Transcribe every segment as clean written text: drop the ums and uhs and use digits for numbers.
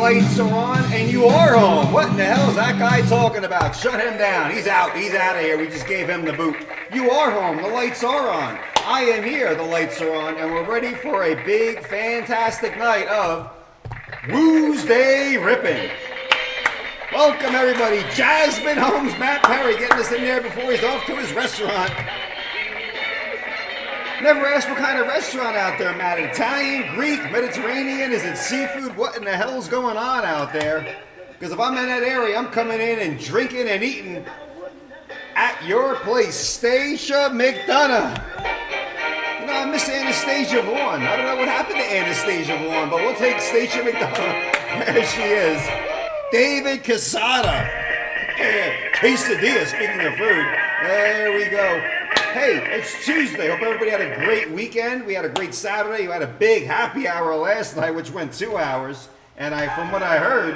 lights are on, and you are home. What in the hell is that guy talking about? Shut him down. He's out. He's out of here. We just gave him the boot. You are home. The lights are on. I am here. The lights are on, and we're ready for a big, fantastic night of Woosday Rippin'. Welcome, everybody. Jasmine Holmes, Matt Perry getting us in there before he's off to his restaurant. Never asked what kind of restaurant out there, Matt. Italian, Greek, Mediterranean? Is it seafood? What in the hell's going on out there? Because if I'm in that area, I'm coming in and drinking and eating at your place, Stacia McDonough. You know, I miss Anastasia Vaughn. I don't know what happened to Anastasia Vaughn, but we'll take Stacia McDonough. There she is. David Casada. Quesadilla, speaking of food. There we go. Hey, it's Tuesday. Hope everybody had a great weekend. We had a great Saturday. You had a big happy hour last night, which went 2 hours. And from what I heard,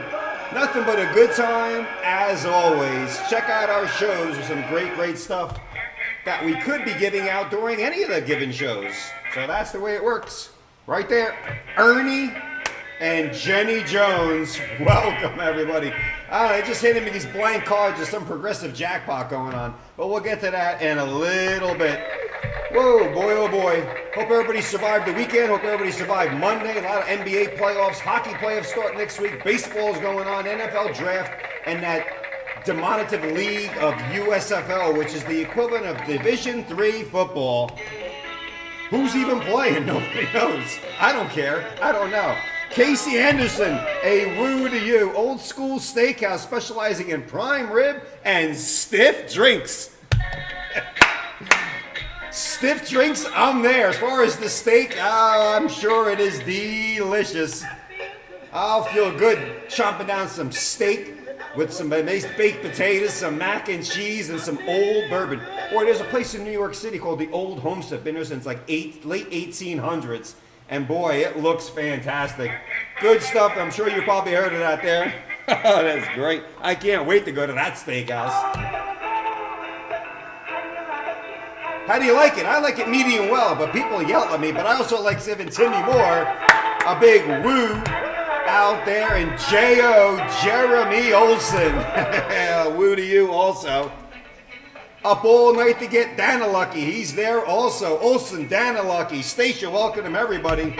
nothing but a good time as always. Check out our shows. There's some great stuff that we could be giving out during any of the given shows. So that's the way it works. Right there, Ernie and Jenny Jones. Welcome, everybody. They just handed me these blank cards. There's some progressive jackpot going on. But we'll get to that in a little bit. Whoa, boy, oh boy. Hope everybody survived the weekend. Hope everybody survived Monday. A lot of NBA playoffs. Hockey playoffs start next week. Baseball's going on. NFL draft. And that demonstrative league of USFL, which is the equivalent of Division III football. Who's even playing? Nobody knows. I don't care. I don't know. Casey Henderson, a woo to you. Old School Steakhouse specializing in prime rib and stiff drinks. Stiff drinks, I'm there. As far as the steak, I'm sure it is delicious. I'll feel good chomping down some steak with some nice baked potatoes, some mac and cheese, and some old bourbon. Boy, there's a place in New York City called the Old Homestead. Been there since like late 1800s. And boy, it looks fantastic. Good stuff. I'm sure you probably heard of that there. That's great. I can't wait to go to that steakhouse. How do you like it? I like it medium well, but people yell at me. But I also like giving Timmy Moore a big woo out there. And J.O. Jeremy Olson. Woo to you also. Up all night to get Dana Lucky. He's there also. Olson, Dana Lucky. Stacia, welcome him, everybody.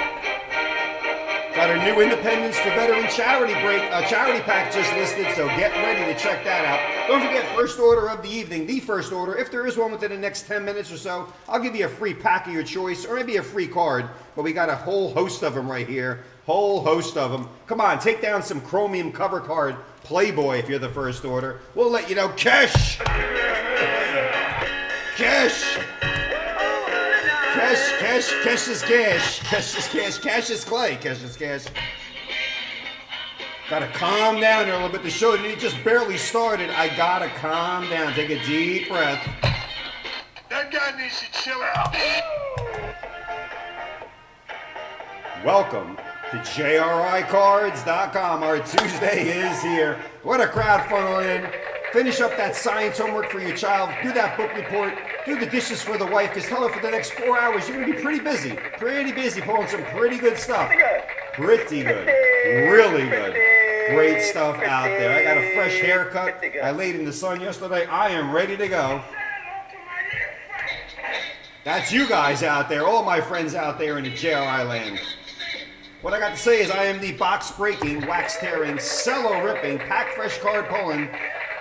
Got our new Independence for Veteran charity pack just listed, so get ready to check that out. Don't forget, first order of the evening, the first order. If there is one within the next 10 minutes or so, I'll give you a free pack of your choice, or maybe a free card. But we got a whole host of them right here. Whole host of them. Come on, take down some chromium cover card Playboy if you're the first order. We'll let you know. Cash! Cash! Cash is cash. Cash is cash. Cash is clay. Cash is cash. Gotta calm down there a little bit. The show just barely started. I gotta calm down. Take a deep breath. That guy needs to chill out. Welcome to JRICards.com. Our Tuesday is here. What a crowd funneling in. Finish up that science homework for your child. Do that book report. Do the dishes for the wife. Because tell her for the next 4 hours you're going to be pretty busy. Pretty busy pulling some pretty good stuff. Pretty good. Really good. Great stuff out there. I got a fresh haircut. I laid in the sun yesterday. I am ready to go. That's you guys out there. All my friends out there in the JRI land. What I got to say is I am the box breaking, wax tearing, cello ripping, pack fresh card pulling,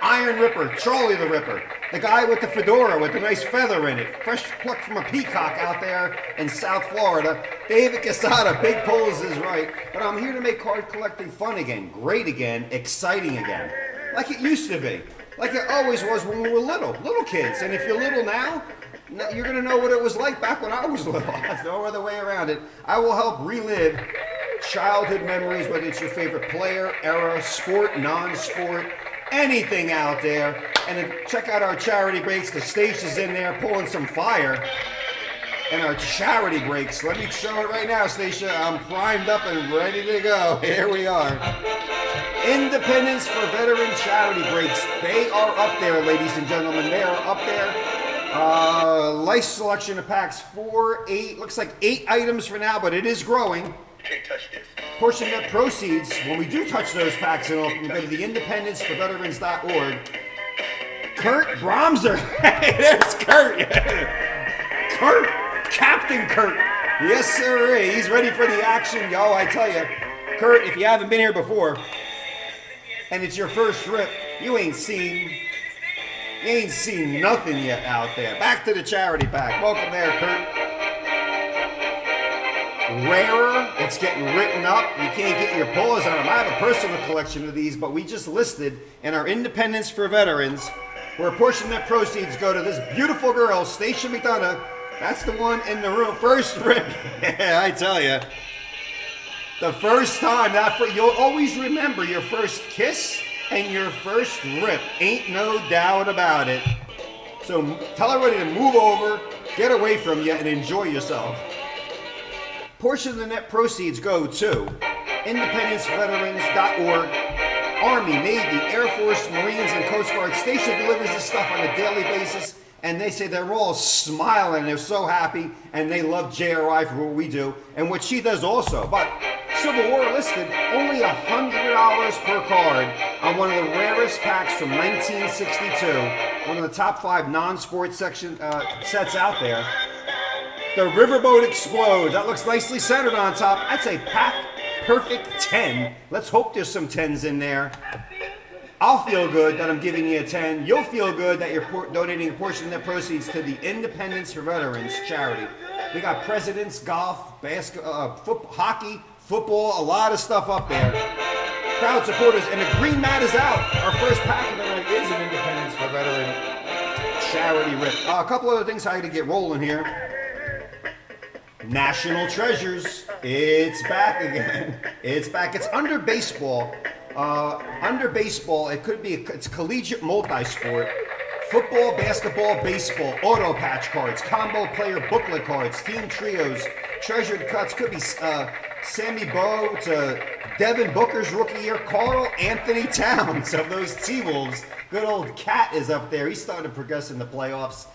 Iron Ripper, Charlie the Ripper, the guy with the fedora with the nice feather in it, fresh plucked from a peacock out there in South Florida. David Casada, big pulls is right, but I'm here to make card collecting fun again, great again, exciting again, like it used to be, like it always was when we were little kids. And if you're little now, you're going to know what it was like back when I was little. There's no other way around it. I will help relive childhood memories, whether it's your favorite player, era, sport, non-sport, anything out there. And then check out our charity breaks, because Stacia's in there pulling some fire. And our charity breaks. Let me show it right now, Stacia. I'm primed up and ready to go. Here we are. Independence for Veteran charity breaks. They are up there, ladies and gentlemen. They are up there. Nice selection of packs. 4, 8, looks like 8 items for now, but it is growing. Can't touch this. portion of net proceeds, when we do touch those packs and open, go to the independenceforveterans.org. Kurt Bromser. There's Kurt. Kurt. Captain Kurt. Yes, sir. He's ready for the action, yo. I tell you, Kurt, if you haven't been here before, and it's your first trip, you ain't seen nothing yet out there. Back to the charity pack. Welcome there, Kurt. Rarer, it's getting written up. You can't get your paws on them. I have a personal collection of these, but we just listed in our Independence for Veterans, where a portion of net proceeds go to this beautiful girl, Stacia McDonough. That's the one in the room. First rip. Yeah, I tell you. The first time, you'll always remember your first kiss and your first rip. Ain't no doubt about it. So tell everybody to move over, get away from you, and enjoy yourself. Portion of the net proceeds go to independenceveterans.org. Army, Navy, Air Force, Marines, and Coast Guard. Stacia delivers this stuff on a daily basis, and they say they're all smiling, they're so happy, and they love JRI for what we do, and what she does also. But Civil War listed, only $100 per card on one of the rarest packs from 1962, one of the top 5 non-sport sets out there. The Riverboat Explodes. That looks nicely centered on top. That's a pack perfect 10. Let's hope there's some 10s in there. I'll feel good that I'm giving you a 10. You'll feel good that you're donating a portion of the proceeds to the Independence for Veterans charity. We got presidents, golf, basketball, hockey, football, a lot of stuff up there. Proud supporters, and the green mat is out. Our first pack of the night is an Independence for Veteran charity rip. A couple other things I got to get rolling here. National Treasures. It's back again. It's back. It's under baseball. It's collegiate multi-sport. Football, basketball, baseball, auto patch cards, combo player booklet cards, team trios, treasured cuts. Could be Sammy Bowe to Devin Booker's rookie year, Carl Anthony Towns of those T-Wolves. Good old Cat is up there. He's starting to progress in the playoffs.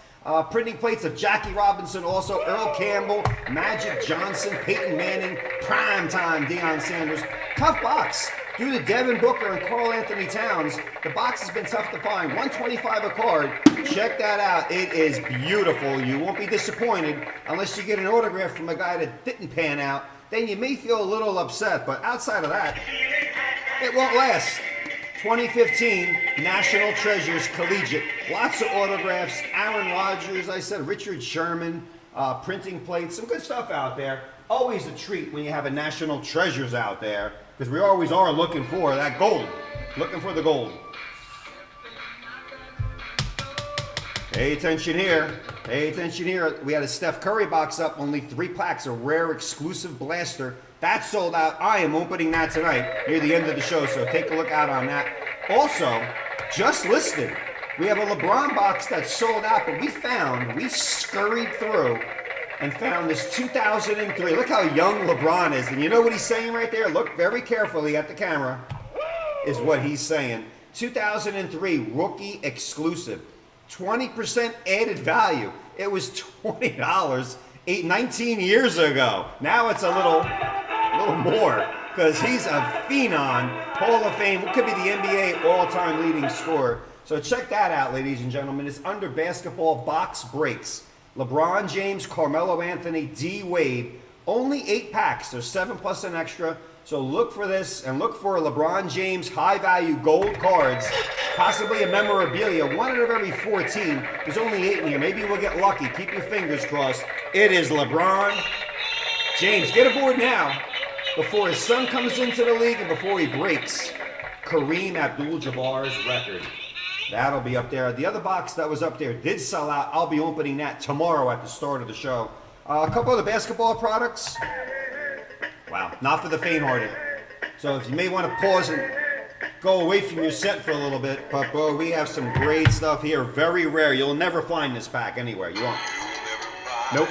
Printing plates of Jackie Robinson, also Earl Campbell, Magic Johnson, Peyton Manning, primetime Deion Sanders. Tough box. Due to Devin Booker and Carl Anthony Towns, the box has been tough to find. $125 a card. Check that out. It is beautiful. You won't be disappointed unless you get an autograph from a guy that didn't pan out. Then you may feel a little upset, but outside of that, it won't last. 2015 National Treasures Collegiate. Lots of autographs. Aaron Rodgers, I said, Richard Sherman, printing plates, some good stuff out there. Always a treat when you have a National Treasures out there, because we always are looking for that gold. Looking for the gold. Pay attention here. Pay attention here. We had a Steph Curry box up, only 3 packs, a rare exclusive blaster. That's sold out. I am opening that tonight near the end of the show, so take a look out on that. Also, just listed, we have a LeBron box that's sold out, but we scurried through and found this 2003. Look how young LeBron is. And you know what he's saying right there? Look very carefully at the camera, is what he's saying. 2003 rookie exclusive. 20% added value. It was $20 19 years ago. Now it's a little more, because he's a phenom, Hall of Fame. What could be the NBA all-time leading scorer? So check that out, ladies and gentlemen. It's under basketball box breaks. LeBron James, Carmelo Anthony, D. Wade. Only 8 packs. There's 7 plus an extra. So look for this, and look for LeBron James high-value gold cards, possibly a memorabilia, 1 out of every 14. There's only 8 in here. Maybe we'll get lucky. Keep your fingers crossed. It is LeBron James. Get aboard now before his son comes into the league and before he breaks Kareem Abdul-Jabbar's record. That'll be up there. The other box that was up there did sell out. I'll be opening that tomorrow at the start of the show. A couple of the basketball products. Wow, not for the faint-hearted. So if you may want to pause and go away from your set for a little bit, but boy, we have some great stuff here. Very rare. You'll never find this pack anywhere. You won't. Nope.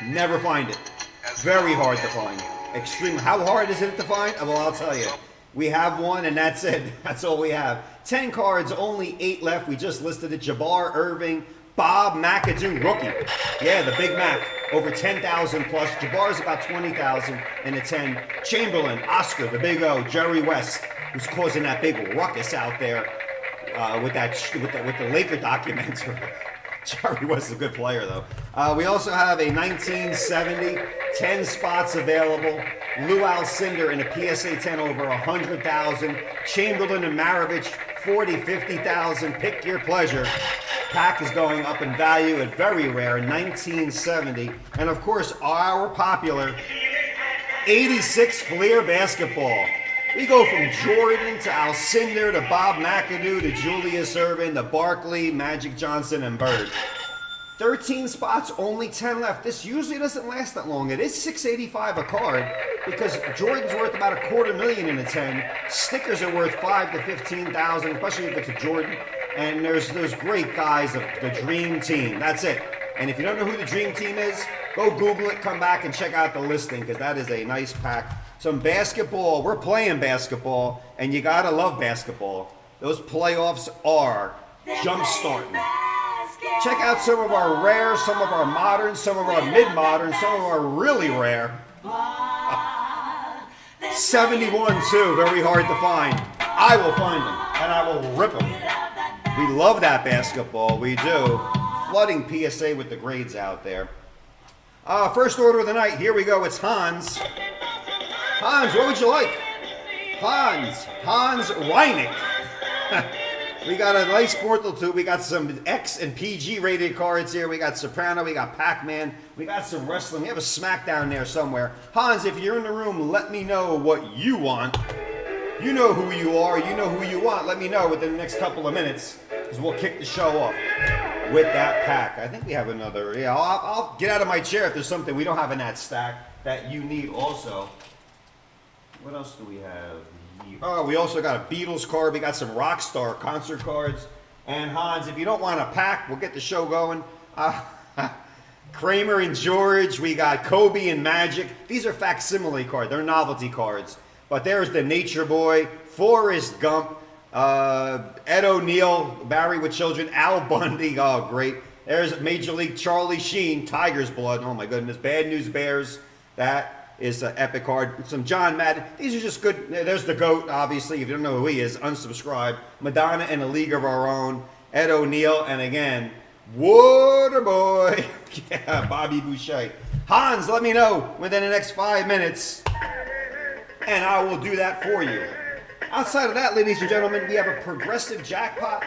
Never find it. Very hard to find. Extreme. How hard is it to find? Well, I'll tell you. We have one, and that's it. That's all we have. 10 cards, only 8 left. We just listed it. Jabbar Irving, Bob McAdoo, rookie. Yeah, the Big Mac. over 10,000 plus. Jabbar's about 20,000 in a 10. Chamberlain, Oscar, the Big O, Jerry West, who's causing that big ruckus out there with the Laker documentary. Jerry West is a good player, though. We also have a 1970, 10 spots available. Lou Alcindor in a PSA 10 over 100,000. Chamberlain and Maravich, 40, 50,000. Pick your pleasure. Pack is going up in value at very rare, 1970. And of course, our popular 86 Fleer basketball. We go from Jordan to Alcindor to Bob McAdoo to Julius Erving to Barkley, Magic Johnson, and Bird. 13 spots, only 10 left. This usually doesn't last that long. It is $685 a card because Jordan's worth about $250,000 in a 10. Stickers are worth $5,000 to $15,000, especially if it's a Jordan. And there's great guys of the Dream Team. That's it. And if you don't know who the Dream Team is, go Google it, come back and check out the listing because that is a nice pack. Some basketball. We're playing basketball, and you gotta love basketball. Those playoffs are jump-starting. Check out some of our rare, some of our modern, some of our mid-modern, some of our really rare. 71 too, very hard to find. I will find them, and I will rip them. We love that basketball, we do. Flooding PSA with the grades out there. First order of the night, here we go, it's Hans. Hans, what would you like? Hans Reineck. We got a nice portal too. We got some X and PG rated cards here. We got Soprano, we got Pac-Man, we got some wrestling. We have a SmackDown there somewhere. Hans, if you're in the room, let me know what you want. You know who you are, you know who you want. Let me know within the next couple of minutes because we'll kick the show off with that pack. I think we have another. Yeah, I'll get out of my chair if there's something we don't have in that stack that you need also. What else do we have here? Oh, we also got a Beatles card. We got some Rockstar concert cards. And Hans, if you don't want a pack, we'll get the show going. Kramer and George. We got Kobe and Magic. These are facsimile cards. They're novelty cards. But there's the Nature Boy, Forrest Gump, Ed O'Neill, Barry with Children, Al Bundy. Oh, great. There's Major League Charlie Sheen, Tiger's Blood. Oh, my goodness. Bad News Bears. That is an epic card. Some John Madden. These are just good. There's the GOAT, obviously. If you don't know who he is, unsubscribe. Madonna and A League of Our Own. Ed O'Neill. And again, Waterboy. Yeah, Bobby Boucher. Hans, let me know within the next 5 minutes, and I will do that for you. Outside of that, ladies and gentlemen, we have a progressive jackpot.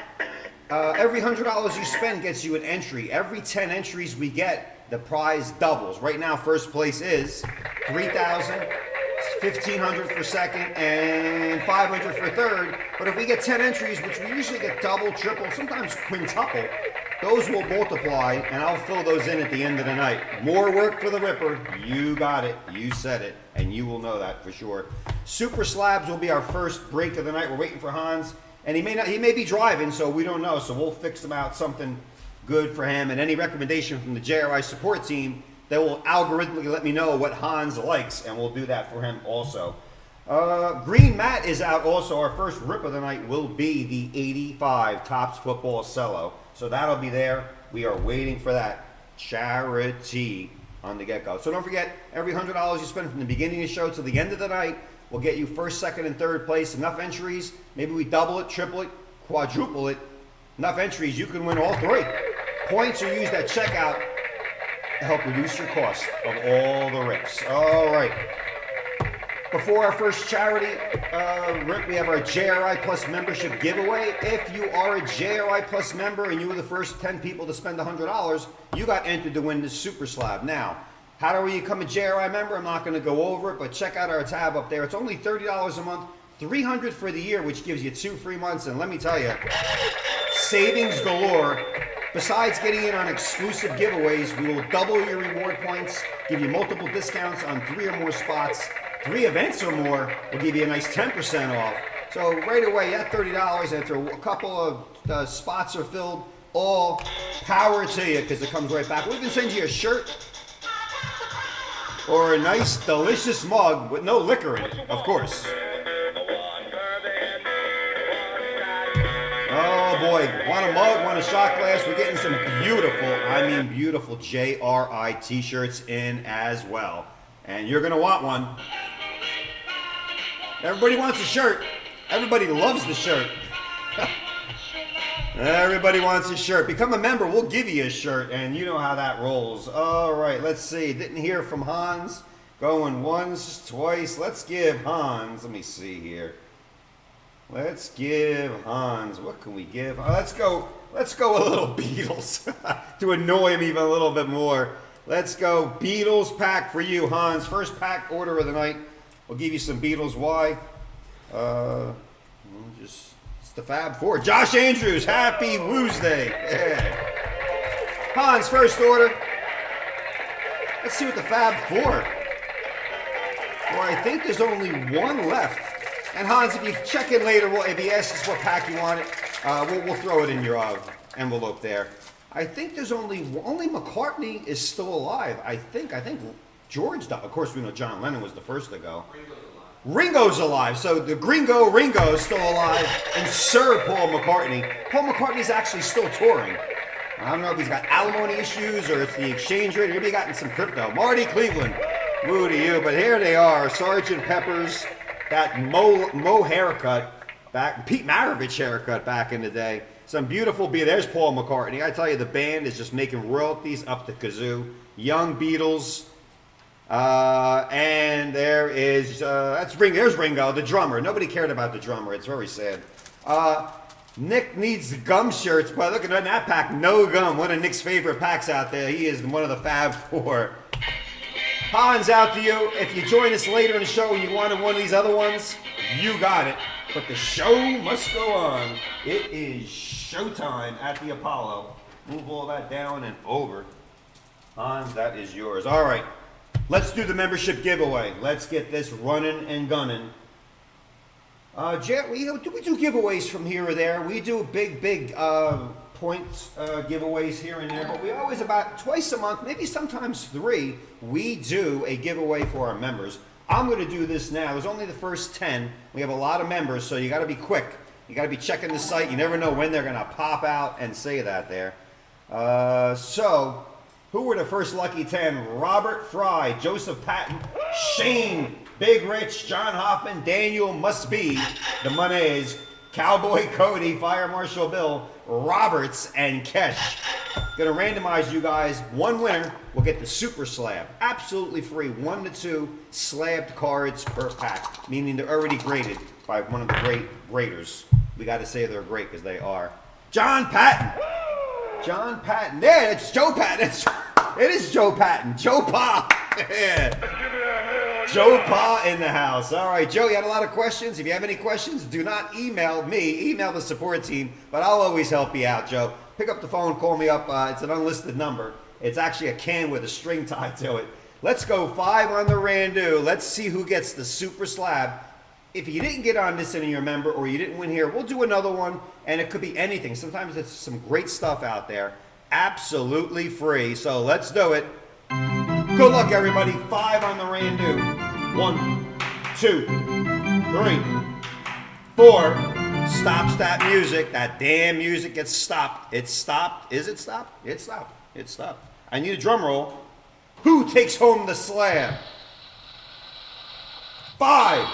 Every $100 you spend gets you an entry. Every 10 entries we get, the prize doubles. Right now, first place is $3,000, $1,500 for second, and $500 for third. But if we get 10 entries, which we usually get double, triple, sometimes quintuple, those will multiply, and I'll fill those in at the end of the night. More work for the Ripper. You got it. You said it, and you will know that for sure. Super Slabs will be our first break of the night. We're waiting for Hans, and he may be driving, so we don't know. So we'll fix him out something good for him, and any recommendation from the JRI support team, they will algorithmically let me know what Hans likes, and we'll do that for him also. Green Matte is out also. Our first rip of the night will be the 85 Topps Football Cello. So that'll be there. We are waiting for that charity on the get-go. So don't forget, every $100 you spend from the beginning of the show to the end of the night will get you first, second, and third place. Enough entries. Maybe we double it, triple it, quadruple it. Enough entries, you can win all three. Points are used at checkout to help reduce your cost of all the rips. All right. Before our first charity rip, we have our JRI Plus membership giveaway. If you are a JRI Plus member and you were the first 10 people to spend $100, you got entered to win this Super Slab. Now, how do we become a JRI member? I'm not going to go over it, but check out our tab up there. It's only $30 a month, $300 for the year, which gives you 2 free months. And let me tell you, savings galore. Besides getting in on exclusive giveaways, we will double your reward points, give you multiple discounts on 3 or more spots. 3 events or more will give you a nice 10% off. So right away, at $30, after a couple of spots are filled, all power to you because it comes right back. We can send you a shirt or a nice, delicious mug with no liquor in it, of course. Oh boy. Want a mug, want a shot glass? We're getting some beautiful, I mean beautiful JRI t-shirts in as well. And you're going to want one. Everybody wants a shirt. Everybody loves the shirt. Everybody wants a shirt. Become a member. We'll give you a shirt. And you know how that rolls. All right, let's see. Didn't hear from Hans. Going once, twice. Let's give Hans. Let me see here. Let's give Hans. What can we give? Let's go a little Beatles to annoy him even a little bit more. Let's go Beatles pack for you, Hans. First pack order of the night. We'll give you some Beatles. Why? It's the Fab Four. Josh Andrews, happy Woosday. Yeah. Hans, first order. Let's see what the Fab Four. Well, I think there's only one left. And Hans, if you check in later, if you ask us what pack you want it, we'll throw it in your envelope there. I think there's only McCartney is still alive. I think George died. Of course, we know John Lennon was the first to go. Ringo's alive. So the Ringo is still alive, and Sir Paul McCartney. Paul McCartney's actually still touring. I don't know if he's got alimony issues or it's the exchange rate. Maybe he got in some crypto. Marty Cleveland, woo to you. But here they are, Sgt. Pepper's, that Mo haircut, Pete Maravich haircut back in the day. Some beautiful beat. There's Paul McCartney. I tell you, the band is just making royalties up the kazoo. Young Beatles. And there is, there's Ringo, the drummer. Nobody cared about the drummer. It's very sad. Nick needs gum shirts, but look at that pack, no gum. One of Nick's favorite packs out there. He is one of the Fab Four. Hans, out to you. If you join us later in the show and you wanted one of these other ones, you got it. But the show must go on. It is showtime at the Apollo. Move all that down and over. Hans, that is yours. All right, let's do the membership giveaway. Let's get this running and gunning. We do giveaways from here or there. We do big points giveaways here and there, but we always, about twice a month, maybe sometimes 3, we do a giveaway for our members. I'm going to do this now. It was only the first 10. We have a lot of members, so you got to be quick. You got to be checking the site. You never know when they're going to pop out and say that there. So, who were the first lucky 10? Robert Fry, Joseph Patton, Shane, Big Rich, John Hoffman, Daniel Must Be, the Monets, Cowboy Cody, Fire Marshal Bill, Roberts, and Kesh. Gonna randomize you guys. One winner will get the Super Slab. Absolutely free. 1 to 2 slabbed cards per pack, meaning they're already graded by one of the great graders. We got to say they're great because they are. John Patton. John Patton. There, it's Joe Patton. It is Joe Patton. Joe Pa. Joe Pa in the house. All right, Joe, you had a lot of questions. If you have any questions, do not email me. Email the support team, but I'll always help you out, Joe. Pick up the phone, call me up. It's an unlisted number. It's actually a can with a string tied to it. Let's go 5 on the Randu. Let's see who gets the Super Slab. If you didn't get on this and you're a member, or you didn't win here, we'll do another one, and it could be anything. Sometimes there's some great stuff out there. Absolutely free. So let's do it. Good luck, everybody. 5 on the Randu. 1, 2, 3, 4. Stops that music. That damn music gets stopped. It's stopped. Is it stopped? It's stopped. It's stopped. I need a drum roll. Who takes home the slab? 5.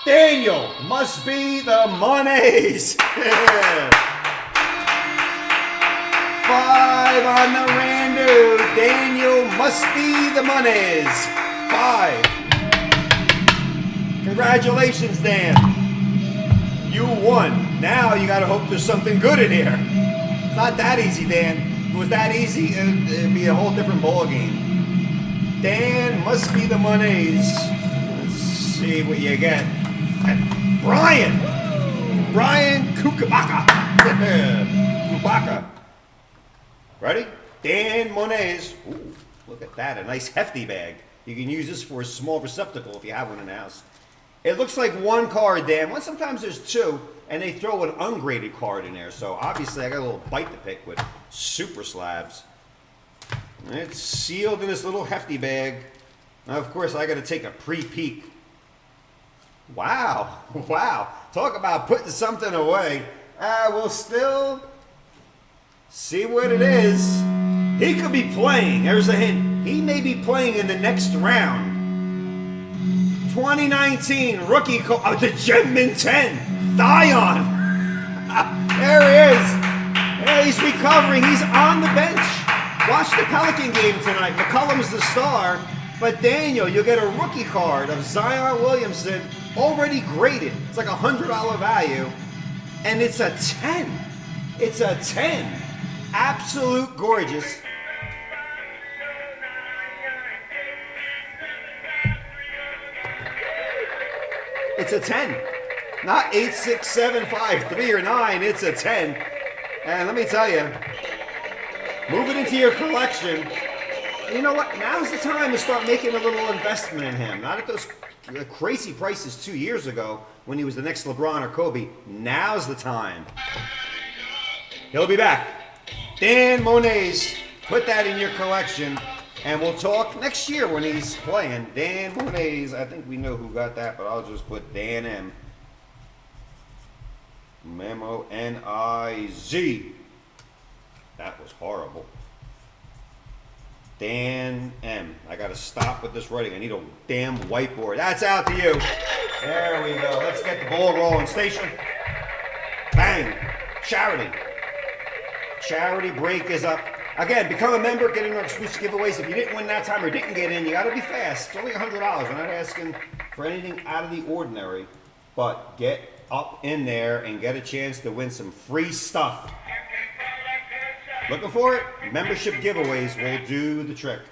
Daniel Must Be the Monies. Yeah. 5 on the Randu. Daniel Must Be the Monies. 5. Congratulations, Dan. You won. Now you gotta hope there's something good in here. It's not that easy, Dan. If it was that easy, it'd be a whole different ball game. Dan Must Be the Monies. Let's see what you get. Brian Kukabaka. Kubaka. Ready? Dan Monies. Ooh, look at that, a nice hefty bag. You can use this for a small receptacle if you have one in the house. It looks like 1 card, Dan. Well, sometimes there's 2, and they throw an ungraded card in there. So obviously I got a little bite to pick with Super Slabs. It's sealed in this little hefty bag. Now, of course, I got to take a pre-peek. Wow. Wow. Talk about putting something away. We'll still See what it is. He could be playing. There's a hint. He may be playing in the next round. 2019 rookie the Gemmin 10. Thion. There he is. Yeah, he's recovering. He's on the bench. Watch the Pelican game tonight. McCollum's the star. But Daniel, you'll get a rookie card of Zion Williamson already graded. It's like $100 value. And it's a 10. It's a 10. Absolute gorgeous. It's a 10. Not 8, 6, 7, 5, 3, or 9. It's a 10. And let me tell you, move it into your collection. You know what? Now's the time to start making a little investment in him. Not at those crazy prices 2 years ago when he was the next LeBron or Kobe. Now's the time. He'll be back. Dan Monet's. Put that in your collection. And we'll talk next year when he's playing. Dan Monet's. I think we know who got that, but I'll just put Dan M. Memo N-I-Z. That was horrible. Dan M. I got to stop with this writing. I need a damn whiteboard. That's out to you. There we go. Let's get the ball rolling. Station. Bang. Charity. Charity break is up. Again, become a member, get in our exclusive giveaways. If you didn't win that time or didn't get in, you got to be fast. It's only $100. We're not asking for anything out of the ordinary. But get up in there and get a chance to win some free stuff. Looking for it? Membership giveaways will do the trick.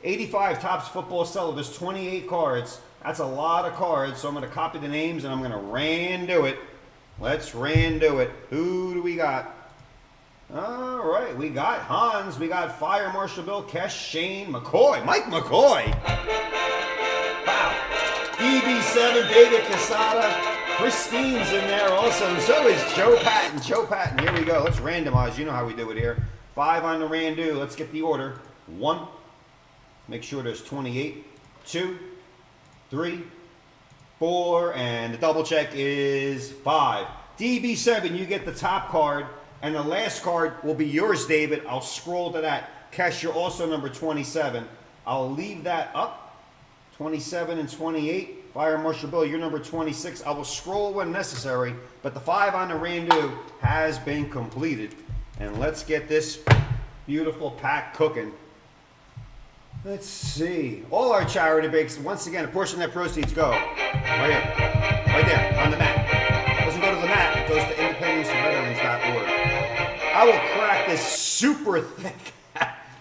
85 Topps Football Cellar. There's 28 cards. That's a lot of cards. So I'm going to copy the names and I'm going to rando it. Let's rando it. Who do we got? All right, we got Hans, we got Fire Marshal Bill, Kesh, Shane, McCoy, Mike McCoy. Wow. DB7, David Casada, Christine's in there also, and so is Joe Patton. Joe Patton, here we go. Let's randomize. You know how we do it here. 5 on the rando. Let's get the order. 1. Make sure there's 28. 2, 3, 4, and the double check is 5. DB7, you get the top card. And the last card will be yours, David. I'll scroll to that. Kesh, you're also number 27. I'll leave that up. 27 and 28. Fire Marshal Bill, you're number 26. I will scroll when necessary. But the 5 on the rando has been completed. And let's get this beautiful pack cooking. Let's see. All our charity breaks, once again, a portion of that proceeds go. Right here. Right there, on the mat. It doesn't go to the mat. It goes to independenceveterans.org. I will crack this super thick.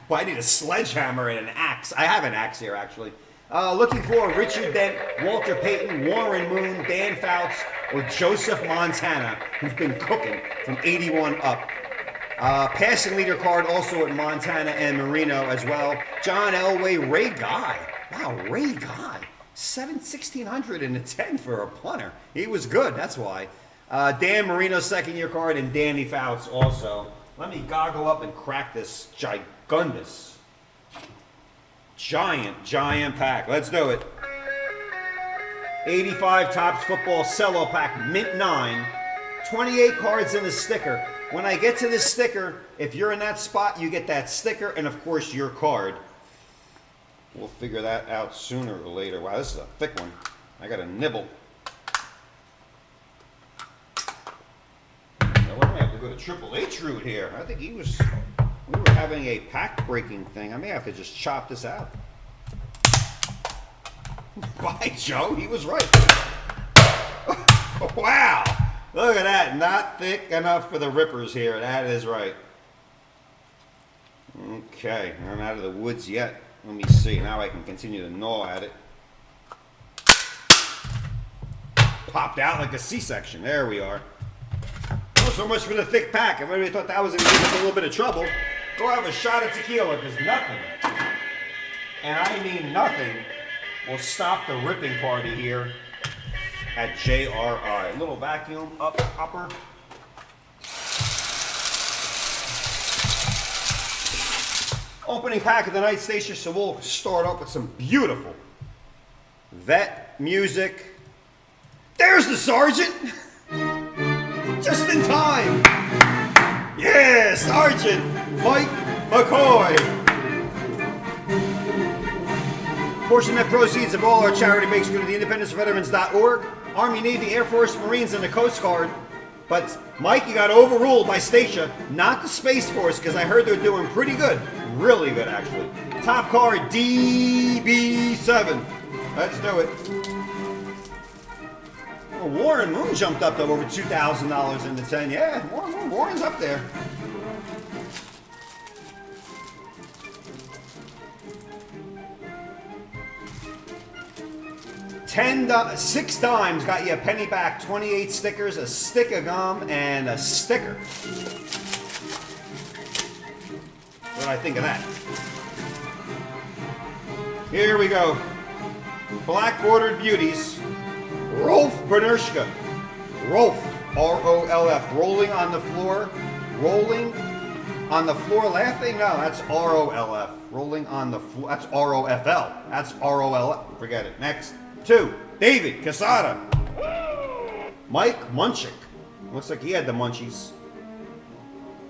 But I need a sledgehammer and an axe. I have an axe here, actually. Looking for Richard Dent, Walter Payton, Warren Moon, Dan Fouts, or Joseph Montana, who's been cooking from 81 up. Passing leader card also at Montana and Marino as well. John Elway, Ray Guy. Wow, Ray Guy. 1,600 and a 10 for a punter. He was good, that's why. Dan Marino, second year card, and Danny Fouts also. Let me goggle up and crack this gigundous, giant pack. Let's do it. 85 Topps Football Cello Pack, mint 9. 28 cards in the sticker. When I get to this sticker, if you're in that spot, you get that sticker and, of course, your card. We'll figure that out sooner or later. Wow, this is a thick one. I got a nibble. We're going to have to go to Triple H route here. I think we were having a pack breaking thing. I may have to just chop this out. Bye, Joe. He was right. Wow. Look at that. Not thick enough for the rippers here. That is right. Okay. I'm not out of the woods yet. Let me see. Now I can continue to gnaw at it. Popped out like a C-section. There we are. Oh, so much for the thick pack. If anybody thought that was going to give us a little bit of trouble, go have a shot of tequila, because nothing, and I mean nothing, will stop the ripping party here at JRI. A little vacuum upper. Opening pack of the night station, so we'll start off with some beautiful vet music. There's the sergeant! Just in time! Yeah, Sergeant Mike McCoy. Portion of proceeds of all our charity makes go to the independenceveterans.org, Army, Navy, Air Force, Marines, and the Coast Guard. But, Mike, you got overruled by Stacia, not the Space Force, because I heard they're doing pretty good. Really good, actually. Top card, DB7. Let's do it. Well, Warren Moon jumped up to over $2,000 in the 10. Yeah, Warren's up there. 6 dimes got you a penny back, 28 stickers, a stick of gum, and a sticker. What do I think of that? Here we go. Black bordered beauties. Rolf Bernershka. Rolf, R-O-L-F. Rolling on the floor. Rolling on the floor laughing? No, that's R-O-L-F. Rolling on the floor. That's R-O-F-L. That's R-O-L-F. Forget it. Next. 2. David Casada. Mike Munchik. Looks like he had the munchies.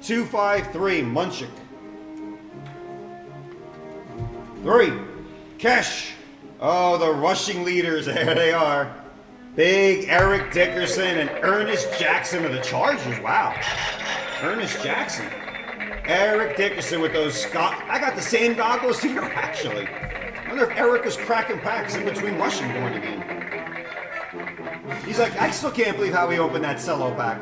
253 Munchik. 3. Kesh. Oh, the rushing leaders. There they are. Big Eric Dickerson and Ernest Jackson of the Chargers. Wow. Ernest Jackson. Eric Dickerson with those I got the same goggles here, actually. I wonder if Eric was cracking packs in between rushing during the game. He's like, I still can't believe how he opened that cello pack.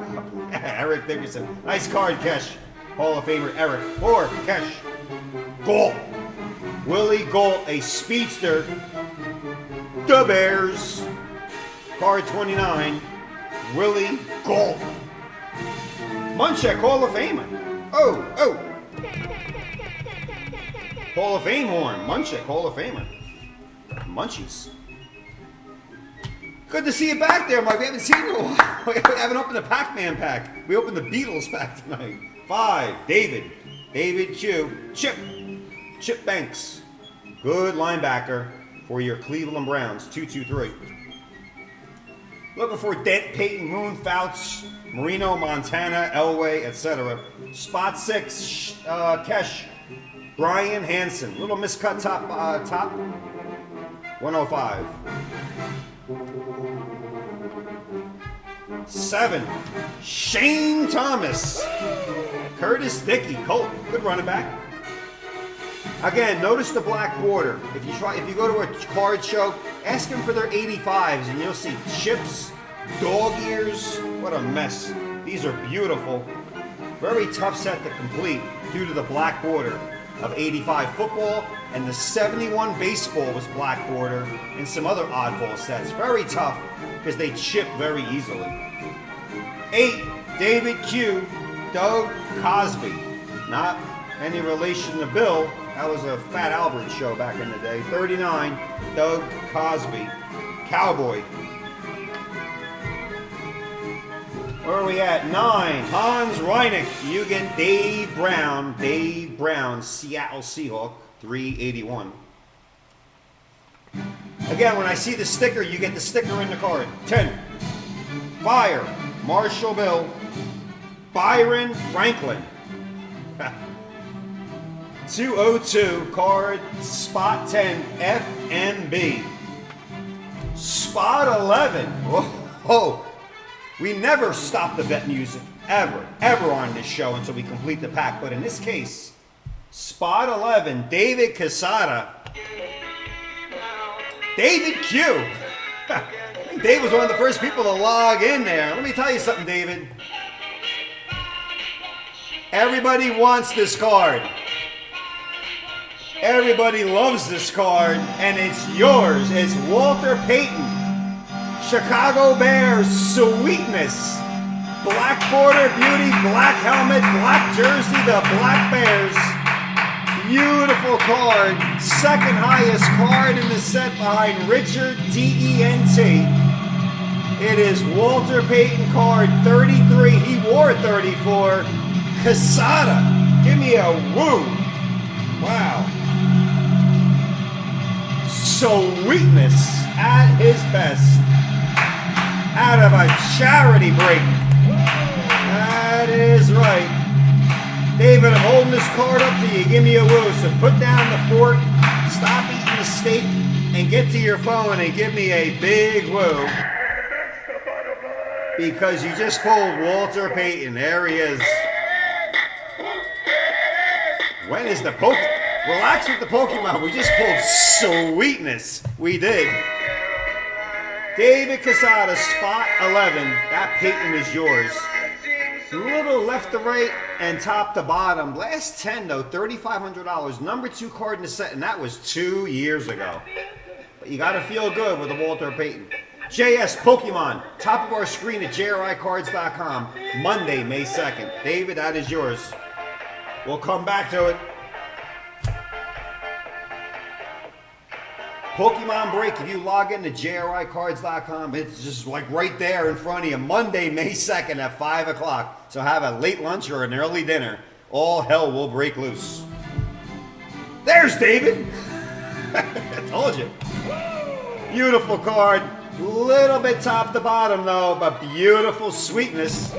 Eric Dickerson. Nice card, Kesh. Hall of Famer Eric. 4. Kesh. Galt. Willie Galt, a speedster. The Bears. Card 29. Willie Galt. Munchak, Hall of Famer. Oh. Hall of Fame horn. Munchak, Hall of Famer. Munchies. Good to see you back there, Mike. We haven't seen you in a while. We haven't opened the Pac-Man pack. We opened the Beatles pack tonight. 5. David Q. Chip Banks. Good linebacker for your Cleveland Browns. 223. Looking for Dent, Peyton, Moon, Fouts, Marino, Montana, Elway, etc. Spot 6. Kesh. Brian Hansen. Little miscut top. 105. 7. Shane Thomas. Curtis Dickey. Colt. Good running back. Again, notice the black border. If you go to a card show, ask them for their 85s and you'll see chips, dog ears. What a mess. These are beautiful. Very tough set to complete due to the black border of 85 football, and the 71 baseball was black border, and some other oddball sets. Very tough because they chip very easily. 8. David Q. Doug Cosby. Not any relation to Bill. That was a Fat Albert show back in the day. 39. Doug Cosby. Cowboy. Where are we at? 9. Hans Reineck. Eugen Dave Brown. Dave Brown. Seattle Seahawk. 381. Again, when I see the sticker, you get the sticker in the card. 10. Fire. Marshall Bill. Byron Franklin. 202. Card. Spot 10. FMB. Spot 11. Whoa. We never stop the bet music, ever on this show until we complete the pack. But in this case, spot 11, David Casada. David Q. I think Dave was one of the first people to log in there. Let me tell you something, David. Everybody wants this card. Everybody loves this card, and it's yours. It's Walter Payton. Chicago Bears, Sweetness. Black border beauty, black helmet, black jersey, the Black Bears. Beautiful card. Second highest card in the set behind Richard D-E-N-T. It is Walter Payton card 33. He wore 34. Casada. Give me a woo. Wow. Sweetness at his best. Out of a charity break. That is right. David, I'm holding this card up to you. Give me a woo. So put down the fork, stop eating the steak, and get to your phone and give me a big woo. Because you just pulled Walter Payton. There he is. When is the Pokemon? Relax with the Pokemon. We just pulled sweetness. We did. David Casada, spot 11. That Payton is yours. Little left to right and top to bottom. Last 10 though, $3,500. Number 2 card in the set, and that was 2 years ago. But you gotta feel good with the Walter Payton. JS Pokemon, top of our screen at JRICards.com. Monday, May 2nd. David, that is yours. We'll come back to it. Pokemon break, if you log into JRICards.com, it's just like right there in front of you. Monday, May 2nd at 5 o'clock. So have a late lunch or an early dinner. All hell will break loose. There's David. I told you. Beautiful card. Little bit top to bottom though, but beautiful sweetness.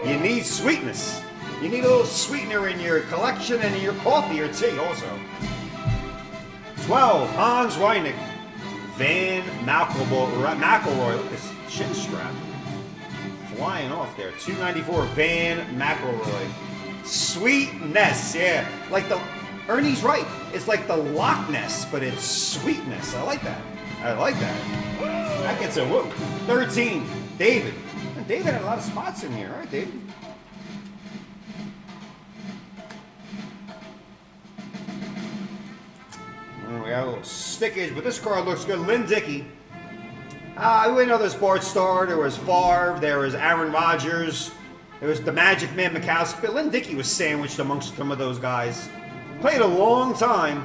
You need sweetness. You need a little sweetener in your collection and in your coffee or tea also. 12, Hans Reineck, Van McElroy, look at this chin strap. Flying off there, 294, Van McElroy. Sweetness, yeah, like the, Ernie's right, it's like the Loch Ness, but it's sweetness. I like that. I like that. That gets a whoop. 13, David. And David had a lot of spots in here, right, David? We got a little stickage, but this card looks good. Lynn Dickey. We know there's Bart Starr, there was Favre, there was Aaron Rodgers, there was the Magic Man Mikowski, but Lynn Dickey was sandwiched amongst some of those guys. Played a long time.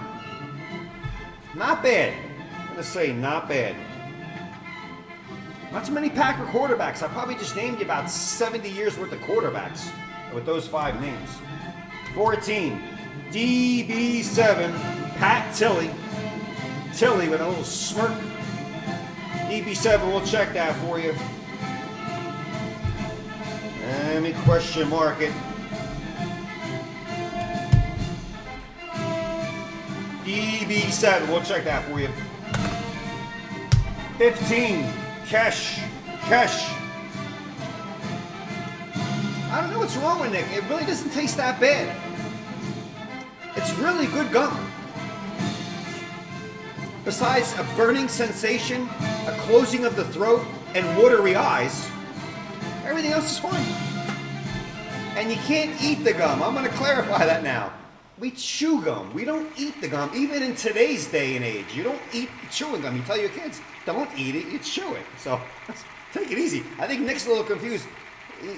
Not bad. I'm going to say not bad. Not too many Packer quarterbacks. I probably just named you about 70 years worth of quarterbacks with those 5 names. 14, DB7, Pat Tilley. Tilley with a little smirk. DB7, we'll check that for you. Let me question mark it. DB7, we'll check that for you. 15, Kesh. I don't know what's wrong with Nick. It really doesn't taste that bad. It's really good gum. Besides a burning sensation, a closing of the throat, and watery eyes, everything else is fine. And you can't eat the gum. I'm going to clarify that now. We chew gum. We don't eat the gum. Even in today's day and age, you don't eat chewing gum. You tell your kids, don't eat it, you chew it. So take it easy. I think Nick's a little confused.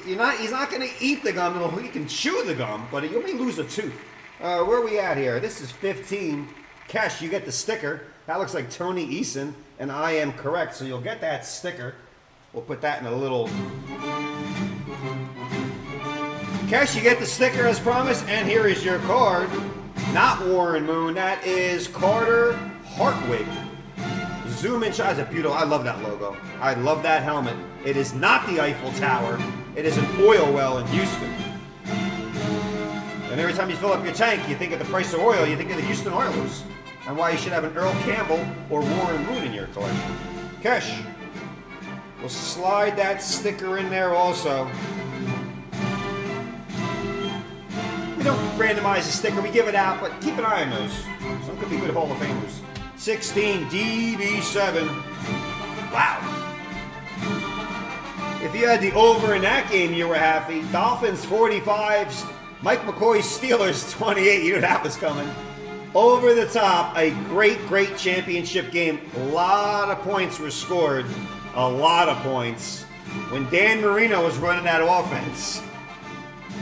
He's not going to eat the gum. He can chew the gum, but you may lose a tooth. Where are we at here? This is 15. Kesh, you get the sticker. That looks like Tony Eason, and I am correct. So you'll get that sticker. We'll put that in a little... Kesh, you get the sticker as promised, and here is your card. Not Warren Moon, that is Carter Hartwig. Zoom in shots, it's beautiful. I love that logo. I love that helmet. It is not the Eiffel Tower. It is an oil well in Houston. And every time you fill up your tank, you think of the price of oil, you think of the Houston Oilers. And why you should have an Earl Campbell or Warren Moon in your collection. Kesh, we'll slide that sticker in there also. We don't randomize a sticker, we give it out, but keep an eye on those. Some could be good Hall of Famers. 16, DB7. Wow. If you had the over in that game, you were happy. Dolphins 45, Mike McCoy's Steelers 28. You knew that was coming. Over the top, a great championship game. A lot of points were scored. A lot of points. When Dan Marino was running that offense.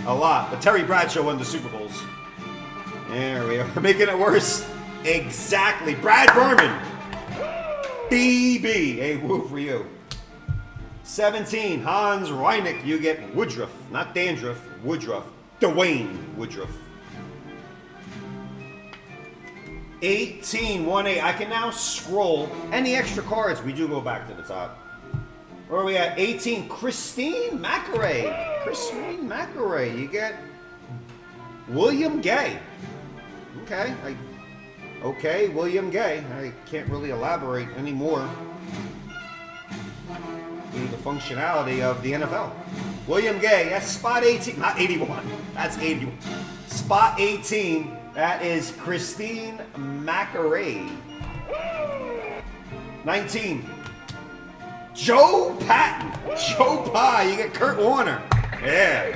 A lot. But Terry Bradshaw won the Super Bowls. There we are. Making it worse. Exactly. Brad Berman. BB. A woo for you. 17. Hans Reineck. You get Woodruff. Not Dandruff. Woodruff. Dwayne Woodruff. 18. 1A. I can now scroll. Any extra cards, we do go back to the top. Where are we at? 18. Christine McElray. Christine McElray. You get William Gay. Okay, William Gay. I can't really elaborate anymore due to the functionality of the NFL. William Gay, that's spot 18, not 81. That's 81. Spot 18, that is Christine McArray. 19, Joe Patton. Joe Pa, you get Kurt Warner. Yeah.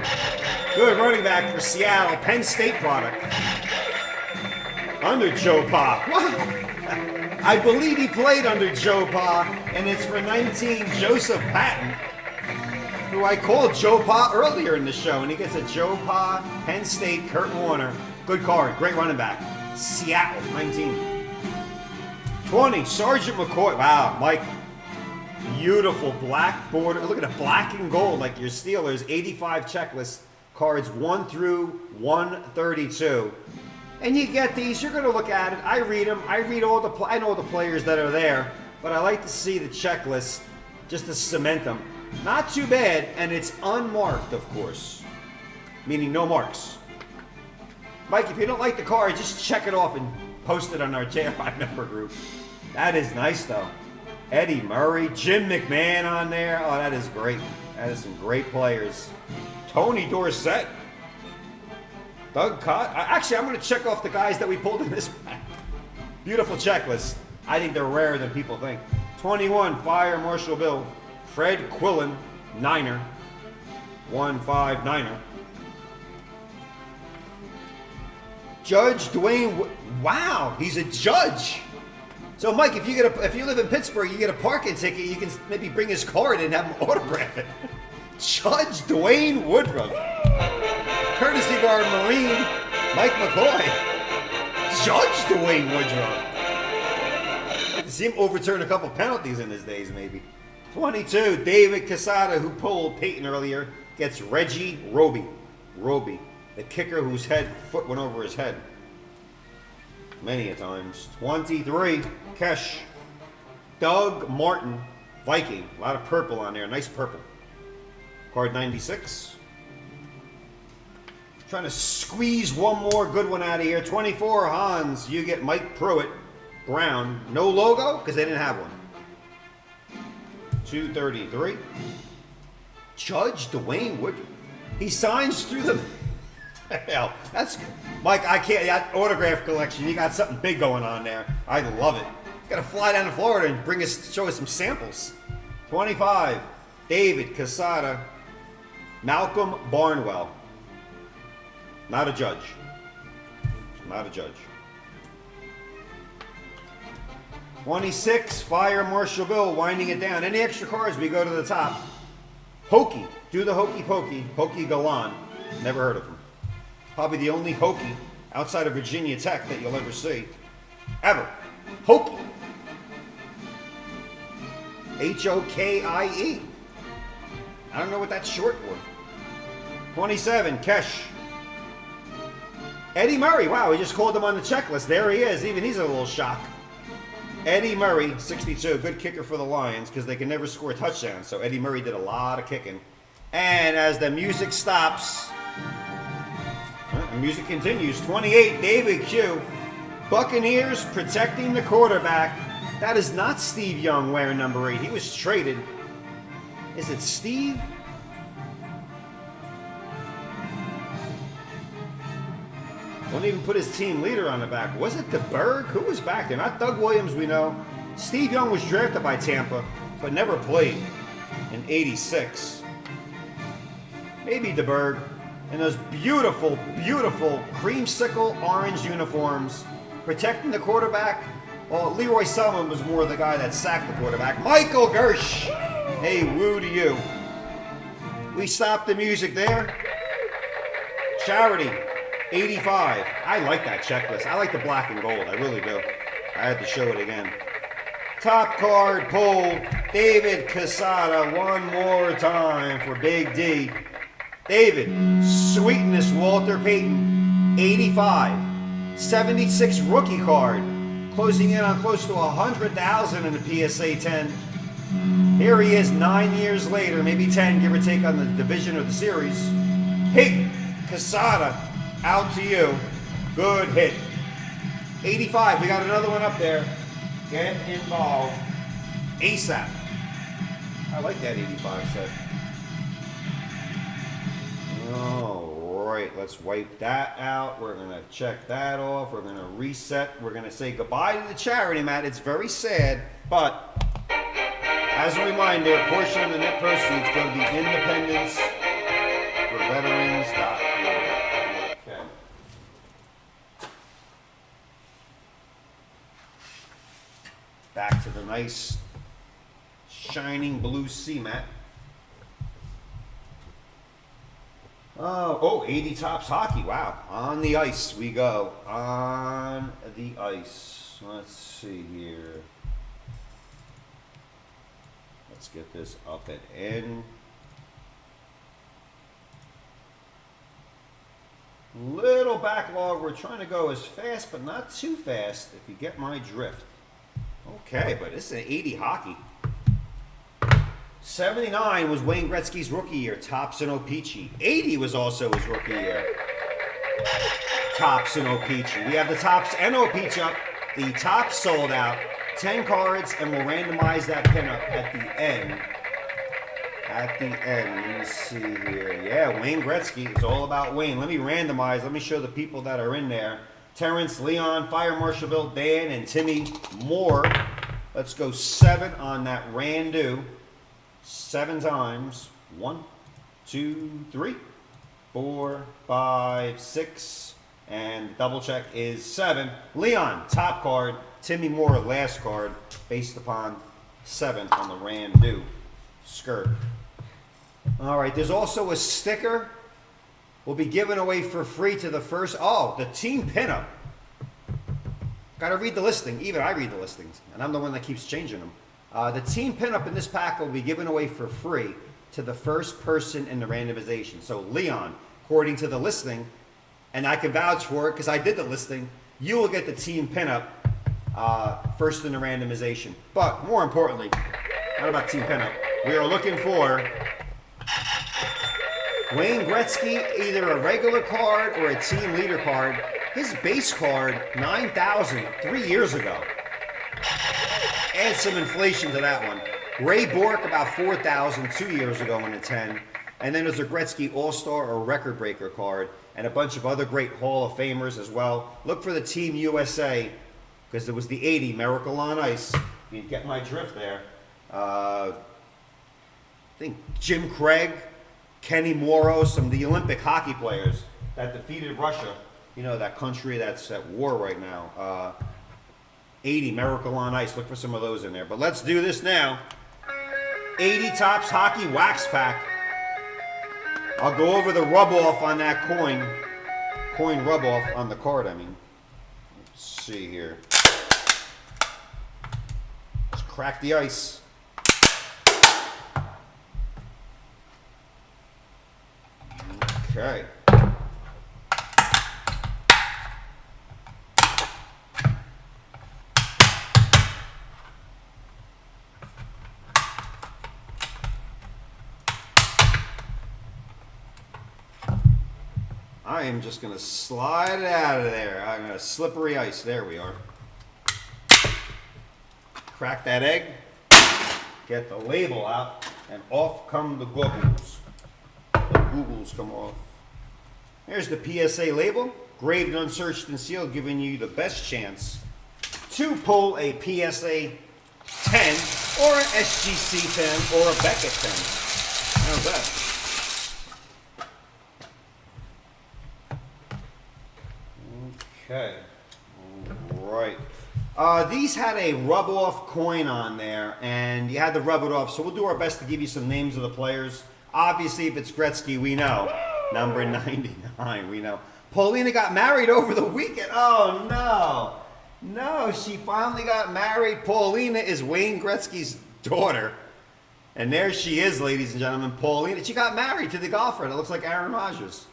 Good running back for Seattle, Penn State product. Under Joe Pa. What? I believe he played under Joe Pa, and it's for 19, Joseph Patton, who I called Joe Pa earlier in the show, and he gets a Joe Pa, Penn State, Kurt Warner. Good card, great running back. Seattle, 19. 20, Sergeant McCoy. Wow, Mike. Beautiful black border. Look at the black and gold, like your Steelers. 85 checklist cards, 1 through 132. And you get these. You're going to look at it. I read them. I know the players that are there, but I like to see the checklist just to cement them. Not too bad, and it's unmarked, of course, meaning no marks. Mike, if you don't like the card, just check it off and post it on our JRI member group. That is nice, though. Eddie Murray, Jim McMahon on there. Oh, that is great. That is some great players. Tony Dorsett. Doug Cott. Actually, I'm going to check off the guys that we pulled in this pack. Beautiful checklist. I think they're rarer than people think. 21, Fire Marshal Bill. Fred Quillen, Niner. 1-5 Niner. Judge Dwayne. Wow, he's a judge. So, Mike, if you live in Pittsburgh, you get a parking ticket, you can maybe bring his card and have him autograph it. Judge Dwayne Woodruff. Courtesy of our Marine, Mike McCoy. Judge Dwayne Woodruff. I'd like to see him overturn a couple penalties in his days, maybe. 22, David Quesada, who pulled Peyton earlier, gets Reggie Roby. Roby, the kicker whose foot went over his head. Many a times. 23, Kesh. Doug Martin, Viking. A lot of purple on there. Nice purple. Card 96. Trying to squeeze one more good one out of here. 24, Hans. You get Mike Pruitt, Brown. No logo because they didn't have one. 233. Judge Dwayne Woodruff. He signs through the... Hell, that's Mike. I can't. That autograph collection. You got something big going on there. I love it. Got to fly down to Florida and show us some samples. 25, David Quesada, Malcolm Barnwell. Not a judge. Not a judge. 26, Fire Marshal Bill, winding it down. Any extra cards? We go to the top. Hokey. Do the hokey pokey. Hokey Galan. Never heard of him. Probably the only Hokie outside of Virginia Tech that you'll ever see. Ever. Hokie. Hokie. I don't know what that's short for. 27, Kesh. Eddie Murray. Wow, we just called him on the checklist. There he is. Even he's a little shocked. Eddie Murray, 62. Good kicker for the Lions because they can never score touchdowns. So Eddie Murray did a lot of kicking. And as the music stops... The music continues. 28, David Q. Buccaneers protecting the quarterback. That is not Steve Young wearing number 8. He was traded. Is it Steve? Don't even put his team leader on the back. Was it DeBerg? Who was back there? Not Doug Williams, we know. Steve Young was drafted by Tampa, but never played in 86. Maybe DeBerg. And those beautiful, beautiful creamsicle orange uniforms protecting the quarterback. Well, Leroy Selman was more the guy that sacked the quarterback. Michael Gersh. Hey, woo to you. We stopped the music there. Charity, 85. I like that checklist. I like the black and gold. I really do. I had to show it again. Top card pulled. David Quesada one more time for Big D. David, sweetness, Walter Payton, 85. 76 rookie card, closing in on close to 100,000 in the PSA 10. Here he is 9 years later, maybe 10, give or take on the division or the series. Peyton, Quesada, out to you. Good hit. 85, we got another one up there. Get involved ASAP. I like that 85 set. All right, let's wipe that out. We're gonna check that off. We're gonna reset. We're gonna say goodbye to the charity mat. It's very sad, but as a reminder, a portion of the net proceeds go to the Independence for Veterans. Okay. Back to the nice shining blue sea mat. Oh, 80 Tops hockey. Wow. On the ice we go. On the ice. Let's see here. Let's get this up and in. Little backlog. We're trying to go as fast, but not too fast, if you get my drift. Okay, but this is an 80 hockey. 79 was Wayne Gretzky's rookie year, Tops and O-Pee-Chee. 80 was also his rookie year, Tops and O-Pee-Chee. We have the Tops and O-Pee-Chee up. The Tops sold out. 10 cards, and we'll randomize that pinup at the end. At the end, let me see here. Yeah, Wayne Gretzky. It's all about Wayne. Let me randomize. Let me show the people that are in there. Terrence, Leon, Fire Marshal Bill, Dan, and Timmy Moore. Let's go 7 on that Randu. 7 times. 1, 2, 3, 4, 5, 6. And double check is 7. Leon, top card. Timmy Moore, last card. Based upon 7 on the Randu skirt. All right, there's also a sticker we'll be giving away for free to the first. Oh, the team pinup. Got to read the listing. Even I read the listings, and I'm the one that keeps changing them. The team pinup in this pack will be given away for free to the first person in the randomization. So Leon, according to the listing, and I can vouch for it because I did the listing, you will get the team pinup first in the randomization. But more importantly, not about team pinup, we are looking for Wayne Gretzky, either a regular card or a team leader card. His base card, 9,000, 3 years ago. Add some inflation to that one. Ray Bork, about 4,000, 2 years ago in a 10. And then there's a Gretzky All-Star or Record Breaker card, and a bunch of other great Hall of Famers as well. Look for the Team USA, because it was the 80 Miracle on Ice. You get my drift there. I think Jim Craig, Kenny Morrow, some of the Olympic hockey players that defeated Russia. You know, that country that's at war right now. 80 Miracle on Ice. Look for some of those in there. But let's do this now. 80 Tops Hockey Wax Pack. I'll go over the rub-off on that coin. Coin rub-off on the card, I mean. Let's see here. Let's crack the ice. Okay. I am just going to slide it out of there. I'm going to slippery ice. There we are. Crack that egg. Get the label out. And off come the googles. The googles come off. Here's the PSA label. Graded, unsearched, and sealed, giving you the best chance to pull a PSA 10 or an SGC 10 or a Beckett 10. How's that? Okay, all right. These had a rub-off coin on there, and you had to rub it off, so we'll do our best to give you some names of the players. Obviously, if it's Gretzky, we know. Number 99, we know. Paulina got married over the weekend. Oh, no. No, she finally got married. Paulina is Wayne Gretzky's daughter. And there she is, ladies and gentlemen. Paulina, she got married to the golfer that looks like Aaron Rodgers.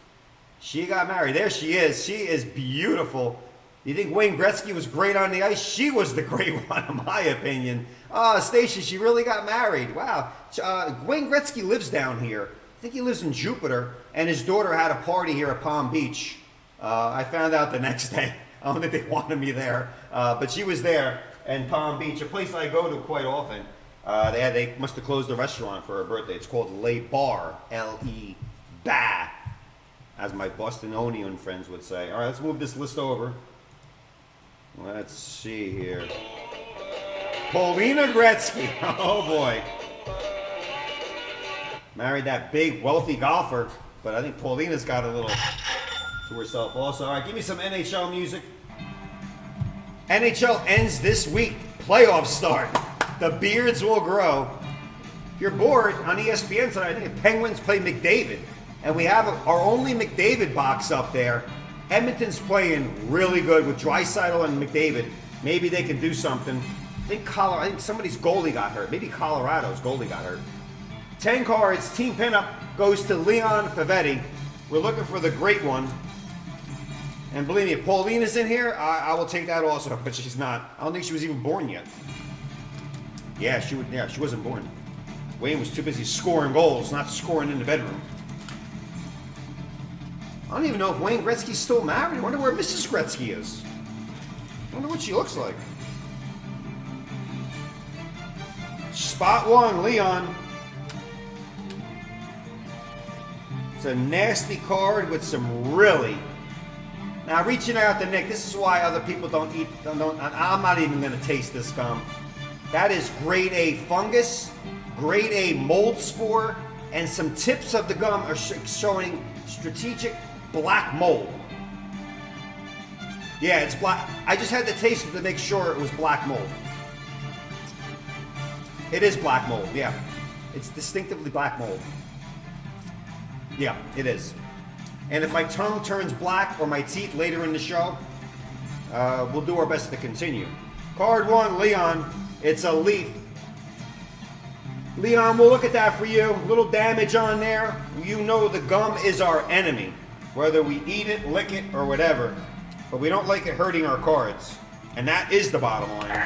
She got married. There she is. She is beautiful. You think Wayne Gretzky was great on the ice? She was the great one, in my opinion. Oh, Stacia, she really got married. Wow. Wayne Gretzky lives down here. I think he lives in Jupiter, and his daughter had a party here at Palm Beach. I found out the next day. I don't think they wanted me there, but she was there in Palm Beach, a place I go to quite often. They must have closed the restaurant for her birthday. It's called Le Bar, L-E, Ba, as my Bostonian friends would say. All right, let's move this list over. Let's see here. Paulina Gretzky. Oh, boy. Married that big, wealthy golfer, but I think Paulina's got a little to herself also. All right, give me some NHL music. NHL ends this week. Playoffs start. The beards will grow. If you're bored, on ESPN tonight, I think the Penguins play McDavid. And we have our only McDavid box up there. Edmonton's playing really good with Draisaitl and McDavid. Maybe they can do something. I think somebody's goalie got hurt. Maybe Colorado's goalie got hurt. 10 cards. Team pinup goes to Leon Favetti. We're looking for the great one. And believe me, if Paulina's in here, I will take that also. But she's not. I don't think she was even born yet. Yeah, she wasn't born. Wayne was too busy scoring goals, not scoring in the bedroom. I don't even know if Wayne Gretzky's still married. I wonder where Mrs. Gretzky is. I wonder what she looks like. Spot 1, Leon. It's a nasty card with some really... Now, reaching out to Nick, this is why other people don't eat... I'm not even going to taste this gum. That is grade A fungus, grade A mold spore, and some tips of the gum are showing strategic black mold. Yeah, it's black. I just had to taste it to make sure it was black mold. It is black mold, yeah. It's distinctively black mold. Yeah, it is. And if my tongue turns black or my teeth later in the show, we'll do our best to continue. Card 1, Leon. It's a leaf. Leon, we'll look at that for you. A little damage on there. You know the gum is our enemy. Whether we eat it, lick it, or whatever. But we don't like it hurting our cards. And that is the bottom line.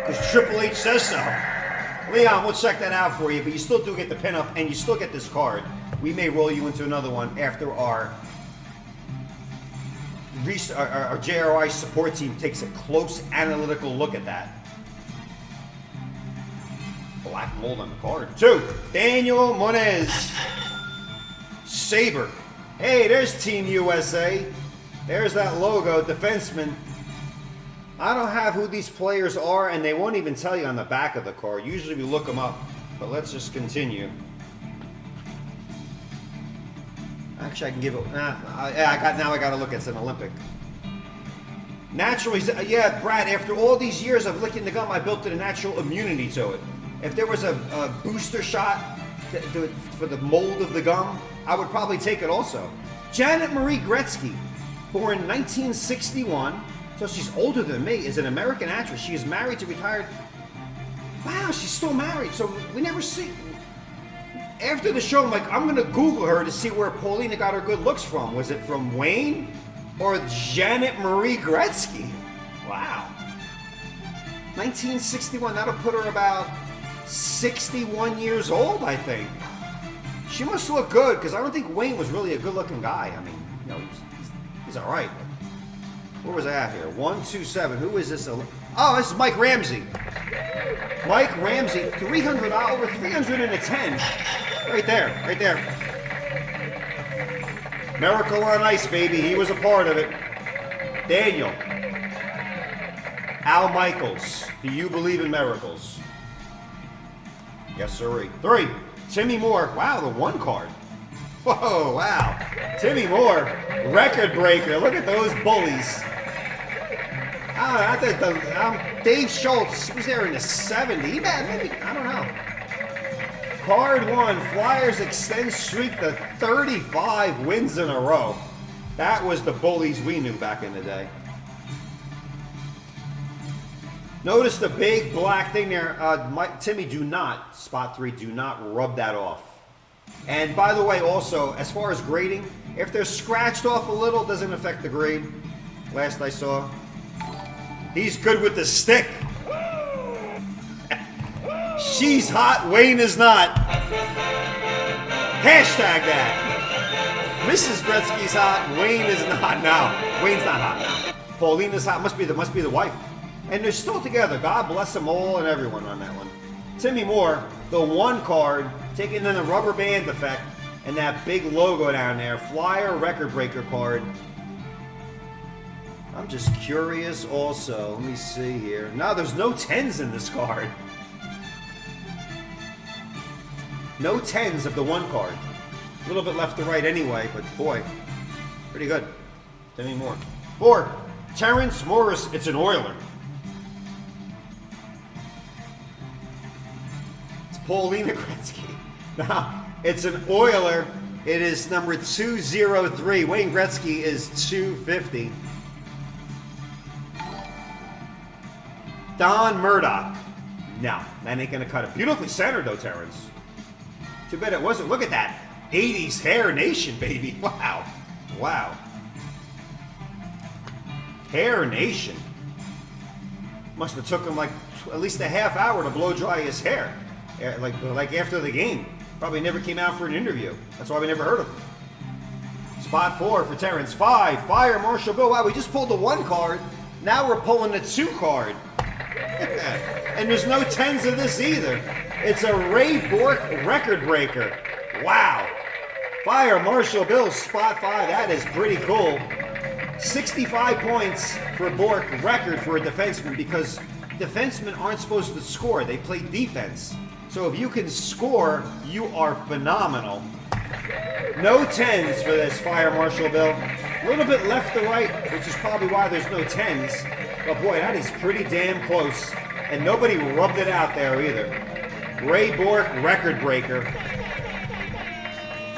Because Triple H says so. Leon, we'll check that out for you. But you still do get the pinup, and you still get this card. We may roll you into another one after our JRI support team takes a close analytical look at that. Black mold on the card. 2, Daniel Monez. Saber. Hey, there's Team USA. There's that logo, defenseman. I don't have who these players are, and they won't even tell you on the back of the card. Usually we look them up, but let's just continue. Actually, I can give it. I got to look. It's an Olympic. Naturally, yeah, Brad. After all these years of licking the gum, I built a natural immunity to it. If there was a booster shot for the mold of the gum, I would probably take it also. Janet Marie Gretzky, born 1961, so she's older than me, is an American actress. She is married to retired. Wow, she's still married. So we never see. After the show, I'm like, I'm going to Google her to see where Paulina got her good looks from. Was it from Wayne or Janet Marie Gretzky? Wow. 1961, that'll put her about 61 years old, I think. She must look good, because I don't think Wayne was really a good-looking guy. I mean, you know, he's all right. Where was I at here? 127. Who is this? Oh, this is Mike Ramsey. Mike Ramsey, $300, over 310. Right there, right there. Miracle on Ice, baby. He was a part of it. Daniel. Al Michaels. Do you believe in miracles? Yes, sir. 3. Timmy Moore. Wow, the 1 card. Whoa, wow. Timmy Moore, record breaker. Look at those bullies. Dave Schultz was there in the 70s. Maybe, I don't know. Card 1, Flyers extend streak to 35 wins in a row. That was the bullies we knew back in the day. Notice the big black thing there. Timmy, do not, spot 3, do not rub that off. And by the way, also, as far as grading, if they're scratched off a little, doesn't affect the grade. Last I saw. He's good with the stick. She's hot, Wayne is not. Hashtag that. Mrs. Gretzky's hot. Wayne is not now. Wayne's not hot now. Pauline is hot. Must be the wife. And they're still together. God bless them all and everyone on that one. Timmy Moore, the one card, taking in the rubber band effect and that big logo down there. Flyer record breaker card. I'm just curious also. Let me see here. No, there's no 10s in this card. No 10s of the one card. A little bit left to right anyway, but boy, pretty good. Timmy Moore. 4, Terrence Morris. It's an Oiler. It's Paulina Gretzky. Now, it's an Oiler. It is number 203. Wayne Gretzky is 250. Don Murdoch. No, that ain't gonna cut it. Beautifully centered though, Terrence. Too bad it wasn't. Look at that. 80s Hair Nation, baby. Wow. Wow. Hair Nation. Must have took him like at least a half hour to blow dry his hair. Like after the game. Probably never came out for an interview. That's why we never heard of him. Spot 4 for Terrence. 5, Fire Marshal Bill. Wow, we just pulled the 1 card. Now we're pulling the 2 card. And there's no 10s of this either. It's a Ray Bork record breaker. Wow. Fire Marshal Bill, spot 5. That is pretty cool. 65 points for Bork record for a defenseman because defensemen aren't supposed to score. They play defense. So if you can score, you are phenomenal. No 10s for this Fire Marshal Bill. A little bit left to right, which is probably why there's no 10s. But boy, that is pretty damn close. And nobody rubbed it out there either. Ray Bork record breaker.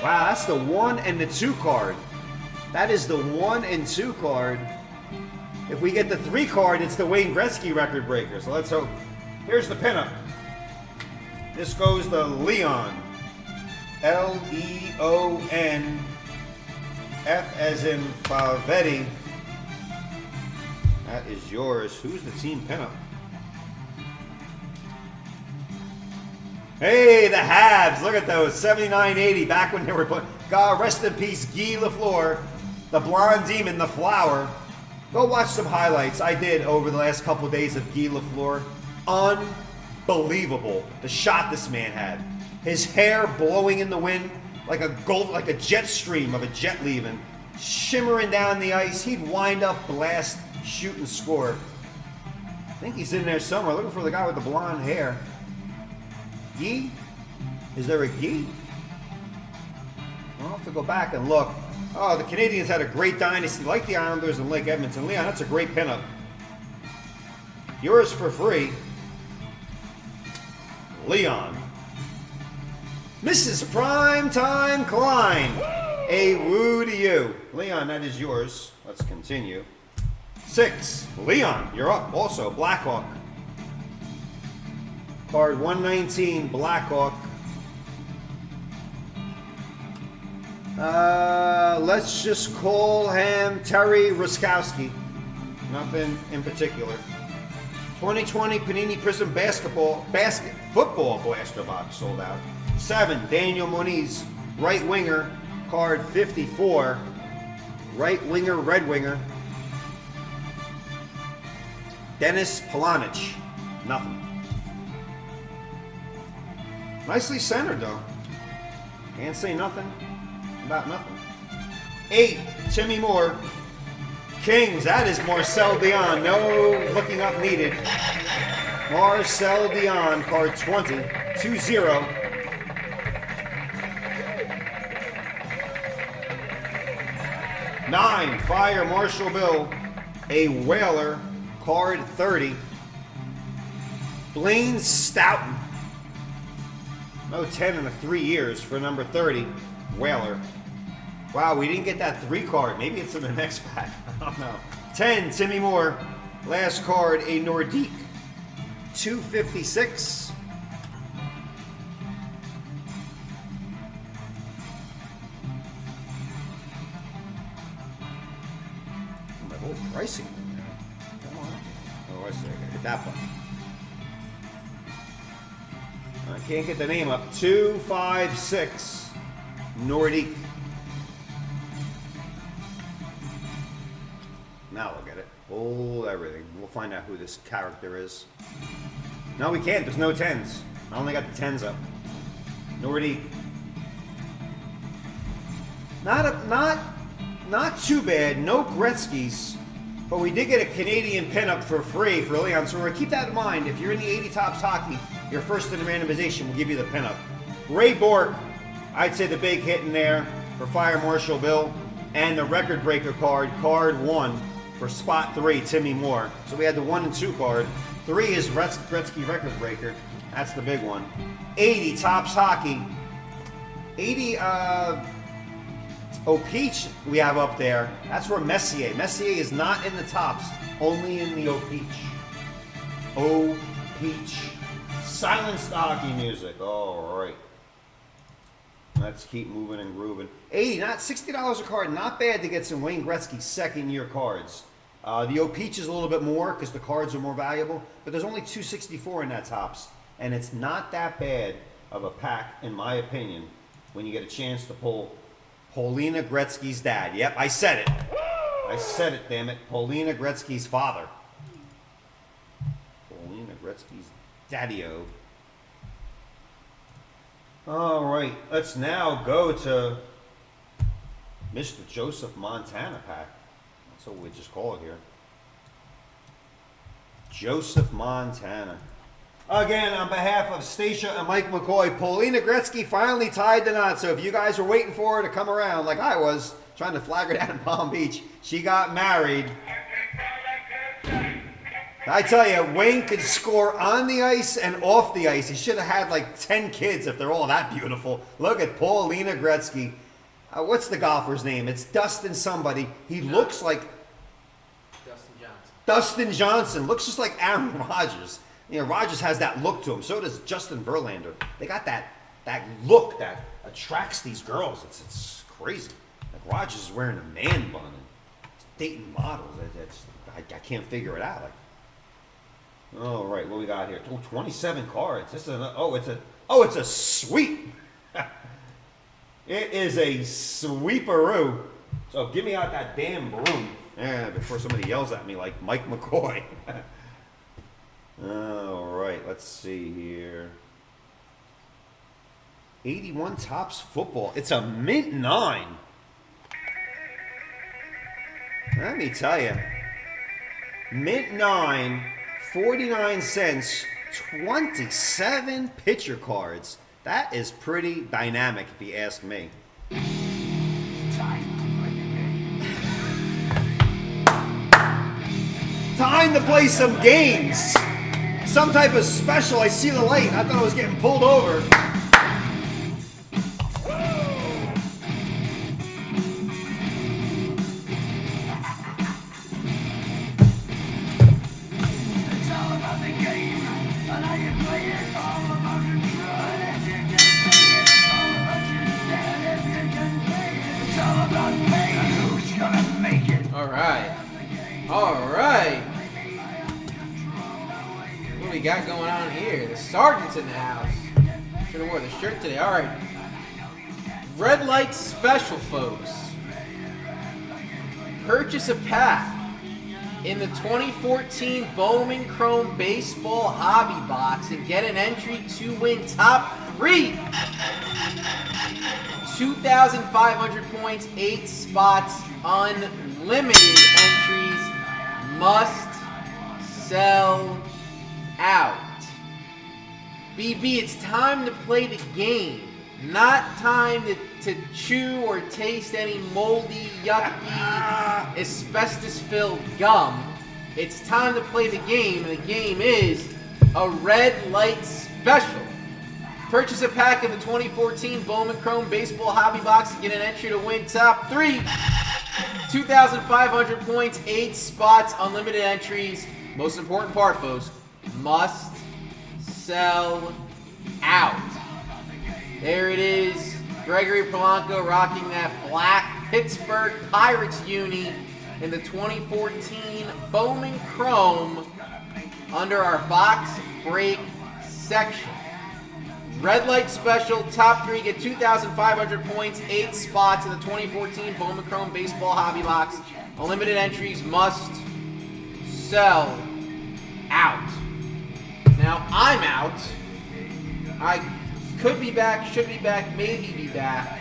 Wow, that's the 1 and the 2 card. That is the 1 and 2 card. If we get the 3 card, it's the Wayne Gretzky record breaker. So let's hope. Here's the pinup. This goes to Leon. Leon. F as in Favetti. That is yours. Who's the team pinup? Hey, the Habs. Look at those. 79-80. Back when they were put. God rest in peace, Guy Lafleur. The Blonde Demon, the Flower. Go watch some highlights. I did over the last couple of days of Guy Lafleur. Unbelievable. The shot this man had. His hair blowing in the wind like a jet stream of a jet leaving. Shimmering down the ice. He'd wind up, blast, shoot, and score. I think he's in there somewhere. Looking for the guy with the blonde hair. Guy? Is there a Guy? I'll have to go back and look. Oh, the Canadians had a great dynasty, like the Islanders and Lake Edmonton. Leon, that's a great pinup. Yours for free. Leon. Mrs. Primetime Klein. A woo to you. Leon, that is yours. Let's continue. 6. Leon, you're up. Also, Blackhawk. Card 119, Blackhawk. Let's just call him Terry Ruskowski. Nothing in particular. 2020 Panini Prism football blaster box sold out. 7, Daniel Moniz, right winger, card 54. Right winger, red winger. Dennis Polonich. Nothing. Nicely centered though. Can't say nothing about nothing. 8, Timmy Moore. Kings, that is Marcel Dion. No looking up needed. Marcel Dion, card 20. 2-0. 9, Fire Marshal Bill. A Whaler, card 30. Blaine Stoughton. No 10 in 3 years for number 30. Whaler. Wow, we didn't get that 3 card. Maybe it's in the next pack. I don't know. 10, Timmy Moore. Last card, a Nordique. 256. My whole pricing. Come on. Oh, I see. I gotta hit that button. I can't get the name up. 256 Nordique. pull everything. We'll find out who this character is. No, we can't. There's no 10s. I only got the 10s up. Nordy. Not too bad. No Gretzky's. But we did get a Canadian pinup for free for Leon. So we're gonna keep that in mind. If you're in the 80 Tops Hockey, you're first in the randomization, we'll give you the pinup. Ray Bork, I'd say the big hit in there for Fire Marshal Bill. And the record breaker card, card 1 for spot 3, Timmy Moore. So we had the 1 and 2 card. 3 is Gretzky record breaker. That's the big one. 80 Tops Hockey. 80 Peach we have up there. That's for Messier. Messier is not in the tops, only in the Peach. Peach. Silenced hockey music. All right. Let's keep moving and grooving. 80, not $60 a card. Not bad to get some Wayne Gretzky second-year cards. The Peach is a little bit more because the cards are more valuable, but there's only 264 in that tops, and it's not that bad of a pack, in my opinion, when you get a chance to pull Paulina Gretzky's dad. Yep, I said it. I said it, damn it. Paulina Gretzky's father. Paulina Gretzky's daddy-o. All right, let's now go to Mr. Joseph Montana pack. That's what we just call it here. Joseph Montana. Again, on behalf of Stacia and Mike McCoy, Paulina Gretzky finally tied the knot. So if you guys were waiting for her to come around like I was, trying to flag her down in Palm Beach, she got married. I tell you, Wayne could score on the ice and off the ice. He should have had like 10 kids if they're all that beautiful. Look at Paulina Gretzky. What's the golfer's name? It's Dustin somebody. He looks like Dustin Johnson. Dustin Johnson. Looks just like Aaron Rodgers. You know, Rodgers has that look to him. So does Justin Verlander. They got that look that attracts these girls. It's crazy. Like Rodgers is wearing a man bun and dating models. I can't figure it out. Like, all right, what we got here? 27 cards. This is it's a sweep. It is a sweeperoo. So give me out that damn broom. Yeah, before somebody yells at me like Mike McCoy. All right, let's see here. 81 Tops Football. It's a mint 9. Let me tell you. Mint 9, 49 cents, 27 pitcher cards. That is pretty dynamic if you ask me. Time to play some games. Some type of special. I see the light. I thought I was getting pulled over. All right. What do we got going on here? The sergeant's in the house. Should have wore the shirt today. All right. Red light special, folks. Purchase a pack in the 2014 Bowman Chrome Baseball Hobby Box and get an entry to win top 3. 2,500 points, 8 spots, unlimited entries, must sell out. BB, it's time to play the game, not time to chew or taste any moldy, yucky, asbestos-filled gum. It's time to play the game, and the game is a red light special. Purchase a pack of the 2014 Bowman Chrome Baseball Hobby Box and get an entry to win top 3. 2,500 points, 8 spots, unlimited entries. Most important part, folks, must sell out. There it is. Gregory Polanco rocking that black Pittsburgh Pirates uni in the 2014 Bowman Chrome under our box break section. Red light special, top 3, get 2,500 points, 8 spots in the 2014 Bowman Chrome Baseball Hobby Box. Unlimited entries, must sell out. Now I'm out. I could be back, should be back, maybe be back.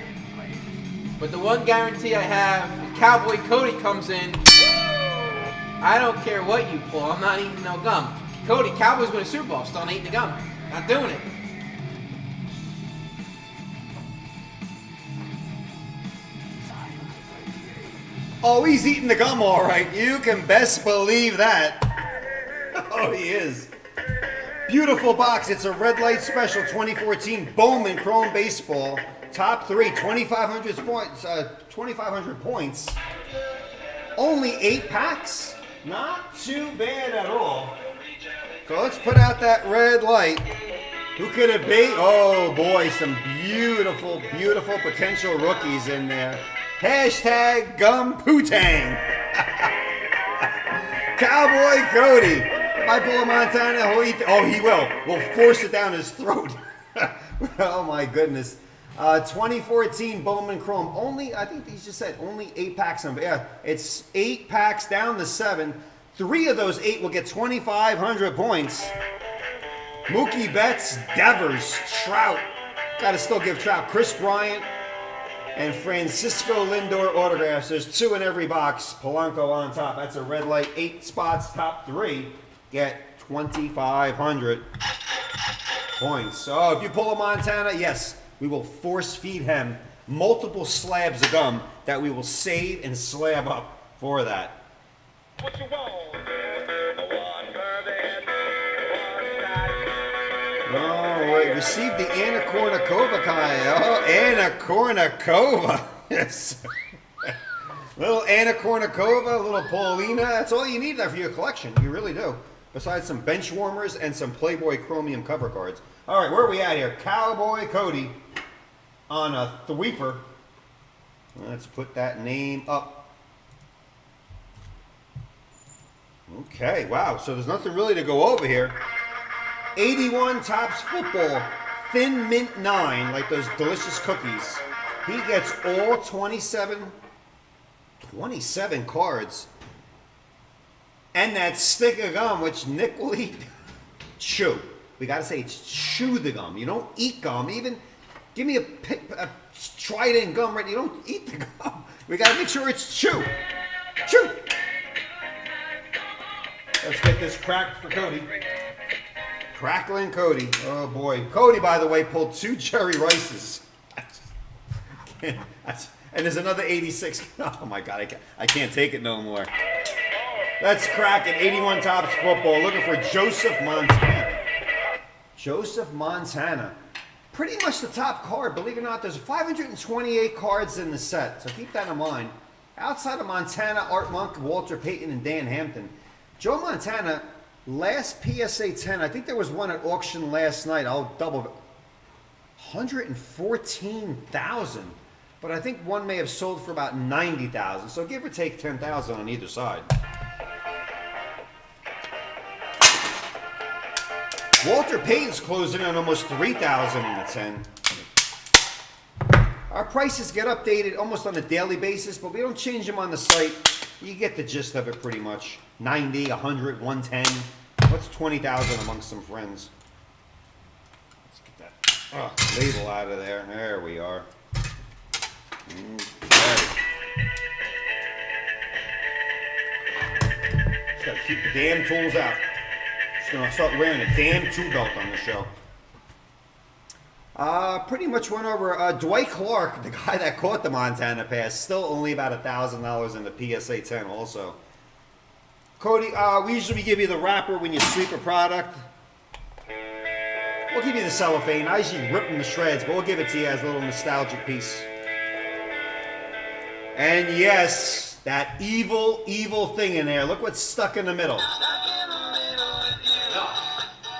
But the one guarantee I have, if Cowboy Cody comes in, I don't care what you pull, I'm not eating no gum. Cody, Cowboys win a Super Bowl, still not eating the gum. Not doing it. Oh, he's eating the gum all right. You can best believe that. Oh, he is. Beautiful box. It's a Red Light Special 2014 Bowman Chrome Baseball. Top 3, 2,500 points. 2,500 points. Only 8 packs. Not too bad at all. So let's put out that red light. Who could it be? Oh boy, some beautiful, beautiful potential rookies in there. Hashtag Gum Pootang. Cowboy Cody. If I pull a Montana, he'll eat. Oh, he will. We'll force it down his throat. Oh my goodness. 2014 Bowman Chrome. Only, I think these just said only 8 packs. Yeah, it's 8 packs down to 7. 3 of those 8 will get 2,500 points. Mookie Betts, Devers, Trout. Got to still give Trout. Chris Bryant and Francisco Lindor autographs. There's 2 in every box. Polanco on top. That's a red light. 8 spots. Top 3 get 2,500 points. So if you pull a Montana, yes, we will force feed him multiple slabs of gum that we will save and slab up for that. What you want? Oh, we received the Anna Kournikova kind. Oh, Anna Kournikova. Yes. Little Anna Kournikova, little Paulina. That's all you need there for your collection. You really do. Besides some bench warmers and some Playboy Chromium cover cards. All right, where are we at here? Cowboy Cody on a thweeper. Let's put that name up. Okay, wow. So there's nothing really to go over here. 81 Topps Football, Thin Mint 9, like those delicious cookies. He gets all 27 cards. And that stick of gum, which Nick will eat. Chew. We got to say it's chew the gum. You don't eat gum. Even give me a Trident gum, right? You don't eat the gum. We got to make sure it's chew. Chew. Let's get this cracked for Cody. Crackling Cody. Oh boy. Cody, by the way, pulled 2 Jerry Rices. And there's another 86. Oh my God, I can't take it no more. Let's crack it. 81 Topps Football. Looking for Joseph Montana. Joseph Montana. Pretty much the top card. Believe it or not, there's 528 cards in the set. So keep that in mind. Outside of Montana, Art Monk, Walter Payton, and Dan Hampton. Joe Montana, last PSA 10. I think there was one at auction last night. I'll double it. 114,000. But I think one may have sold for about 90,000. So give or take 10,000 on either side. Walter Payton's closing in on almost 3,000 in the 10. Our prices get updated almost on a daily basis, but we don't change them on the site. You get the gist of it pretty much. 90, 100, 110. What's 20,000 amongst some friends? Let's get that label out of there. There we are. Okay. Just gotta keep the damn tools out. Just gonna start wearing a damn tool belt on the show. Pretty much went over Dwight Clark, the guy that caught the Montana pass, still only about $1,000 in the PSA 10 also. Cody, we usually give you the wrapper when you sweep a product. We'll give you the cellophane. I usually rip them to shreds, but we'll give it to you as a little nostalgic piece. And yes, that evil, evil thing in there. Look what's stuck in the middle.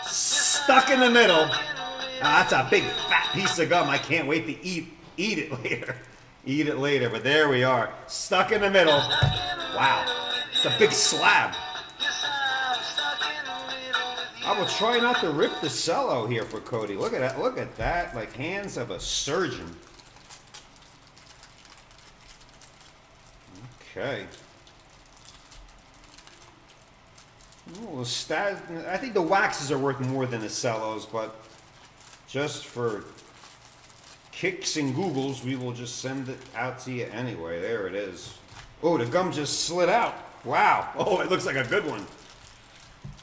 Stuck in the middle. That's a big fat piece of gum. I can't wait to eat it later. Eat it later, but there we are. Stuck in the middle. Wow. It's a big slab. I will try not to rip the cello here for Cody. Look at that. Look at that. Like hands of a surgeon. Okay. Well, I think the waxes are worth more than the cellos, but just for kicks and googles, we will just send it out to you anyway. There it is. Oh, the gum just slid out. Wow. Oh, it looks like a good one.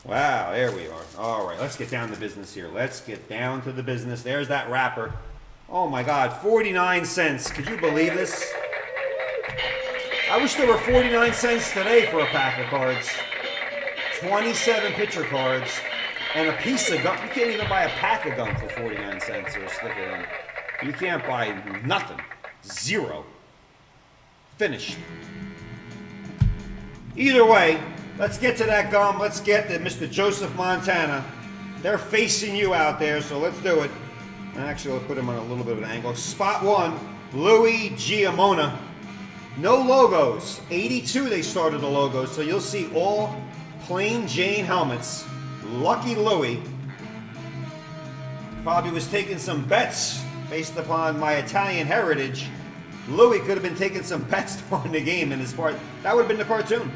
Wow, there we are. All right, let's get down to business here. Let's get down to the business. There's that wrapper. Oh my God, 49 cents. Could you believe this? I wish there were 49 cents today for a pack of cards. 27 picture cards and a piece of gum. You can't even buy a pack of gum for 49 cents or a stick of gum. You can't buy nothing. Zero. Finished. Either way, let's get to that gum. Let's get to Mr. Joseph Montana. They're facing you out there, so let's do it. And actually, I'll put him on a little bit of an angle. Spot 1, Louis Giamona. No logos. 82 they started the logos, so you'll see all plain Jane helmets. Lucky Louis. Probably was taking some bets based upon my Italian heritage. Louis could have been taking some bets during the game in his part. That would have been the cartoon.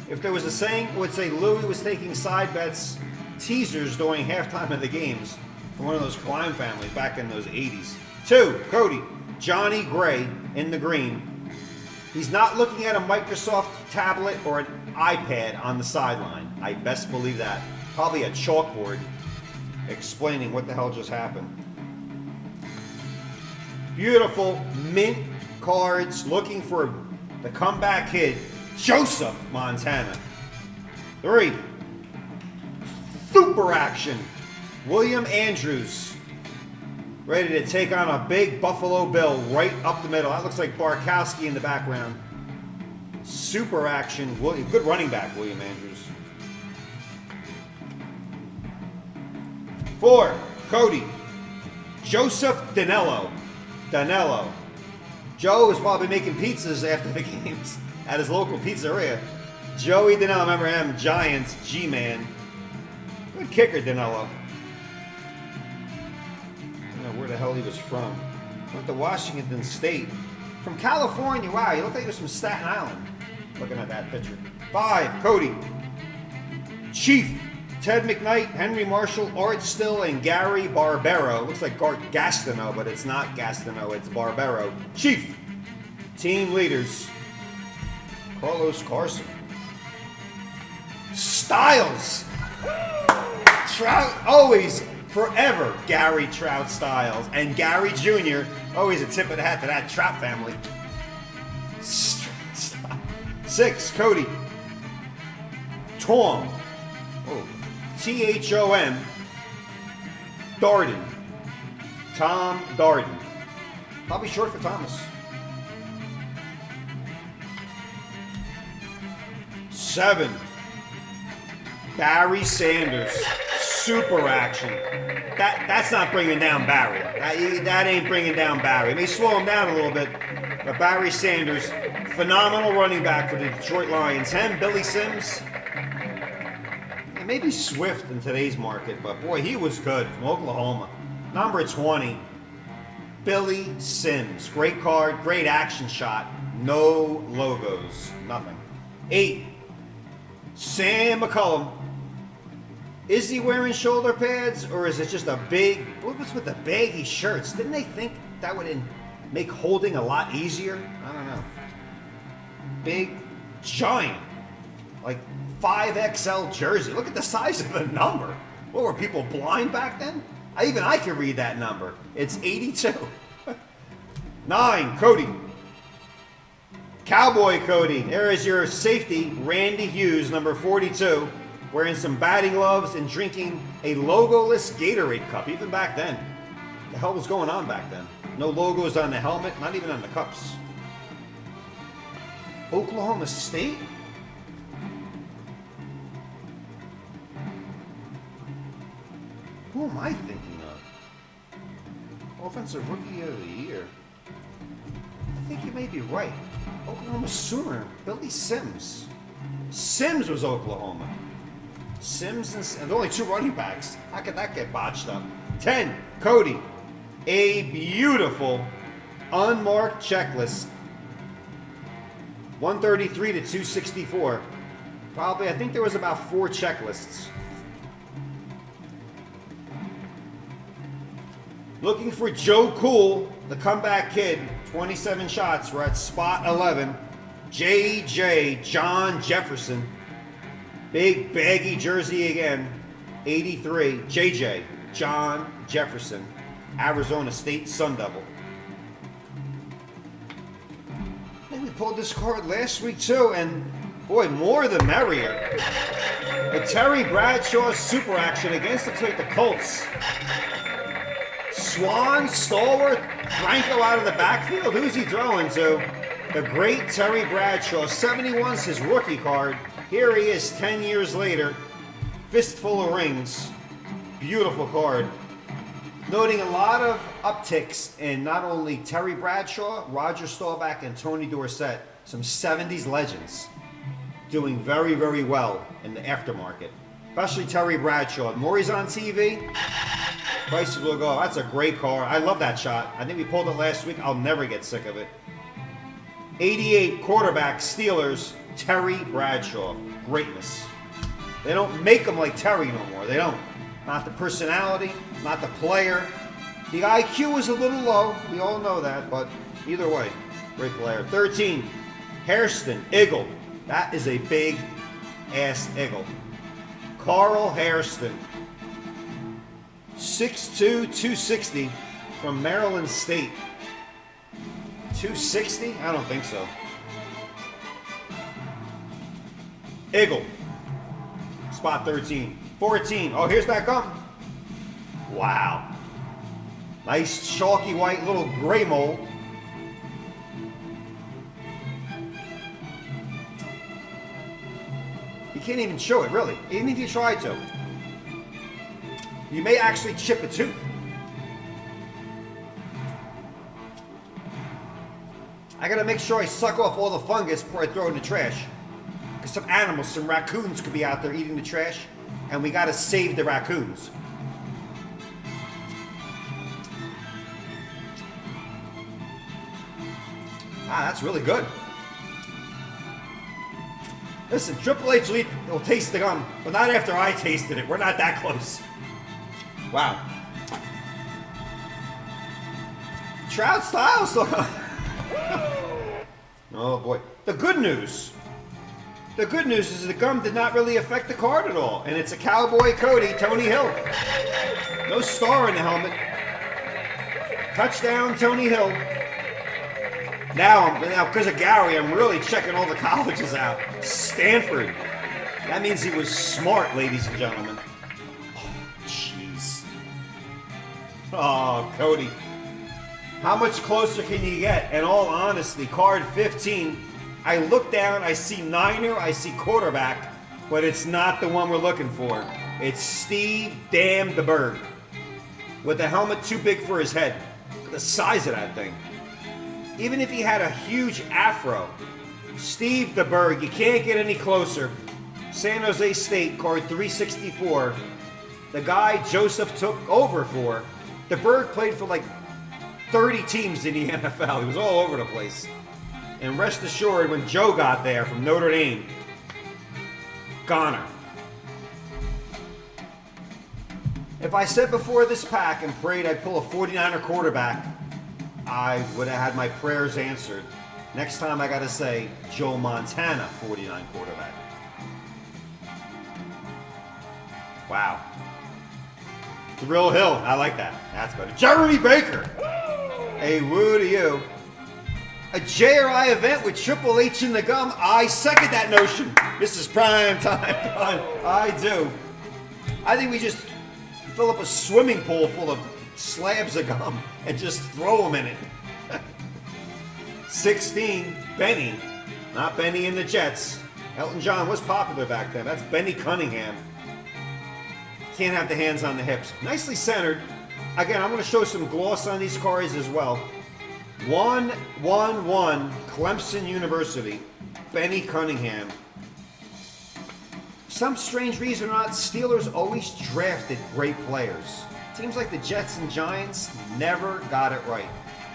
If there was a saying, it would say Louis was taking side bets, teasers during halftime of the games for one of those crime families back in those 80s. 2, Cody, Johnny Gray in the green. He's not looking at a Microsoft tablet or an iPad on the sideline. I best believe that. Probably a chalkboard explaining what the hell just happened. Beautiful mint cards looking for the comeback kid, Joseph Montana. 3, super action, William Andrews. Ready to take on a big Buffalo Bill right up the middle. That looks like Barkowski in the background. Super action, good running back, William Andrews. 4, Cody, Joseph Danello. Joe was probably making pizzas after the games at his local pizzeria. Joey Danello, remember him, Giants, G-Man. Good kicker, Danello. I don't know where the hell he was from. Went to Washington State. From California, wow, he looked like he was from Staten Island. Looking at that picture. 5, Cody, Chief, Ted McKnight, Henry Marshall, Art Still, and Gary Barbero. Looks like Gastineau, but it's not Gastineau, it's Barbero. Chief, team leaders, Carlos Carson. Styles, Trout, always, forever, Gary Trout Styles. And Gary Jr., always a tip of the hat to that Trout family. 6, Cody, Tom. Oh. T-H-O-M, Darden. Tom Darden. Probably short for Thomas. 7, Barry Sanders. Super action. That's not bringing down Barry. That ain't bringing down Barry. It may slow him down a little bit, but Barry Sanders, phenomenal running back for the Detroit Lions. Him, Billy Sims. Maybe Swift in today's market, but boy, he was good from Oklahoma. Number 20, Billy Sims. Great card, great action shot. No logos, nothing. 8, Sam McCullum. Is he wearing shoulder pads, or is it just a big, what's with the baggy shirts? Didn't they think that would make holding a lot easier? I don't know. Big, giant, like 5XL jersey. Look at the size of the number. What, were people blind back then? I can read that number. It's 82. 9, Cody. Cowboy Cody. There is your safety, Randy Hughes, number 42, wearing some batting gloves and drinking a logoless Gatorade cup. Even back then. The hell was going on back then? No logos on the helmet, not even on the cups. Oklahoma State? Who am I thinking of? Offensive Rookie of the Year. I think you may be right. Oklahoma Sooner, Billy Sims. Sims was Oklahoma. Sims and only 2 running backs. How could that get botched up? 10, Cody. A beautiful unmarked checklist. 133 to 264. Probably, I think there was about 4 checklists. Looking for Joe Cool, the comeback kid. 27 shots. We're at spot 11. JJ John Jefferson. Big baggy jersey again. 83. JJ John Jefferson. Arizona State Sun Devil. I think we pulled this card last week too, and boy, more the merrier. The Terry Bradshaw super action against the Colts. Swan, stalwart, Franco out of the backfield. Who's he throwing to? The great Terry Bradshaw. 71's his rookie card. Here he is 10 years later. Fistful of rings. Beautiful card. Noting a lot of upticks in not only Terry Bradshaw, Roger Staubach, and Tony Dorsett. Some 70s legends doing very, very well in the aftermarket. Especially Terry Bradshaw. The more he's on TV, prices will go. That's a great car. I love that shot. I think we pulled it last week. I'll never get sick of it. 88 quarterback Steelers, Terry Bradshaw. Greatness. They don't make them like Terry no more. They don't. Not the personality, not the player. The IQ is a little low. We all know that, but either way, great player. 13, Hairston, Eagle. That is a big ass eagle. Carl Hairston. 6'2", 260 from Maryland State. 260? I don't think so. Eagle. Spot 13. 14. Oh, here's that gum. Wow. Nice chalky white little gray mold. You can't even chew it, really. Even if you try to. You may actually chip a tooth. I gotta make sure I suck off all the fungus before I throw it in the trash. Because some animals, some raccoons could be out there eating the trash, and we gotta save the raccoons. Ah, that's really good. Listen, Triple H will taste the gum, but not after I tasted it. We're not that close. Wow. Trout Styles. Oh boy. The good news is the gum did not really affect the card at all. And it's a Cowboy Cody, Tony Hill. No star in the helmet. Touchdown, Tony Hill. Now, because of Gary, I'm really checking all the colleges out. Stanford. That means he was smart, ladies and gentlemen. Oh, jeez. Oh, Cody. How much closer can you get? In all honesty, card 15, I look down, I see Niner, I see quarterback, but it's not the one we're looking for. It's Steve Damn DeBerg. With the helmet too big for his head. The size of that thing. Even if he had a huge afro, Steve DeBerg, you can't get any closer. San Jose State, card 364. The guy Joseph took over for. DeBerg played for like 30 teams in the NFL. He was all over the place. And rest assured, when Joe got there from Notre Dame, goner. If I said before this pack and prayed I'd pull a 49er quarterback, I would have had my prayers answered. Next time I gotta say Joe Montana, 49 quarterback. Wow. Thrill Hill, I like that. That's better. Jeremy Baker. Hey, woo to you. A JRI event with Triple H in the gum. I second that notion. This is prime time. I do. I think we just fill up a swimming pool full of slabs of gum and just throw them in it. 16, Benny. Not Benny and the Jets. Elton John was popular back then. That's Benny Cunningham. Can't have the hands on the hips. Nicely centered. Again, I'm going to show some gloss on these cards as well. 1-1-1 Clemson University. Benny Cunningham. Some strange reason or not, Steelers always drafted great players. Seems like the Jets and Giants never got it right.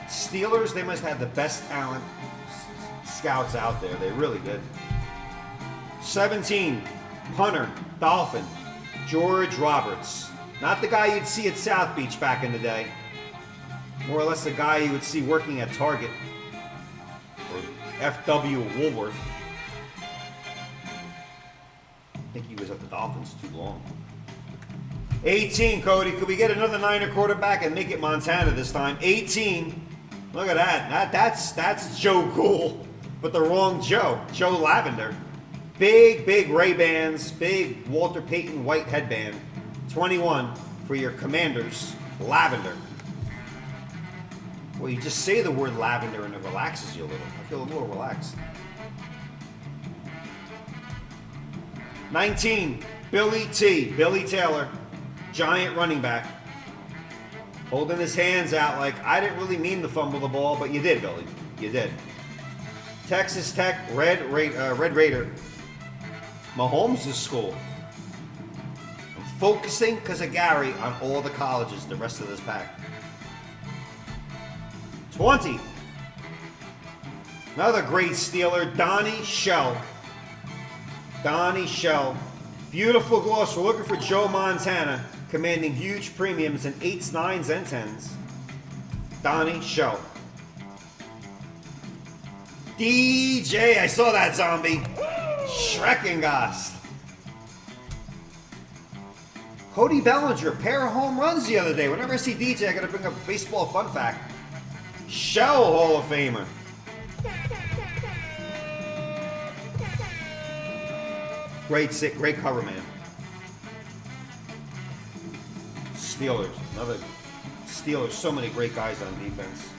Steelers, they must have the best talent scouts out there. They really did. 17, punter, Dolphin, George Roberts. Not the guy you'd see at South Beach back in the day. More or less the guy you would see working at Target or FW Woolworth. I think he was at the Dolphins too long. 18, Cody. Could we get another Niner quarterback and make it Montana this time? 18. Look at that. That's Joe Cool, but the wrong Joe. Joe Lavender. Big Ray-Bans. Big Walter Payton white headband. 21 for your Commanders. Lavender. Well, you just say the word lavender and it relaxes you a little. I feel a little relaxed. 19, Billy T. Billy Taylor. Giant running back. Holding his hands out like, I didn't really mean to fumble the ball, but you did, Billy. You did. Texas Tech, Red Raider. Mahomes' school. I'm focusing, because of Gary, on all the colleges, the rest of this pack. 20. Another great Steeler, Donnie Shell. Donnie Shell. Beautiful gloss. We're looking for Joe Montana, commanding huge premiums in 8s, 9s, and 10s. Donnie Shell. DJ, I saw that zombie. Schreckengast. Cody Bellinger, pair of home runs the other day. Whenever I see DJ, I gotta bring up a baseball fun fact. Shell Hall of Famer. Great cover, man. Steelers, another Steelers. So many great guys on defense.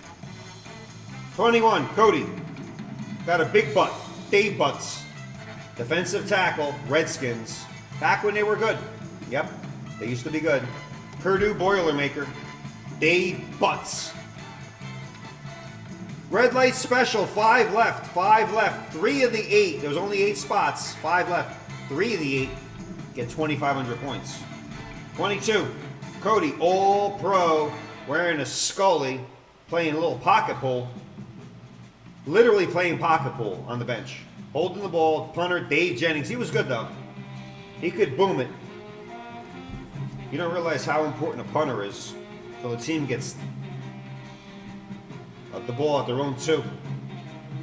21, Cody. Got a big butt. Dave Butts. Defensive tackle, Redskins. Back when they were good. Yep, they used to be good. Purdue Boilermaker, Dave Butts. Red light special, 5 left, 5 left. 3 of the 8, there was only 8 spots, 5 left. 3 of the 8 get 2,500 points. 22, Cody, all pro, wearing a Scully, playing a little pocket pool. Literally playing pocket pool on the bench. Holding the ball, punter, Dave Jennings. He was good though. He could boom it. You don't realize how important a punter is until the team gets the ball at their own 2.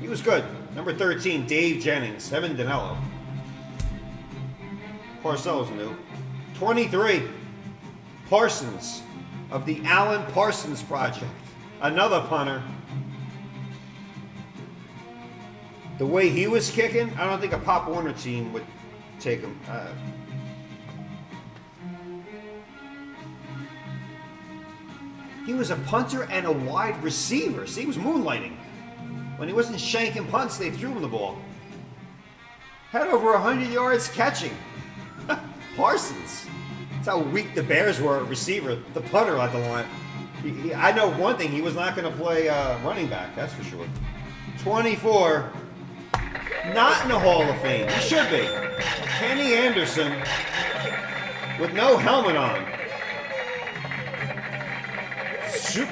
He was good. Number 13, Dave Jennings. Evan Danello. Parcells knew. 23, Parsons of the Alan Parsons Project. Another punter. The way he was kicking, I don't think a Pop Warner team would take him. He was a punter and a wide receiver. See, he was moonlighting. When he wasn't shanking punts, they threw him the ball. Had over 100 yards catching. Parsons. That's how weak the Bears were at receiver. The punter at the line. I know one thing, he was not going to play running back, that's for sure. 24, not in the Hall of Fame. He should be. Kenny Anderson with no helmet on.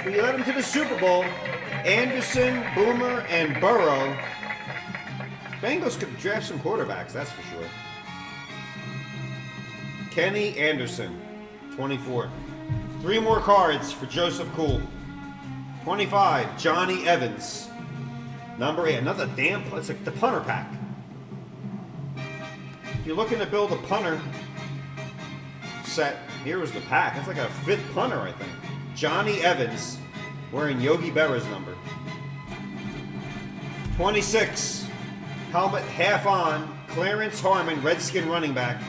We led him to the Super Bowl. Anderson, Boomer, and Burrow. Bengals could draft some quarterbacks, that's for sure. Kenny Anderson, 24. 3 more cards for Joseph Cool. 25, Johnny Evans. Number 8, another damn, it's like the punter pack. If you're looking to build a punter set, here was the pack. That's like a 5th punter, I think. Johnny Evans, wearing Yogi Berra's number. 26, helmet half on, Clarence Harmon, Redskin running back.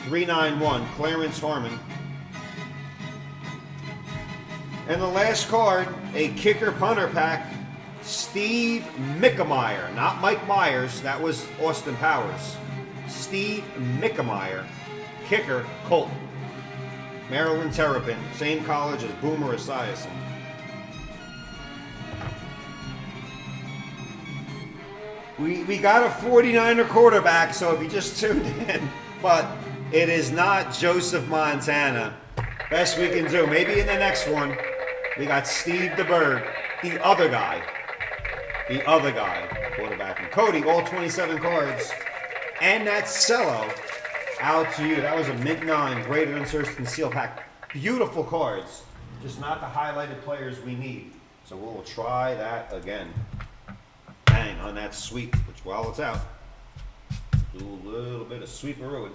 391, Clarence Harmon. And the last card, a kicker punter pack, Steve Mickemeyer, not Mike Myers, that was Austin Powers. Steve Mickemeyer, kicker, Colt. Maryland Terrapin, same college as Boomer Esiason. We got a 49er quarterback, so if you just tuned in, but it is not Joseph Montana. Best we can do. Maybe in the next one, we got Steve DeBerg, the other guy. The other guy, quarterback. And Cody, all 27 cards And that cello out to you. That was a mint 9 graded unsearched and seal pack. Beautiful cards. Just not the highlighted players we need. So we'll try that again. Bang on that sweep, which while it's out, do a little bit of sweeperooing.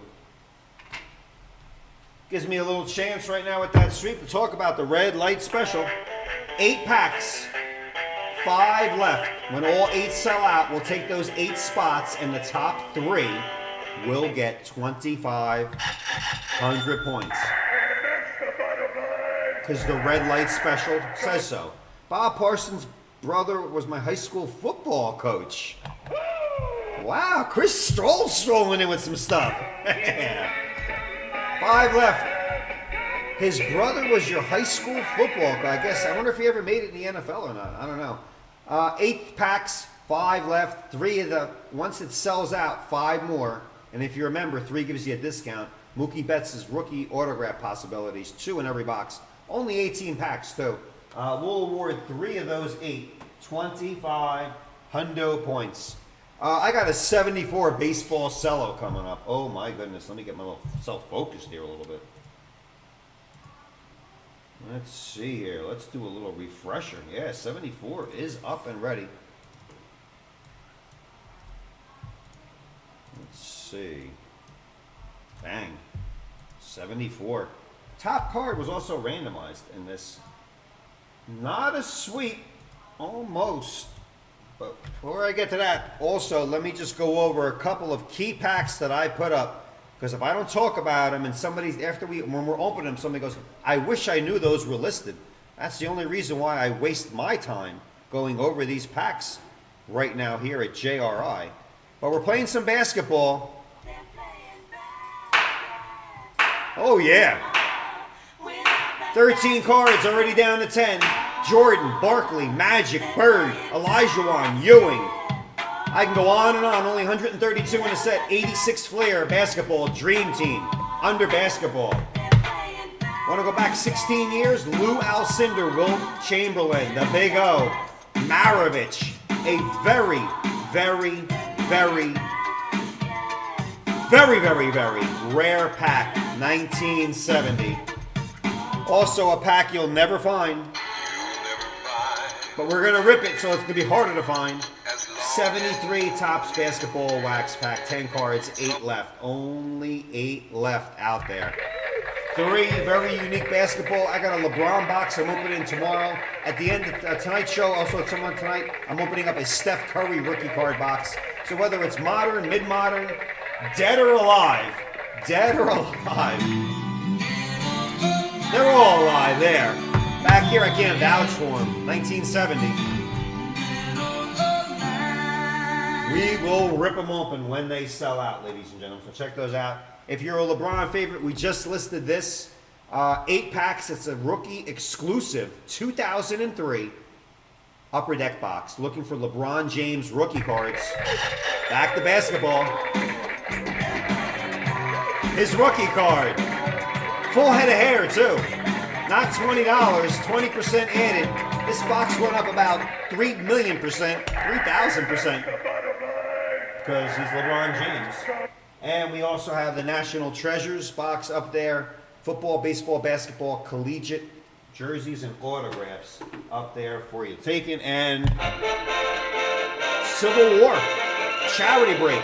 Gives me a little chance right now with that sweep to talk about the red light special. 8 packs, 5 left. When all 8 sell out, we'll take those 8 spots and the top 3 will get 2,500 points. Because the red light special says so. Bob Parsons' brother was my high school football coach. Wow, Chris Stroll's strolling in with some stuff. 5 left. His brother was your high school football guy. I guess, I wonder if he ever made it in the NFL or not. I don't know. 8 packs, 5 left. 3 of the, once it sells out, 5 more. And if you remember, 3 gives you a discount. Mookie Betts' rookie autograph possibilities, 2 in every box. Only 18 packs, too. We'll award 3 of those 8, 25 hundo points. I got a 74 baseball cello coming up. Oh my goodness, let me get myself focused here a little bit. Let's see here, let's do a little refresher. Yeah, 74 is up and ready. Let's see. Bang, 74. Top card was also randomized in this. Not a sweep, almost. But before I get to that, also let me just go over a couple of key packs that I put up. Because if I don't talk about them and somebody's, when we're opening them, somebody goes, I wish I knew those were listed. That's the only reason why I waste my time going over these packs right now here at JRI. But we're playing some basketball. Oh yeah. 13 cards already down to 10. Jordan, Barkley, Magic, Bird, Elijah Ewing. I can go on and on. Only 132 in a set. 86 Flair, basketball, Dream Team, under basketball. Want to go back 16 years? Lou Alcindor, Will Chamberlain, the Big O, Maravich. A very, very, very, very, very, very rare pack. 1970. Also a pack you'll never find. But we're going to rip it, so it's going to be harder to find. 73 Topps basketball wax pack, 10 cards, 8 left. Only 8 left out there. 3 very unique basketball. I got a LeBron box I'm opening tomorrow. At the end of tonight's show, also tomorrow tonight, I'm opening up a Steph Curry rookie card box. So whether it's modern, mid-modern, dead or alive, they're all alive there. Back here, I can't vouch for them. 1970. We will rip them open when they sell out, ladies and gentlemen. So check those out. If you're a LeBron favorite, we just listed this. 8 packs. It's a rookie exclusive 2003 Upper Deck box. Looking for LeBron James rookie cards. Back to basketball. His rookie card. Full head of hair, too. Not $20, 20% added. This box went up about 3,000,000%, 3,000%. Because he's LeBron James. And we also have the National Treasures box up there. Football, baseball, basketball, collegiate jerseys and autographs up there for you taken. And Civil War charity break.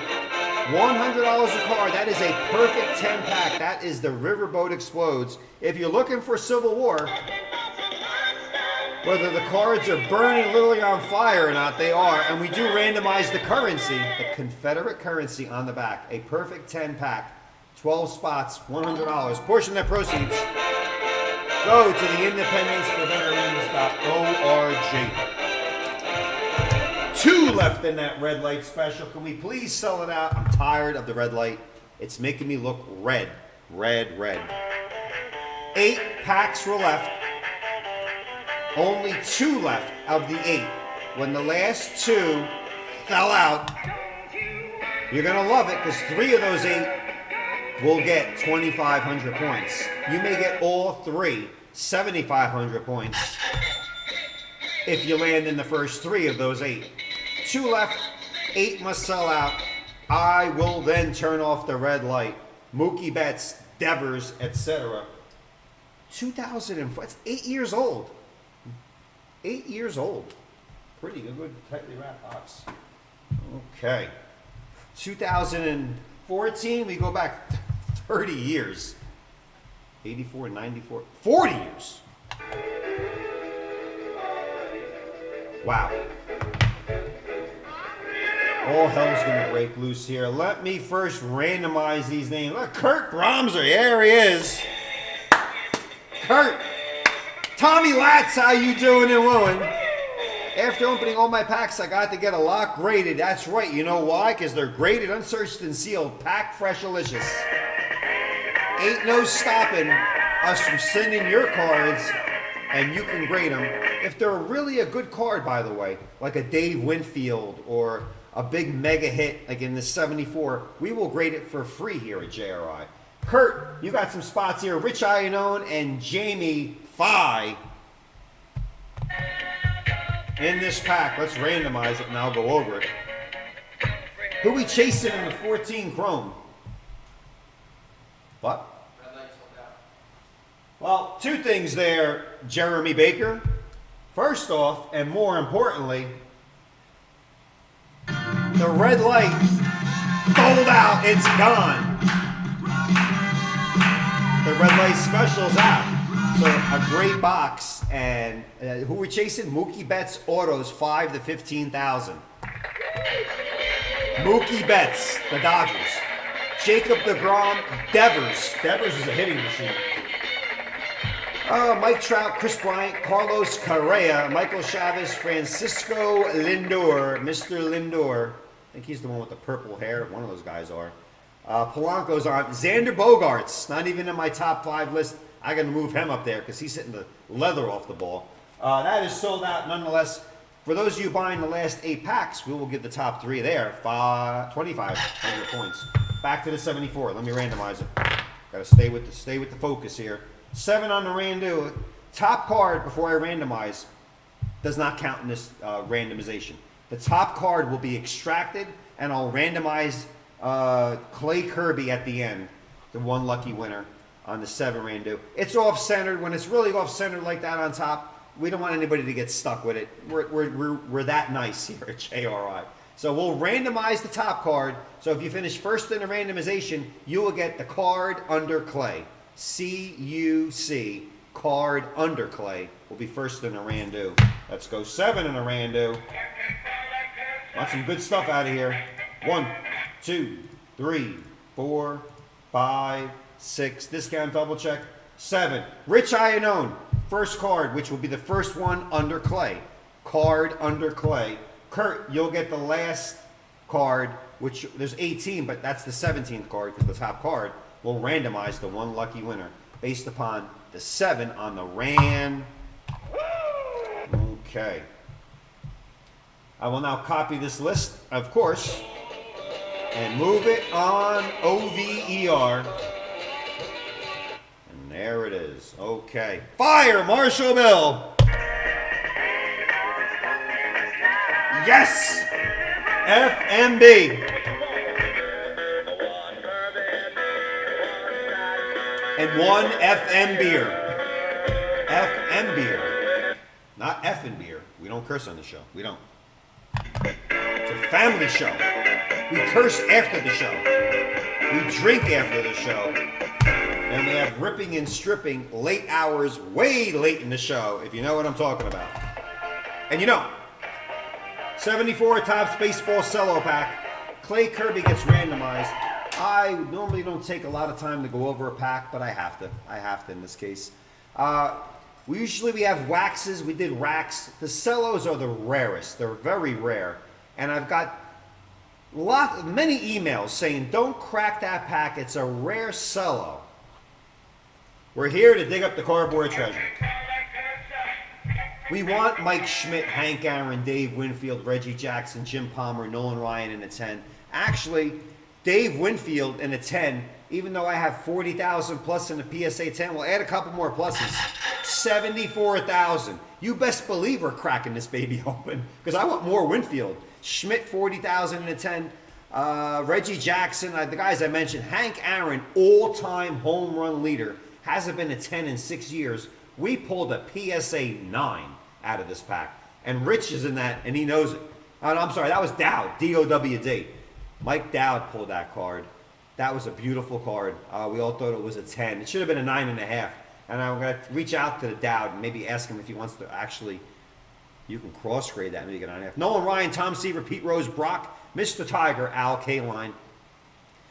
$100 a card. That is a perfect 10 pack. That is the Riverboat Explodes. If you're looking for Civil War, whether the cards are burning literally on fire or not, they are. And we do randomize the currency, the Confederate currency on the back. A perfect 10 pack. 12 spots, $100. Portion of that proceeds go to the independenceforveterans.org. 2 left in that red light special. Can we please sell it out? I'm tired of the red light. It's making me look red. Red. 8 packs were left. Only 2 left of the 8. When the last 2 fell out, you're going to love it because 3 of those 8 will get 2,500 points. You may get all 3, 7,500 points if you land in the first 3 of those 8. 2 left, 8 must sell out. I will then turn off the red light. Mookie Betts, Devers, etc. 2004. It's 8 years old. 8 years old. Pretty good, tightly wrapped box. Okay. 2014, we go back 30 years. 84, 94, 40 years. Wow. All hell's gonna break loose here. Let me first randomize these names. Look, Kurt Bromser, there he is. Kurt. Tommy Latz, how you doing and wooing? After opening all my packs, I got to get a lot graded. That's right. You know why? Because they're graded, unsearched, and sealed. Packed fresh delicious. Ain't no stopping us from sending your cards, and you can grade them. If they're really a good card, by the way, like a Dave Winfield or a big mega hit like in the 74, we will grade it for free here at JRI. Kurt, you got some spots here. Rich Iannone and Jamie Phi in this pack. Let's randomize it and I'll go over it. Who we chasing in the 14 Chrome? What? Well, two things there, Jeremy Baker. First off, and more importantly, the red light sold out. It's gone. The red light special's out. So a great box. And who we're chasing? Mookie Betts autos, 5 to 15,000. Mookie Betts, the Dodgers. Jacob DeGrom, Devers. Devers is a hitting machine. Mike Trout, Chris Bryant, Carlos Correa, Michael Chavez, Francisco Lindor, Mr. Lindor. I think he's the one with the purple hair. One of those guys are. Polanco's on. Xander Bogaerts, not even in my top 5 list. I got to move him up there because he's hitting the leather off the ball. That is sold out nonetheless. For those of you buying the last 8 packs, we will give the top 3 there. 2,500 points. Back to the 74. Let me randomize it. Got to stay with the focus here. 7 on the Randu. Top card before I randomize does not count in this randomization. The top card will be extracted, and I'll randomize Clay Kirby at the end, the one lucky winner on the 7 Randu. It's off-centered. When it's really off-centered like that on top, we don't want anybody to get stuck with it. We're that nice here at JRI. So we'll randomize the top card. So if you finish first in the randomization, you will get the card under Clay. CUC, card under Clay, will be first in the Randu. Let's go 7 in the Randu. Want some good stuff out of here. 1, 2, 3, 4, 5, 6. Discount double check. 7. Rich Iannone. First card, which will be the first one under Clay. Card under Clay. Kurt, you'll get the last card, which there's 18, but that's the 17th card because the top card will randomize the one lucky winner based upon the 7 on the Ran. Okay. I will now copy this list, of course, and move it on OVER. And there it is. Okay. Fire, Marshall Bill. Yes! FMB. And 1 FM beer. FM beer. Not effing beer. We don't curse on the show. We don't. It's a family show. We curse after the show. We drink after the show. And we have ripping and stripping late hours, way late in the show, if you know what I'm talking about. And you know, 74 Topps Baseball Cello Pack. Clay Kirby gets randomized. I normally don't take a lot of time to go over a pack, but I have to. I have to in this case. We have waxes. We did racks. The cellos are the rarest. They're very rare. And I've got many emails saying, don't crack that pack. It's a rare cello. We're here to dig up the cardboard treasure. We want Mike Schmidt, Hank Aaron, Dave Winfield, Reggie Jackson, Jim Palmer, Nolan Ryan in a 10. Actually, Dave Winfield in a 10, even though I have 40,000 plus in the PSA 10, we'll add a couple more pluses. 74,000. You best believe we're cracking this baby open because I want more Winfield. Schmidt, 40,000 in a 10. Reggie Jackson, the guys I mentioned. Hank Aaron, all-time home run leader. Hasn't been a 10 in 6 years. We pulled a PSA 9 out of this pack. And Rich is in that, and he knows it. Oh, no, I'm sorry, that was Dowd, D-O-W-D. Mike Dowd pulled that card. That was a beautiful card. We all thought it was a 10. It should have been a 9.5. And I'm going to reach out to the Dowd and maybe ask him if he wants to actually, you can cross-grade that and make it a 9.5. Nolan Ryan, Tom Seaver, Pete Rose, Brock, Mr. Tiger, Al Kaline,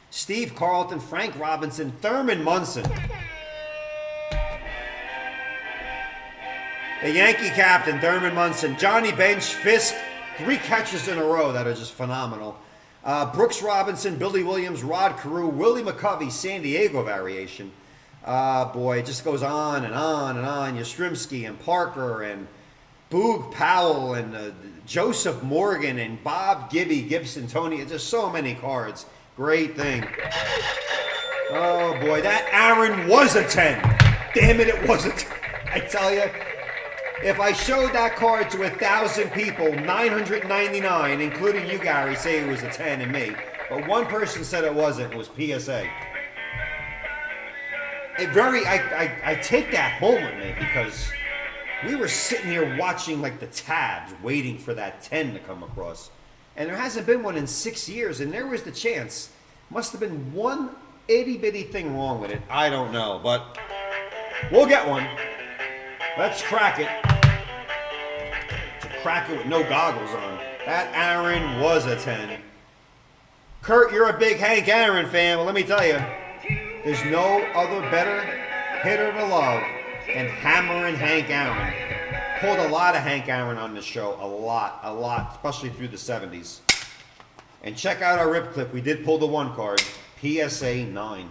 Steve Carlton, Frank Robinson, Thurman Munson. The Yankee captain, Thurman Munson, Johnny Bench, Fisk, 3 catches in a row that are just phenomenal. Brooks Robinson, Billy Williams, Rod Carew, Willie McCovey, San Diego variation. Boy, it just goes on and on and on. Yastrzemski and Parker and Boog Powell and Joseph Morgan and Bob Gibby, Gibson, Tony. It's just so many cards. Great thing. Oh boy, that Aaron was a 10. Damn it, it was a 10. I tell you. If I showed that card to 1,000 people, 999, including you, Gary, say it was a 10 and me. But one person said it wasn't. It was PSA. I take that home with me because we were sitting here watching like the tabs, waiting for that 10 to come across. And there hasn't been one in 6 years, and there was the chance. Must have been one itty-bitty thing wrong with it. I don't know, but we'll get one. Let's crack it. To crack it with no goggles on. That Aaron was a 10. Kurt, you're a big Hank Aaron fan. Well, let me tell you, there's no other better hitter to love than hammering Hank Aaron. Pulled a lot of Hank Aaron on this show. A lot, especially through the 70s. And check out our rip clip. We did pull the 1 card. PSA 9.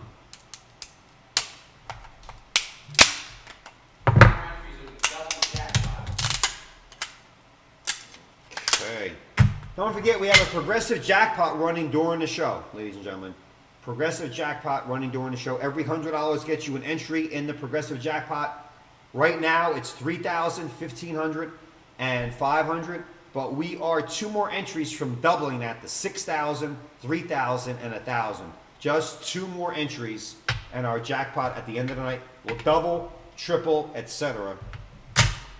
Don't forget, we have a progressive jackpot running during the show, ladies and gentlemen. Progressive jackpot running during the show. Every $100 gets you an entry in the progressive jackpot. Right now, it's $3,000, $1,500, and $500. But we are 2 more entries from doubling that to $6,000, $3,000, and $1,000. Just 2 more entries, and our jackpot at the end of the night will double, triple, etc.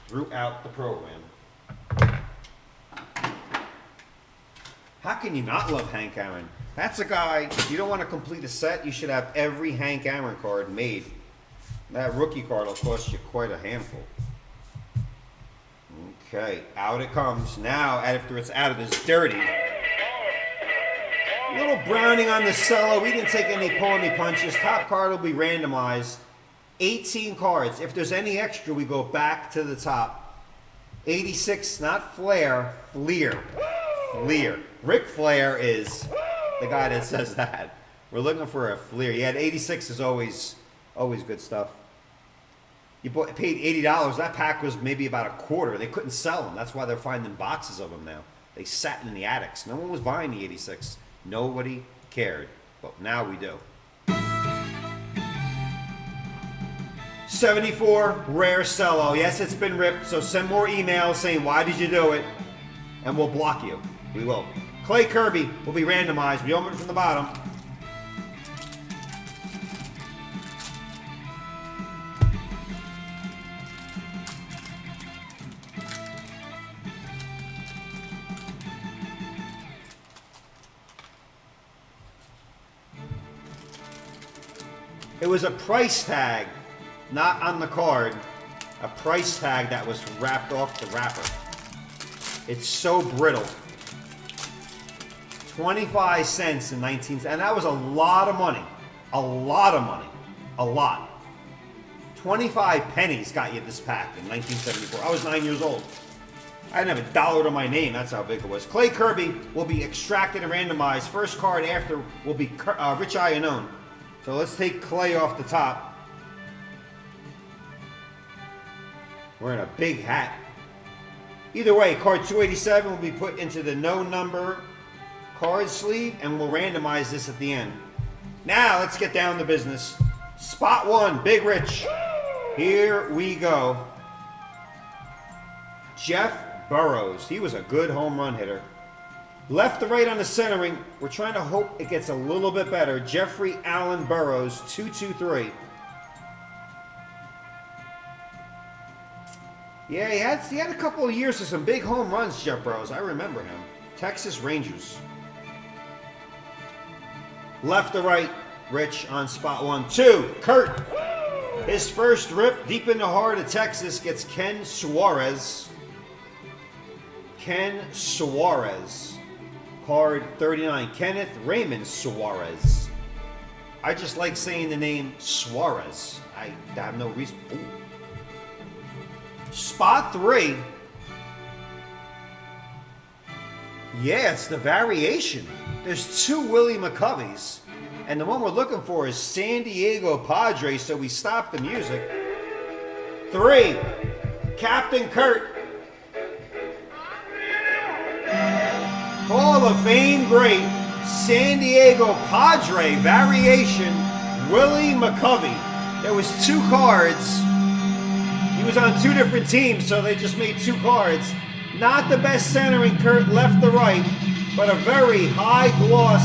throughout the program. How can you not love Hank Aaron? That's a guy, if you don't want to complete a set, you should have every Hank Aaron card made. That rookie card will cost you quite a handful. Okay, out it comes. Now, after it's out of this dirty. A little browning on the cello. We didn't take any pull-any punches. Top card will be randomized. 18 cards. If there's any extra, we go back to the top. 86, not Flair, Fleer. Fleer. Ric Flair is the guy that says that. We're looking for a Fleer. Yeah, 86 is always good stuff. You paid $80. That pack was maybe about a quarter. They couldn't sell them. That's why they're finding boxes of them now. They sat in the attics. No one was buying the 86. Nobody cared. But now we do. 74, rare cello. Yes, it's been ripped, so send more emails saying, why did you do it? And we'll block you. We will. Clay Kirby will be randomized. We open it from the bottom. It was a price tag, not on the card. A price tag that was wrapped off the wrapper. It's so brittle. 25 cents in 19 cents. And that was a lot of money. A lot of money. A lot. 25 pennies got you this pack in 1974. I was 9 years old. I didn't have a dollar to my name. That's how big it was. Clay Kirby will be extracted and randomized. First card after will be Rich Iannone. So let's take Clay off the top. Wearing a big hat. Either way, card 287 will be put into the no number card sleeve, and we'll randomize this at the end. Now, let's get down to business. Spot 1, Big Rich. Here we go. Jeff Burrows. He was a good home run hitter. Left to right on the centering. We're trying to hope it gets a little bit better. Jeffrey Allen Burrows, 2-2-3. Yeah, he had a couple of years of some big home runs, Jeff Burrows. I remember him. Texas Rangers. Left to right, Rich on spot 1. 2, Kurt. His first rip deep in the heart of Texas gets Ken Suarez. Ken Suarez. Card 39. Kenneth Raymond Suarez. I just like saying the name Suarez. I have no reason. Ooh. Spot 3. Yeah, it's the variation. There's 2 Willie McCoveys. And the one we're looking for is San Diego Padres, so we stop the music. 3. Captain Kurt. Hall of Fame great, San Diego Padre variation, Willie McCovey. There was 2 cards. He was on 2 different teams, so they just made 2 cards. Not the best centering, Kurt, left to right, but a very high gloss,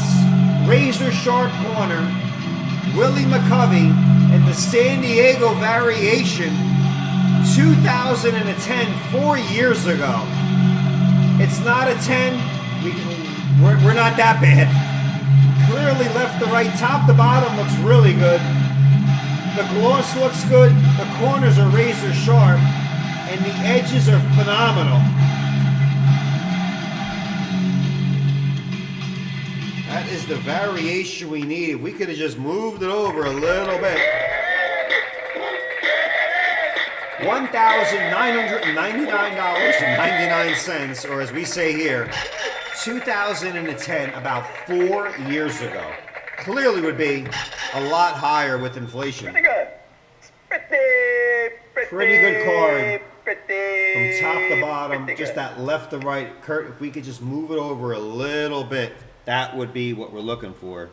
razor sharp corner. Willie McCovey and the San Diego variation, 2010, 4 years ago. It's not a 10. We're not that bad. Clearly left to right, top to bottom looks really good. The gloss looks good. The corners are razor sharp. And the edges are phenomenal. That is the variation we needed. We could have just moved it over a little bit. $1,999.99, or as we say here, 2010, about 4 years ago. Clearly would be a lot higher with inflation. Pretty good. Pretty good card. From top to bottom, just that left to right. Kurt, if we could just move it over a little bit, that would be what we're looking for.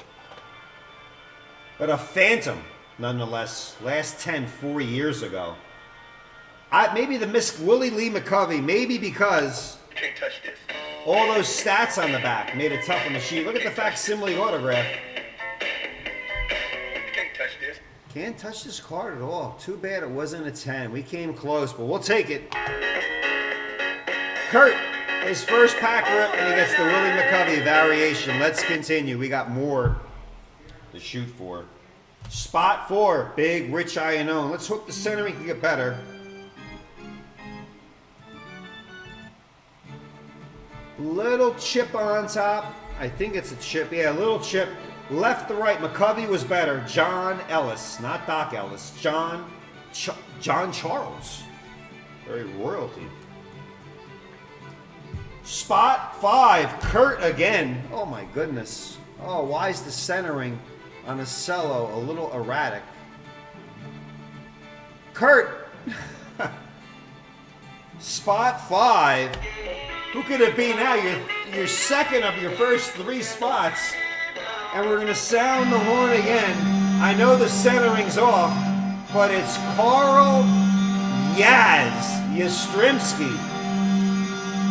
But a phantom, nonetheless. Last 10, 4 years ago. Maybe the Miss Willie Lee McCovey, maybe because Can't touch this. all those stats on the back made it tough on the sheet. Look at the facsimile autograph. Can't touch this. Can't touch this card at all. Too bad it wasn't a 10. We came close, but we'll take it. Kurt, his first pack rip, and he gets the Willie McCovey variation. Let's continue. We got more to shoot for. Spot 4, big Rich Iannone. Let's hope the centering can get better. Little chip on top. I think it's a chip. Yeah, a little chip. Left to right. McCovey was better. John Ellis. Not Doc Ellis. John Charles. Very royalty. Spot 5. Kurt again. Oh my goodness. Oh, why is the centering on a cello a little erratic? Kurt. Spot 5. Who could it be now? You're second of your first 3 spots. And we're going to sound the horn again. I know the centering's off, but it's Carl Yastrzemski.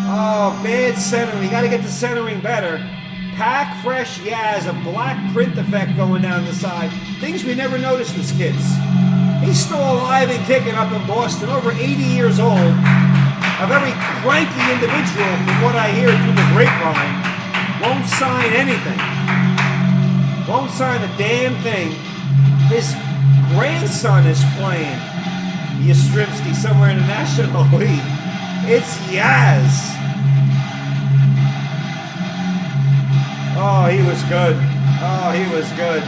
Oh, bad centering. You got to get the centering better. Pack Fresh Yaz, a black print effect going down the side. Things we never noticed as kids. He's still alive and kicking up in Boston, over 80 years old. A very cranky individual from what I hear through the grapevine. Won't sign anything. Won't sign a damn thing. His grandson is playing Yastrzemski somewhere in the National League. It's Yaz. Oh, he was good. Oh, he was good.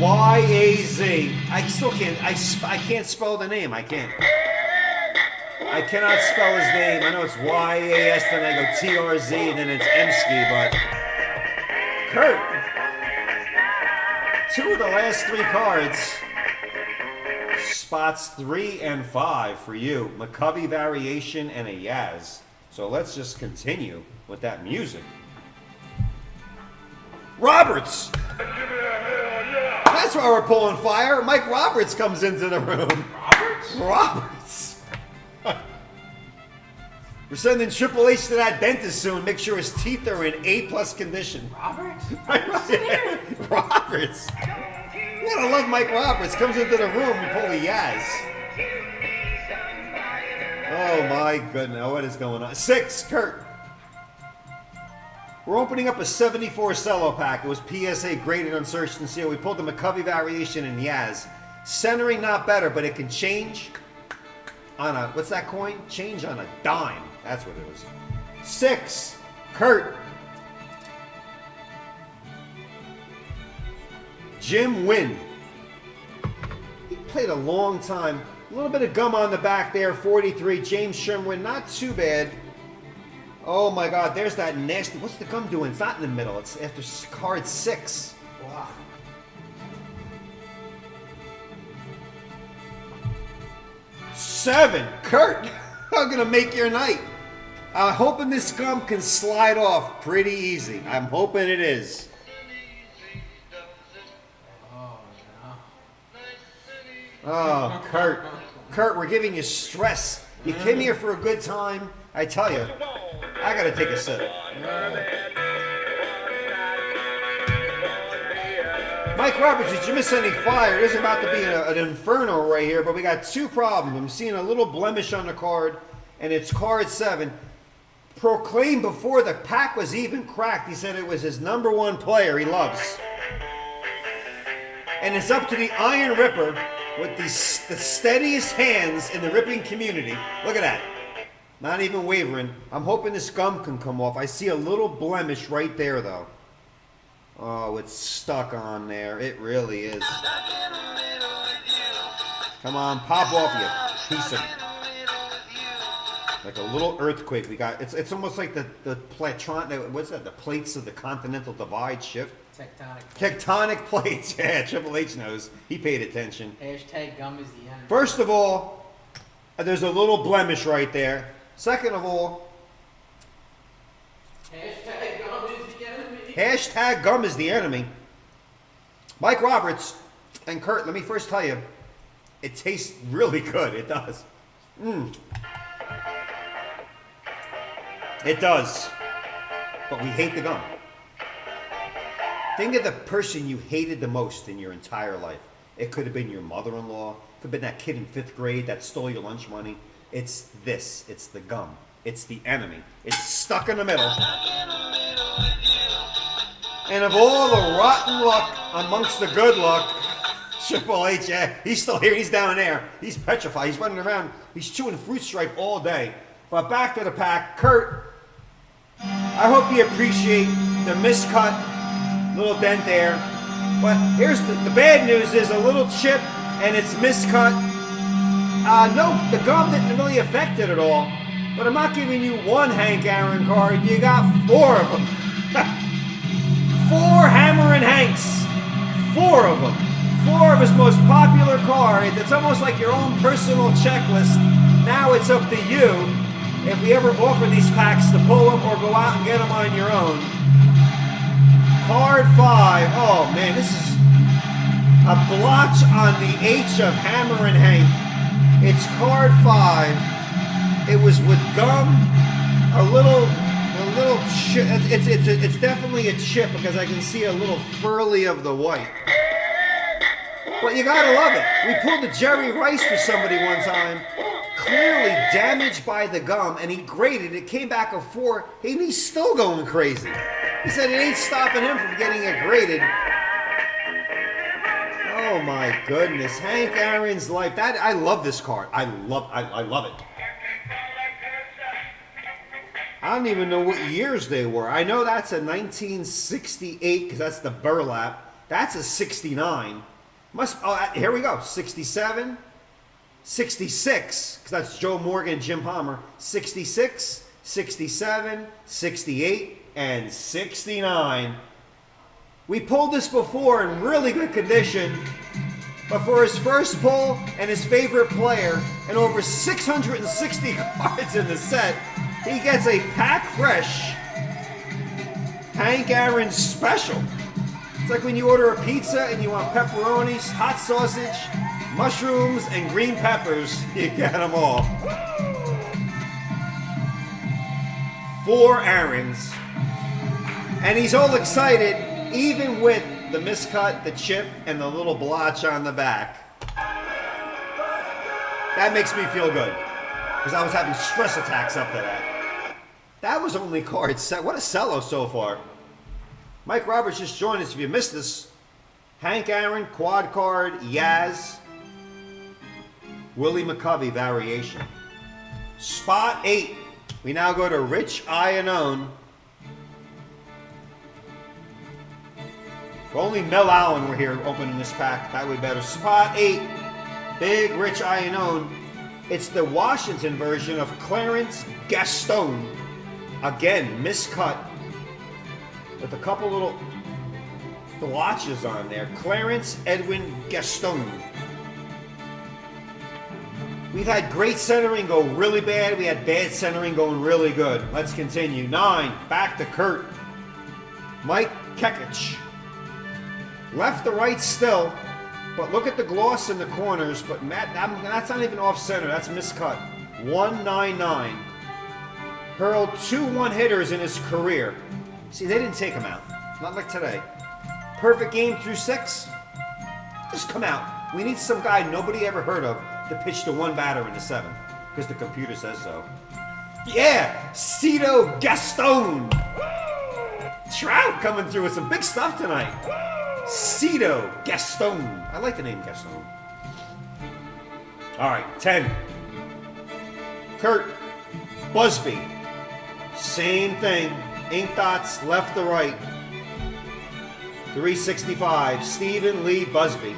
Y-A-Z. I still can't. I can't spell the name. I can't. I cannot spell his name. I know it's Y-A-S, then I go T-R-Z, and then it's Emski, but Kurt. 2 of the last 3 cards. Spots 3 and 5 for you. McCovey variation and a Yaz. So let's just continue with that music. Roberts! That's why we're pulling fire. Mike Roberts comes into the room. Roberts? We're sending Triple H to that dentist soon. Make sure his teeth are in A+ condition. Roberts? Roberts. You gotta love Mike Roberts. Comes into the room and pull a Yaz. Oh my goodness, what is going on? 6, Kurt. We're opening up a 74 cello pack. It was PSA graded, unsearched, and sealed. We pulled the McCovey variation in Yaz. Centering not better, but it can change on a, what's that coin? Change on a dime. That's what it is. 6, Kurt. Jim Wynn. He played a long time. A little bit of gum on the back there. 43, James Sherwin. Not too bad. Oh my God, there's that nasty. What's the gum doing? It's not in the middle. It's after card 6. Wow. 7, Kurt. I'm gonna make your night. I'm hoping this gum can slide off pretty easy. I'm hoping it is. Oh, no. Oh, Kurt. Kurt, we're giving you stress. You came here for a good time. I tell you, I gotta take a sip. Mike Roberts, did you miss any fire? There's about to be an inferno right here, but we got 2 problems. I'm seeing a little blemish on the card, and it's card 7. Proclaimed before the pack was even cracked, he said it was his #1 player he loves. And it's up to the Iron Ripper with the steadiest hands in the ripping community. Look at that. Not even wavering. I'm hoping this gum can come off. I see a little blemish right there, though. Oh, it's stuck on there. It really is. Come on, pop off, you piece of... Like a little earthquake. We got. It's almost like the platron. What's that? The plates of the continental divide shift. Tectonic plates. Yeah, Triple H knows. He paid attention. Hashtag gum is the enemy. First of all, there's a little blemish right there. Second of all, hashtag gum is the enemy. Hashtag gum is the enemy. Mike Roberts and Kurt, let me first tell you, it tastes really good. It does. It does. But we hate the gum. Think of the person you hated the most in your entire life. It could have been your mother-in-law. Could have been that kid in 5th grade that stole your lunch money. It's this. It's the gum. It's the enemy. It's stuck in the middle. And of all the rotten luck amongst the good luck, Triple H, yeah, he's still here. He's down there. He's petrified. He's running around. He's chewing fruit stripe all day. But back to the pack. Kurt, I hope you appreciate the miscut little dent there. But here's the bad news is a little chip and it's miscut. No, the gum didn't really affect it at all. But I'm not giving you one Hank Aaron card. You got 4 of them. 4 Hammerin' Hanks. 4 of them. 4 of his most popular cards. It's almost like your own personal checklist. Now it's up to you if we ever offer these packs to pull them or go out and get them on your own. Card 5. Oh man, this is a blotch on the H of Hammerin' Hank. It's card 5. It was with gum, a little chip. It's definitely a chip because I can see a little furly of the white. But you gotta love it. We pulled a Jerry Rice for somebody one time, clearly damaged by the gum, and he graded it. Came back a 4, and he's still going crazy. He said it ain't stopping him from getting it graded. Oh my goodness, Hank Aaron's life. That I love this card. I love it. I don't even know what years they were. I know that's a 1968 because that's the burlap. That's a 69. Here we go. 67, 66 because that's Joe Morgan, Jim Palmer. 66, 67, 68, and 69. We pulled this before in really good condition, but for his first pull and his favorite player and over 660 cards in the set, he gets a pack fresh Hank Aaron special. It's like when you order a pizza and you want pepperonis, hot sausage, mushrooms, and green peppers. You get them all. 4 errands. And he's all excited, even with the miscut, the chip, and the little blotch on the back. That makes me feel good, because I was having stress attacks up to that. That was only card set. What a cello so far. Mike Roberts just joined us. If you missed this, Hank Aaron, quad card, Yaz, Willie McCovey variation. Spot 8. We now go to Rich Iannone. If only Mel Allen were here opening this pack, that would be better. Spot 8. Big Rich Iannone. It's the Washington version of Clarence Gaston. Again, miscut. With a couple little blotches on there. Clarence Edwin Gaston. We've had great centering go really bad. We had bad centering going really good. Let's continue. 9. Back to Kurt. Mike Kekich. Left to right still. But look at the gloss in the corners. But Matt, that's not even off center. That's miscut. 199. Hurled 2 one-hitters in his career. See, they didn't take him out. Not like today. Perfect game through 6. Just come out. We need some guy nobody ever heard of to pitch to 1 batter in the 7. Because the computer says so. Yeah! Cito Gaston! Trout coming through with some big stuff tonight. Cito Gaston. I like the name Gaston. All right, 10. Kurt Busby. Same thing. Ink dots left to right. 365. Stephen Lee Busby.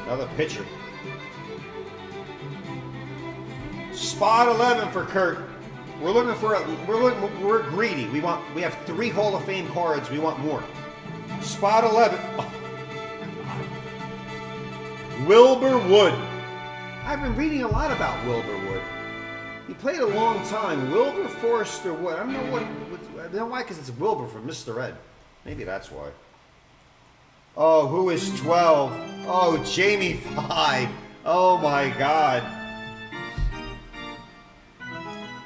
Another pitcher. Spot 11 for Kurt. We're looking for we're greedy. We have 3 Hall of Fame cards. We want more. Spot 11. Oh. Wilbur Wood. I've been reading a lot about Wilbur Wood. He played a long time. Wilbur Forrester Wood. I don't know what I don't know why, because it's Wilbur from Mr. Ed. Maybe that's why. Oh, who is 12? Oh, Jamie 5. Oh my God.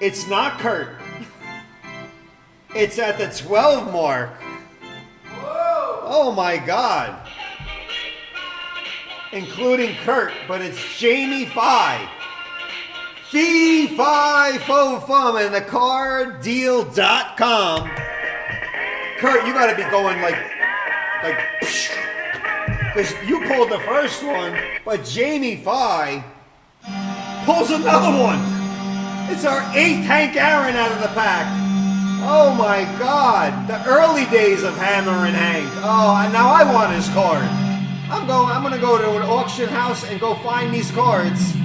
It's not Kurt. It's at the 12 mark. Oh my God. Including Kurt, but it's Jamie 5. Fee, fi, fo, fum, and thecarddeal.com. Kurt, you gotta be going like, because you pulled the first one, but Jamie 5 pulls another one. It's our 8th Hank Aaron out of the pack. Oh my God, the early days of Hammer and Hank. Oh, and now I want his card. I'm gonna go to an auction house and go find these cards.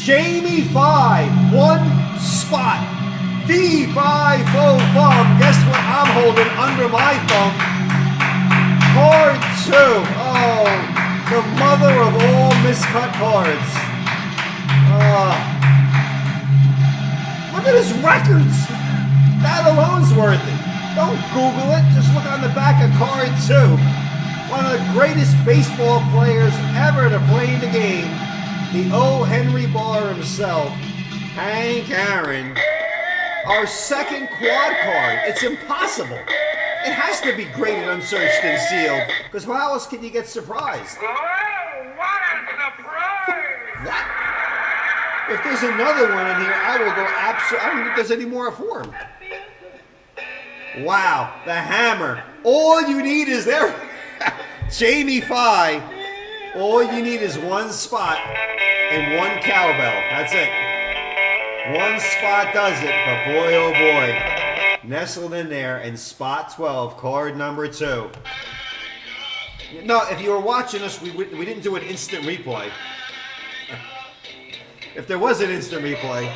Jamie 5, 1 spot. Fee, fi, fo, fum. Guess what I'm holding under my thumb? Card 2. Oh, the mother of all miscut cards. Look at his records. That alone's worth it. Don't Google it. Just look on the back of card 2. One of the greatest baseball players ever to play the game. The O. Henry Barr himself, Hank Aaron. Our second quad card. It's impossible. It has to be graded, unsearched, and sealed. Because how else can you get surprised? Oh, what a surprise! What? If there's another one in here, I will go absolutely. I don't think there's any more for him. Wow, the hammer. All you need is there. Jamie 5. All you need is 1 spot and 1 cowbell. That's it. 1 spot does it, but boy, oh boy. Nestled in there in spot 12, card number 2. No, if you were watching us, we didn't do an instant replay. If there was an instant replay.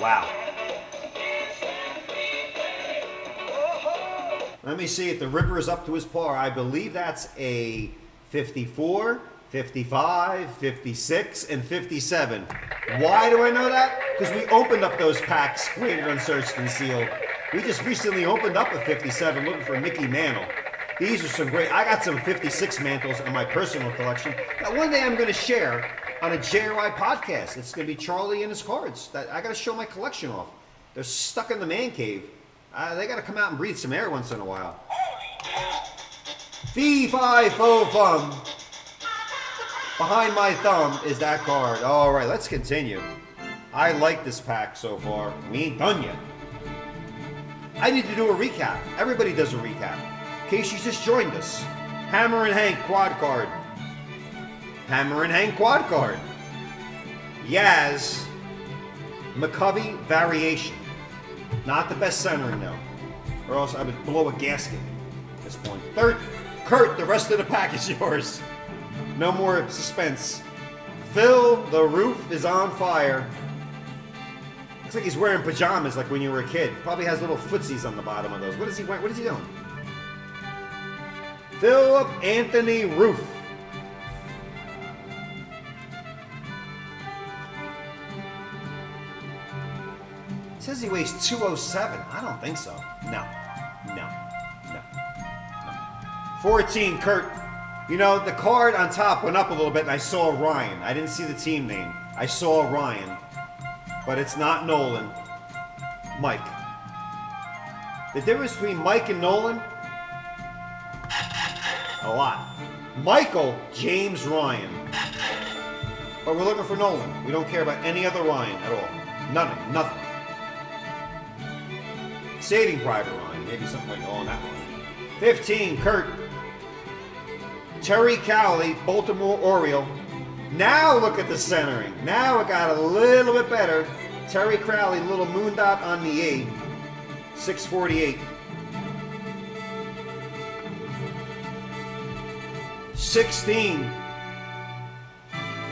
Wow. Let me see if the Ripper is up to his par. I believe that's a 54, 55, 56, and 57. Why do I know that? Because we opened up those packs, graded, unsearched, and sealed. We just recently opened up a 57 looking for Mickey Mantle. These are some great. I got some 56 mantles in my personal collection that one day I'm going to share on a JRI podcast. It's going to be Charlie and his cards. I got to show my collection off. They're stuck in the man cave. They got to come out and breathe some air once in a while. Fee, fi, fo, fum. Behind my thumb is that card. All right, let's continue. I like this pack so far. We ain't done yet. I need to do a recap. Everybody does a recap. In case you just joined us. Hammer and Hank quad card. Hammer and Hank quad card. Yaz. McCovey variation. Not the best centering though. Or else I would blow a gasket at this point. Third, Kurt, the rest of the pack is yours. No more suspense. Phil, the roof is on fire. Looks like he's wearing pajamas like when you were a kid. Probably has little footsies on the bottom of those. What is he wearing? What is he doing? Philip Anthony Roof. It says he weighs 207. I don't think so. No. 14, Kurt. You know, the card on top went up a little bit and I saw Ryan. I didn't see the team name. I saw Ryan. But it's not Nolan. Mike. The difference between Mike and Nolan? A lot. Michael James Ryan. But we're looking for Nolan. We don't care about any other Ryan at all. Nothing. Saving Private Ryan. Maybe something like on that one. 15, Kurt. Terry Cowley, Baltimore Oriole. Now look at the centering. Now it got a little bit better. Terry Crowley, little moon dot on the A. 648. 16.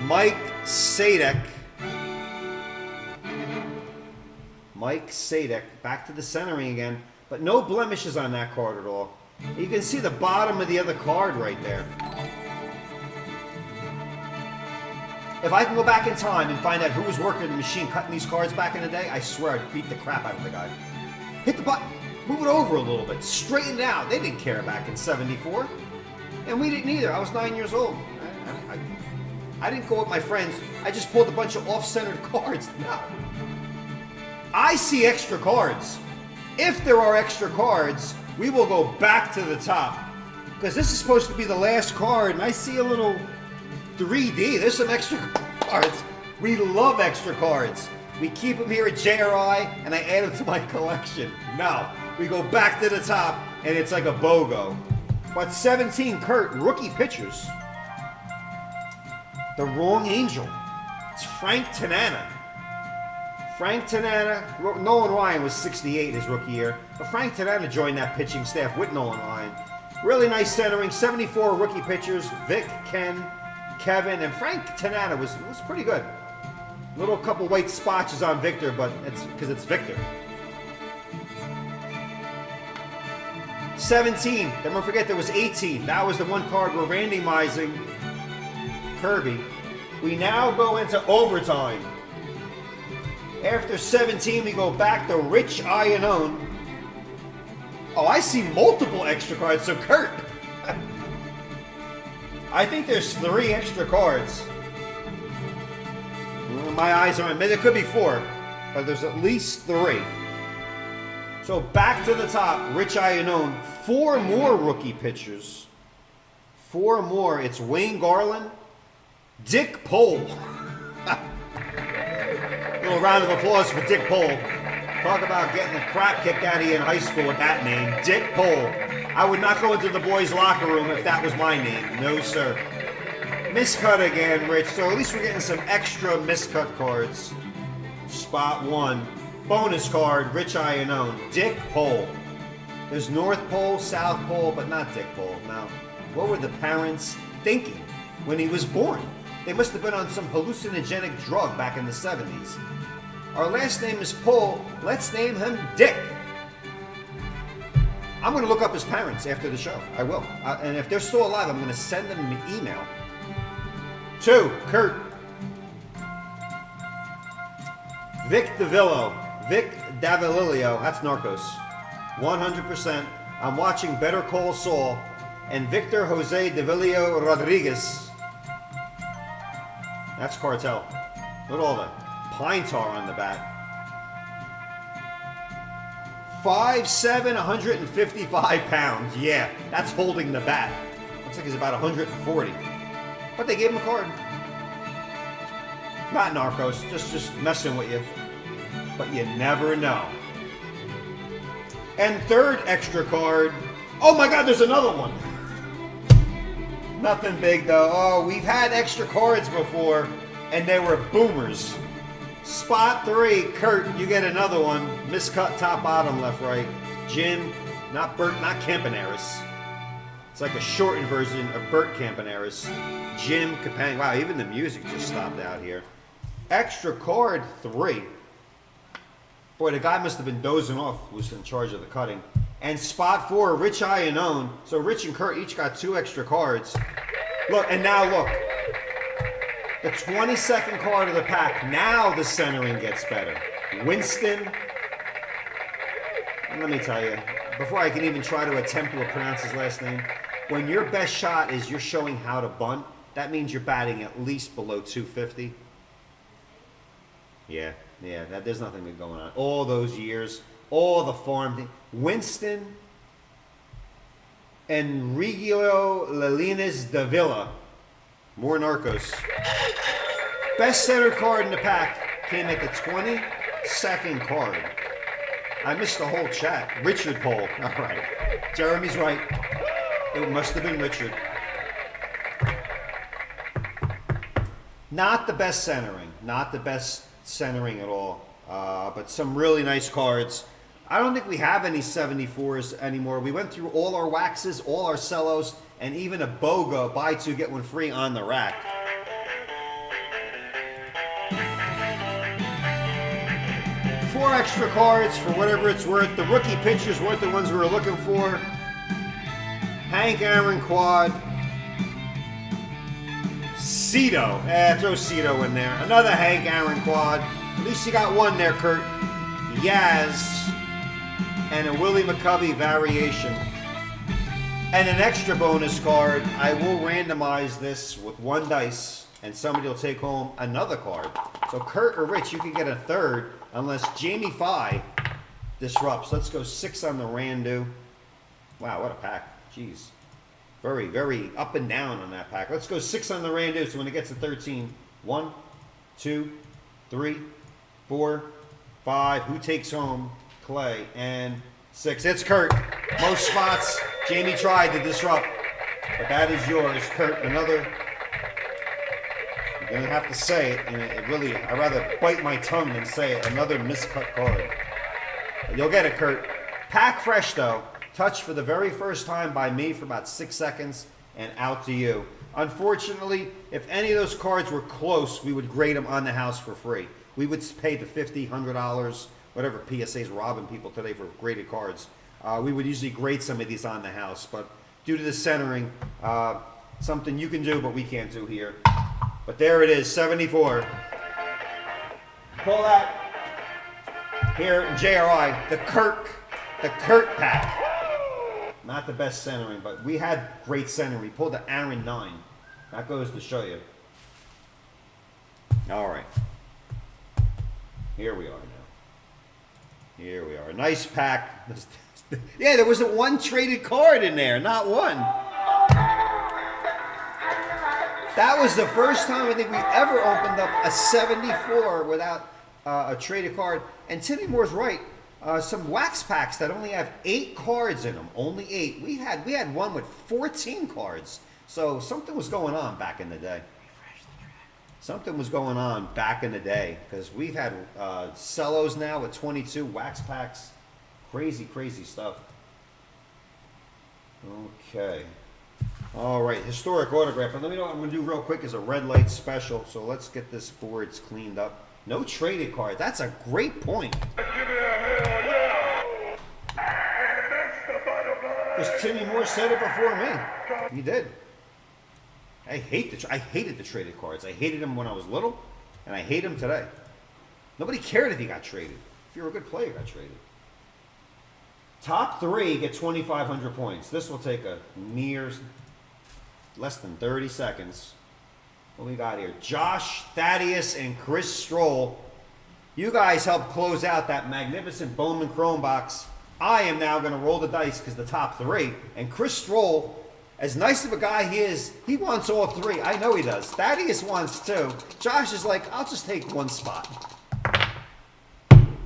Mike Sadek. Mike Sadek. Back to the centering again. But no blemishes on that card at all. You can see the bottom of the other card right there. If I can go back in time and find out who was working the machine cutting these cards back in the day, I swear I'd beat the crap out of the guy. Hit the button. Move it over a little bit. Straighten it out. They didn't care back in 74. And we didn't either. I was 9 years old. I didn't go with my friends. I just pulled a bunch of off-centered cards. No. I see extra cards. If there are extra cards, we will go back to the top. Because this is supposed to be the last card, and I see a little 3D. There's some extra cards. We love extra cards. We keep them here at JRI, and I add them to my collection. No, we go back to the top, and it's like a BOGO. But 17, Kurt, rookie pitchers. The wrong angel. It's Frank Tanana. Frank Tanana, Nolan Ryan was 68 his rookie year, but Frank Tanana joined that pitching staff with Nolan Ryan. Really nice centering, 74 rookie pitchers, Vic, Ken, Kevin, and Frank Tanana was pretty good. Little couple white spotches on Victor, but it's because it's Victor. 17, then don't forget there was 18. That was the one card we're randomizing Kirby. We now go into overtime. After 17, we go back to Rich Iannone. Oh, I see multiple extra cards. So, Kurt, I think there's 3 extra cards. My eyes are on. There could be 4, but there's at least 3. So, back to the top, Rich Iannone. 4 more rookie pitchers. 4 more. It's Wayne Garland, Dick Pole. Little round of applause for Dick Pole. Talk about getting the crap kicked out of you in high school with that name, Dick Pole. I would not go into the boys' locker room if that was my name. No, sir. Miscut again, Rich. So at least we're getting some extra miscut cards. Spot 1. Bonus card, Rich Iannone. Dick Pole. There's North Pole, South Pole, but not Dick Pole. Now, what were the parents thinking when he was born? They must have been on some hallucinogenic drug back in the 70s. Our last name is Pole. Let's name him Dick. I'm going to look up his parents after the show. I will. And if they're still alive, I'm going to send them an email. 2, Kurt. Vic Davalillo. That's Narcos. 100%. I'm watching Better Call Saul. And Victor Jose Davilio Rodriguez. That's cartel. Look at all the pine tar on the back. 5'7", 155 pounds. Yeah, that's holding the bat. Looks like he's about 140. But they gave him a card. Not narcos, just messing with you. But you never know. And third extra card. Oh my God, there's another one. Nothing big though. Oh, we've had extra cards before, and they were boomers. Spot 3, Kurt, you get another one. Miscut top, bottom, left, right. Jim, not Bert, not Campaneris. It's like a shortened version of Bert Campaneris. Jim Capang. Wow, even the music just stopped out here. Extra card 3. Boy, the guy must have been dozing off who was in charge of the cutting. And spot 4, Rich Iannone. So Rich and Kurt each got 2 extra cards. Look, and now look. The 22nd card of the pack. Now the centering gets better. Winston. And let me tell you, before I can even try to attempt to pronounce his last name, when your best shot is you're showing how to bunt, that means you're batting at least below 250. Yeah, there's nothing good going on. All those years, all the farm. Winston and Regilio Lalinas Davila. More narcos. Best center card in the pack came at the 22nd card. I missed the whole chat. Richard Pohl. All right. Jeremy's right. It must have been Richard. Not the best centering. Not the best centering at all. But some really nice cards. I don't think we have any 74s anymore. We went through all our waxes, all our cellos, and even a BOGO, buy 2, get 1 free on the rack. Four extra cards for whatever it's worth. The rookie pitchers weren't the ones we were looking for. Hank Aaron quad. Cito. Throw Cito in there. Another Hank Aaron quad. At least you got one there, Kurt. Yaz. And a Willie McCovey variation. And an extra bonus card. I will randomize this with 1 dice, and somebody will take home another card. So Kurt or Rich, you can get a third, unless Jamie Phi disrupts. Let's go 6 on the Randu. Wow, what a pack. Jeez. Very, very up and down on that pack. Let's go 6 on the Randu, so when it gets to 13, 1, 2, 3, 4, 5. Who takes home? Clay. And 6. It's Kurt. Most spots. Jamie tried to disrupt. But that is yours, Kurt. Another. You're going to have to say it. And it really, I'd rather bite my tongue than say it. Another miscut card. But you'll get it, Kurt. Pack fresh, though. Touched for the very first time by me for about 6 seconds. And out to you. Unfortunately, if any of those cards were close, we would grade them on the house for free. We would pay the $50, $100, whatever PSA's robbing people today for graded cards. We would usually grade some of these on the house, but due to the centering, something you can do, but we can't do here. But there it is, 74. Pull that here in JRI, the Kurt pack. Not the best centering, but we had great centering. We pulled the Aaron 9. That goes to show you. All right. Here we are now. Here we are. Nice pack. Yeah, there wasn't one traded card in there. Not one. That was the first time I think we ever opened up a 74 without a traded card. And Timmy Moore's right. Some wax packs that only have 8 cards in them. Only 8. We had one with 14 cards. So something was going on back in the day. Something was going on back in the day, because we've had cellos now with 22 wax packs. Crazy, crazy stuff. Okay. All right, historic autograph. And let me know what I'm going to do real quick is a red light special. So let's get this boards cleaned up. No traded cards. That's a great point. Because Timmy Moore said it before me. He did. I hated the traded cards. I hated them when I was little, and I hate them today. Nobody cared if you got traded. If you're a good player, you got traded. Top 3 get 2,500 points. This will take a mere less than 30 seconds. What we got here? Josh, Thaddeus, and Chris Stroll. You guys helped close out that magnificent Bowman Chrome box. I am now going to roll the dice because the top three. And Chris Stroll, as nice of a guy he is, he wants all three. I know he does. Thaddeus wants two. Josh is like, I'll just take one spot.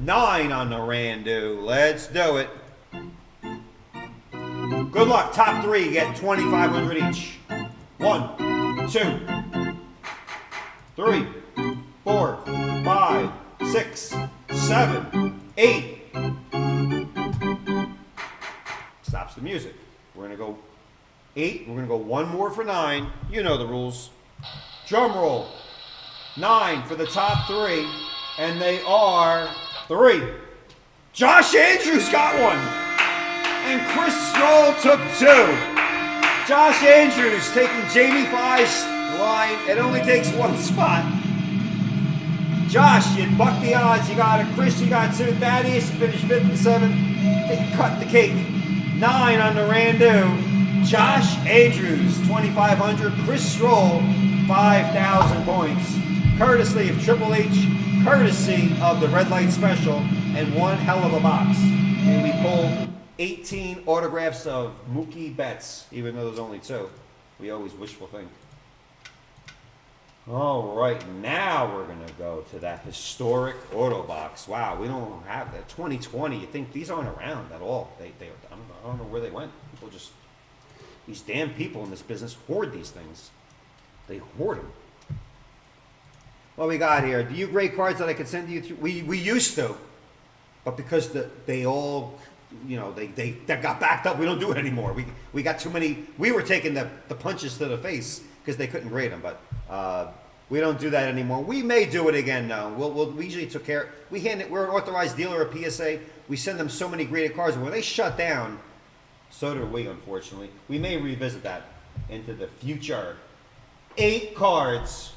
9 on the Randu. Let's do it. Good luck. Top three get $2,500 each. 1, 2, 3, 4, 5, 6, 7, 8. Stops the music. We're going to go 8. We're going to go one more for 9. You know the rules. Drum roll. 9 for the top three. And they are 3. Josh Andrews got one. And Chris Stroll took 2. Josh Andrews taking Jamie Fye's line. It only takes one spot. Josh, you bucked the odds. You got it. Chris, you got 2. Thaddeus, you finished 5th and 7th. They cut the cake. 9 on the Randu. Josh Andrews, 2,500. Chris Stroll, 5,000 points. Courtesy of Triple H, courtesy of the Red Light Special, and one hell of a box. And we pulled 18 autographs of Mookie Betts, even though there's only 2. We always wishful think. All right, now we're going to go to that historic auto box. Wow, we don't have that. 2020, you think these aren't around at all. I don't know where they went. People just, these damn people in this business hoard these things. They hoard them. What we got here? Do you grade cards that I could send to you through? We used to, but because they all, you know, they got backed up, we don't do it anymore. We got too many. We were taking the punches to the face because they couldn't grade them, but we don't do that anymore. We may do it again now. We usually took care. We're an authorized dealer at PSA. We send them so many graded cards, and when they shut down, so do we, unfortunately. We may revisit that into the future. 8 cards.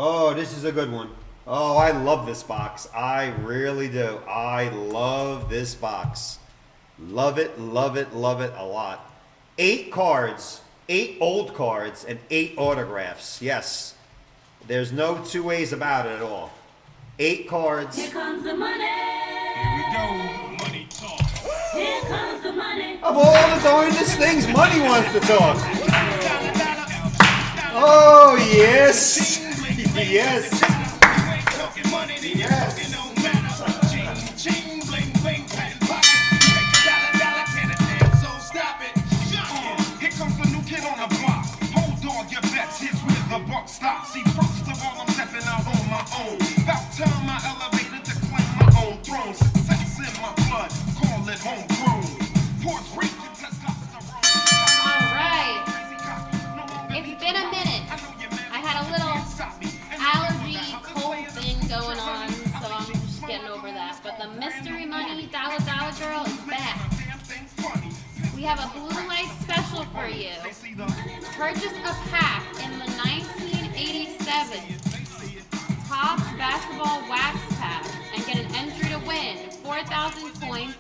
Oh, this is a good one. Oh, I love this box. I really do. I love this box. Love it, love it, love it a lot. 8 cards, 8 old cards, and 8 autographs. Yes. There's no two ways about it at all. 8 cards. Here comes the money. Here we go. Money talk. Here comes the money. Of all the darndest things, money wants to talk. Oh, yes. Yes. Yes. Here comes the new kid on the block. Hold on your bets. Here's where the buck stops. See, first of all, I'm stepping out on my own. About time I elevated to claim my own throne. Success in my blood. Call it homegrown. Force rate and testosterone. All right. It's been a minute. I had a little allergy cold thing going on, so I'm just getting over that. But the mystery money dollar girl is back. We have a blue light special for you. Purchase a pack in the 1987 Topps basketball wax pack and get an entry to win 4,000 points,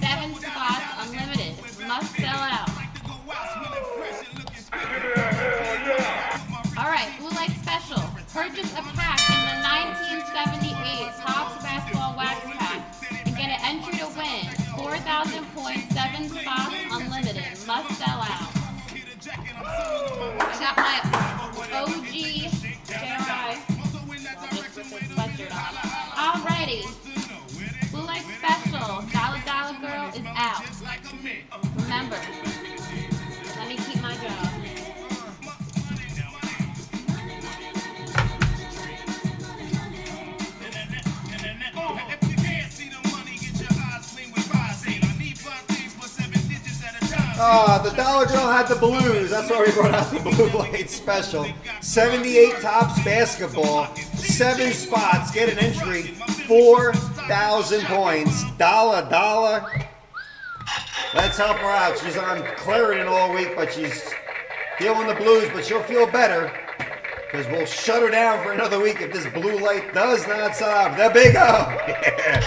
7 spots, unlimited. Must sell out. Alright, blue light special. Purchase a pack in the 1978 Topps basketball wax pack and get an entry to win 4,000 points, 7 spots, unlimited. Must sell out. I got my OG JRI just with the sweatshirt on. Alrighty. Blue light special. Dollar girl is out. Remember, let me keep my job. The Dollar Girl had the blues. That's why we brought out the blue light special. 78 Topps basketball, 7 spots, get an entry, 4,000 points. Dollar. Let's help her out. She's on Claritin all week, but she's feeling the blues, but she'll feel better because we'll shut her down for another week if this blue light does not sell out. The big O. Yeah.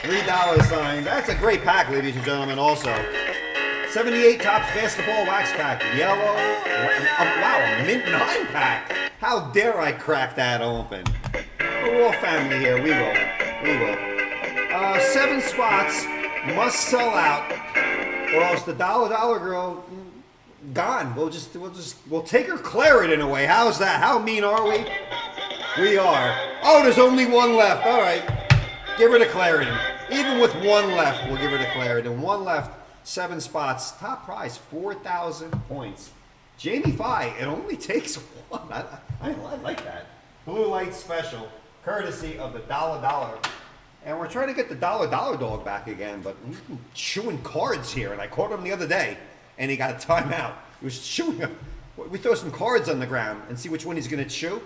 $3 sign. That's a great pack, ladies and gentlemen, also. 78 Topps Basketball Wax Pack, yellow. Wow, a mint 9-pack. How dare I crack that open? We're all family here. We will. 7 spots must sell out, or else the dollar girl gone. We'll take her Claritin away. How's that? How mean are we? We are. Oh, there's only one left. All right, give her the Claritin. Even with one left, we'll give her the Claritin. One left. 7 spots. Top prize, 4,000 points. Jamie Fi, it only takes one. I like that. Blue Light Special, courtesy of the Dollar. And we're trying to get the Dollar dog back again, but he's been chewing cards here, and I caught him the other day, and he got a timeout. He was chewing them. We throw some cards on the ground and see which one he's going to chew,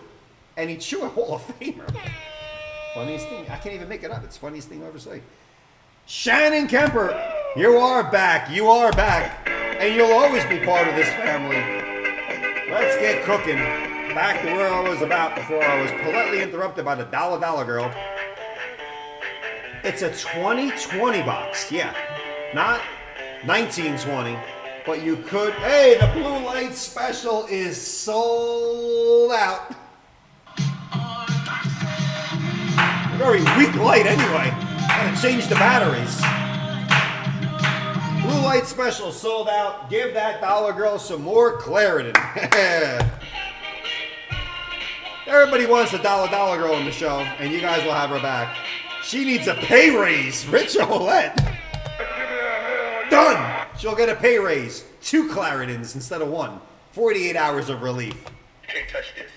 and he chew a Hall of Famer. Funniest thing. I can't even make it up. It's the funniest thing I'll ever say. Shannon Kemper, you are back. You are back. And you'll always be part of this family. Let's get cooking. Back to where I was about before I was politely interrupted by the Dollar girl. It's a 2020 box. Yeah. Not 1920. But you could. Hey, the Blue Light Special is sold out. Very weak light anyway. Gotta change the batteries. Blue Light Special sold out. Give that Dollar girl some more Claritin. Everybody wants a Dollar girl in the show, and you guys will have her back. She needs a pay raise. Rich Olette. Done. She'll get a pay raise. 2 Claritins instead of 1. 48 hours of relief. Can't touch this.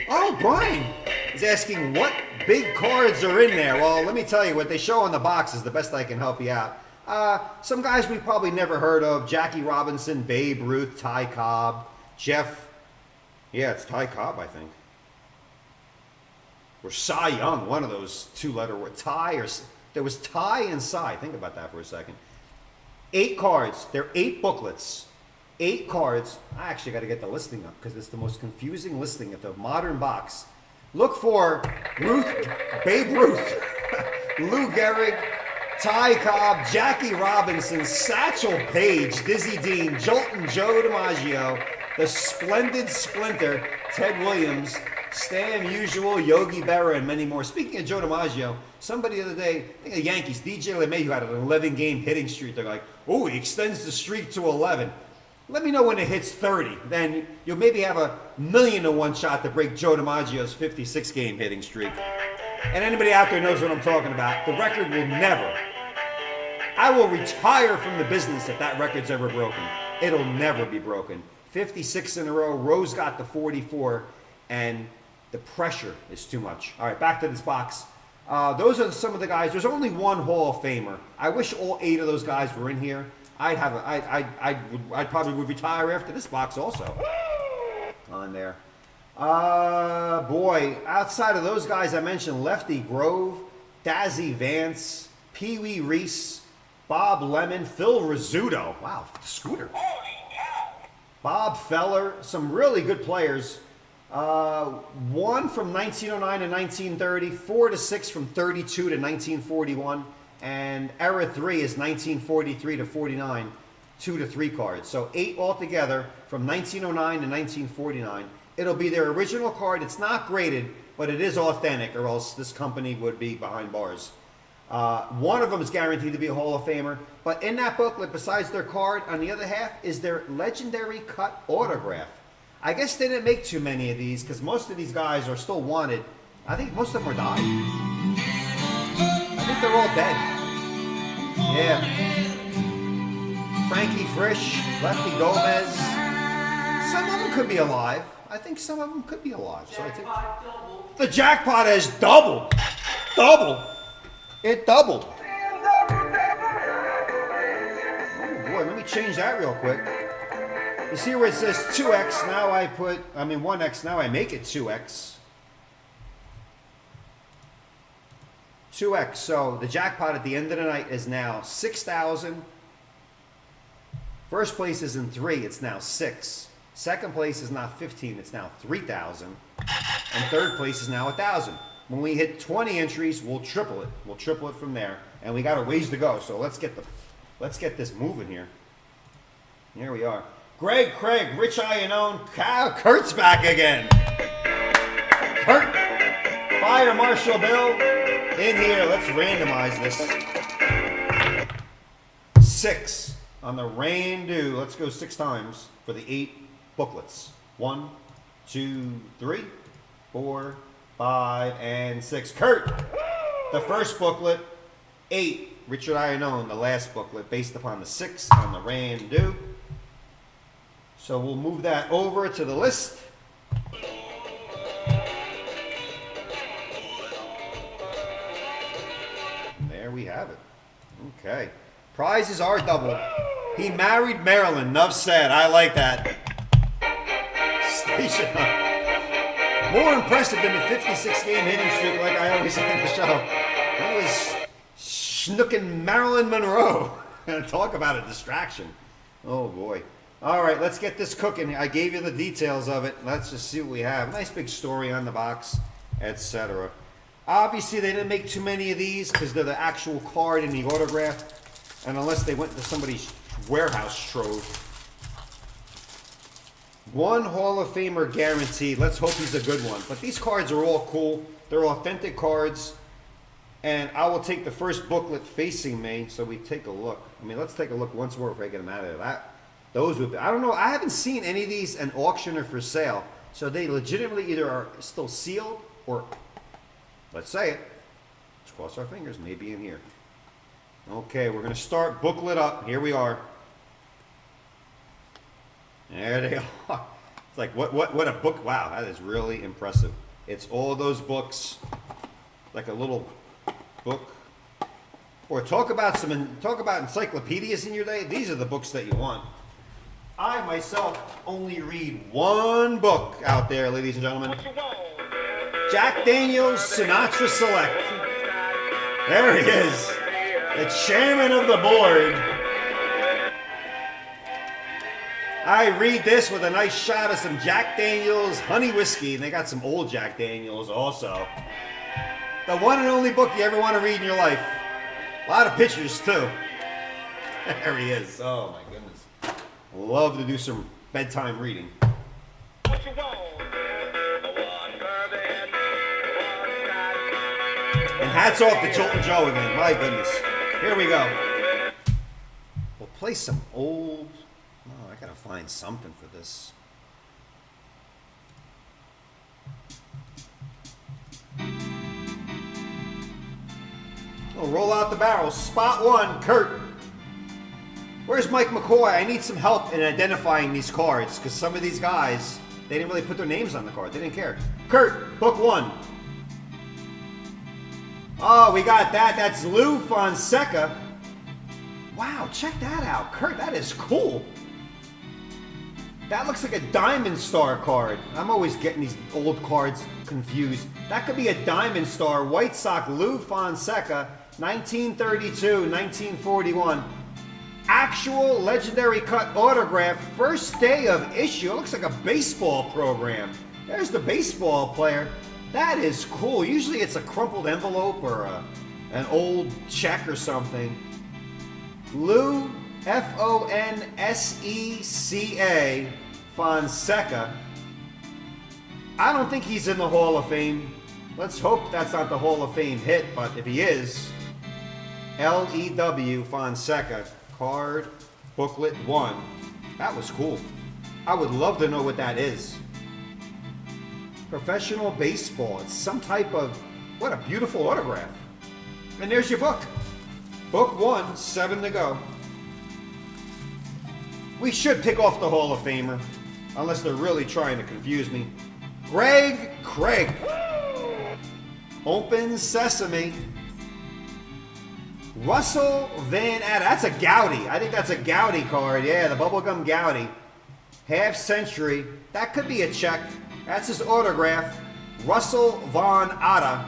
Oh, Brian is asking what big cards are in there. Well, let me tell you, what they show on the box is the best I can help you out. Some guys we probably never heard of. Jackie Robinson, Babe Ruth, Ty Cobb, Jeff. Yeah, it's Ty Cobb, I think. Or Cy Young, one of those 2-letter words. Ty or... There was Ty and Cy. Think about that for a second. 8 cards. They're 8 booklets. 8 cards. I actually got to get the listing up because it's the most confusing listing of the modern box. Look for Babe Ruth, Lou Gehrig, Ty Cobb, Jackie Robinson, Satchel Paige, Dizzy Dean, Jolton Joe DiMaggio, the Splendid Splinter, Ted Williams, Stan Usual, Yogi Berra, and many more. Speaking of Joe DiMaggio, somebody the other day, I think the Yankees, DJ LeMahieu had an 11-game hitting streak. They're like, oh, he extends the streak to 11. Let me know when it hits 30. Then you'll maybe have a 1,000,000-to-1 shot to break Joe DiMaggio's 56-game hitting streak. And anybody out there knows what I'm talking about. The record will never. I will retire from the business if that record's ever broken. It'll never be broken. 56 in a row. Rose got the 44, and the pressure is too much. All right, back to this box. Those are some of the guys. There's only one Hall of Famer. I wish all 8 of those guys were in here. I probably would retire after this box also. On there. Boy, outside of those guys I mentioned, Lefty Grove, Dazzy Vance, Pee Wee Reese, Bob Lemon, Phil Rizzuto. Wow, Scooter. Bob Feller, some really good players. 1 from 1909 to 1930, 4 to 6 from 32 to 1941, and era 3 is 1943 to 49, 2 to 3 cards. So 8 altogether from 1909 to 1949. It'll be their original card. It's not graded, but it is authentic, or else this company would be behind bars. One of them is guaranteed to be a Hall of Famer, but in that booklet, besides their card, on the other half is their legendary cut autograph. I guess they didn't make too many of these because most of these guys are still wanted. I think most of them are died. I think they're all dead. Yeah. Frankie Frisch, Lefty Gomez. Some of them could be alive. I think some of them could be alive. So I think the jackpot has doubled. Doubled. It doubled. Oh boy, let me change that real quick. You see where it says 2x, now 1x, now I make it 2x. 2x, so the jackpot at the end of the night is now 6,000. First place is in 3, it's now 6. Second place is not 15, it's now 3,000. And third place is now 1,000. When we hit 20 entries, we'll triple it. We'll triple it from there. And we got a ways to go. So let's get this moving here. Here we are. Greg, Craig, Rich Iannone, Kurt's back again. Kurt, Fire Marshal Bill, in here. Let's randomize this. 6 on the Randu. Let's go 6 times for the 8 booklets. 1, 2, 3, 4, 5, and 6. Kurt, the first booklet. 8, Richard Iannone, the last booklet, based upon the 6 on the Randu. So we'll move that over to the list. And there we have it. Okay. Prizes are double. He married Marilyn. Enough said. I like that. Station up. More impressive than the 56-game hitting streak, like I always say in the show. That was snooking Marilyn Monroe. Talk about a distraction. Oh boy. All right, let's get this cooking. I gave you the details of it. Let's just see what we have. Nice big story on the box, etc. Obviously, they didn't make too many of these because they're the actual card and the autograph. And unless they went to somebody's warehouse trove. 1 Hall of Famer guaranteed. Let's hope he's a good one. But these cards are all cool. They're authentic cards. And I will take the first booklet facing me, so we take a look. I mean, let's take a look once more if I get them out of there. Those would be, I don't know, I haven't seen any of these in auction or for sale. So they legitimately either are still sealed or, let's say it, let's cross our fingers, maybe in here. Okay, we're going to start booklet up. Here we are. There they are. It's like, what a book. Wow, that is really impressive. It's all those books, like a little book. Or talk about encyclopedias in your day. These are the books that you want. I myself only read 1 book out there, ladies and gentlemen. Jack Daniels Sinatra Select. There he is, the chairman of the board. I read this with a nice shot of some Jack Daniels honey whiskey, and they got some old Jack Daniels also. The one and only book you ever want to read in your life. A lot of pictures too. There he is. Oh my goodness. Love to do some bedtime reading. And hats off to Jolton Joe again. My goodness. Here we go. We'll play some old. Oh, I gotta find something for this. We'll roll out the barrel. Spot 1, Kurt. Where's Mike McCoy? I need some help in identifying these cards because some of these guys, they didn't really put their names on the card. They didn't care. Kurt, book 1. Oh, we got that. That's Lou Fonseca. Wow, check that out. Kurt, that is cool. That looks like a Diamond Star card. I'm always getting these old cards confused. That could be a Diamond Star. White Sox Lou Fonseca, 1932, 1941. Actual legendary cut autograph, first day of issue. It looks like a baseball program. There's the baseball player. That is cool. Usually it's a crumpled envelope or an old check or something. Lou, F-O-N-S-E-C-A, Fonseca. I don't think he's in the Hall of Fame. Let's hope that's not the Hall of Fame hit, but if he is, L-E-W Fonseca. Card, booklet 1. That was cool. I would love to know what that is. Professional baseball. It's some type of, what a beautiful autograph. And there's your book. Book 1, 7 to go. We should pick off the Hall of Famer, unless they're really trying to confuse me. Greg Craig. Open Sesame. Russell Van Adder. That's a Gowdy. I think that's a Gowdy card. Yeah, the bubblegum Gowdy. Half century. That could be a check. That's his autograph. Russell Von Adder.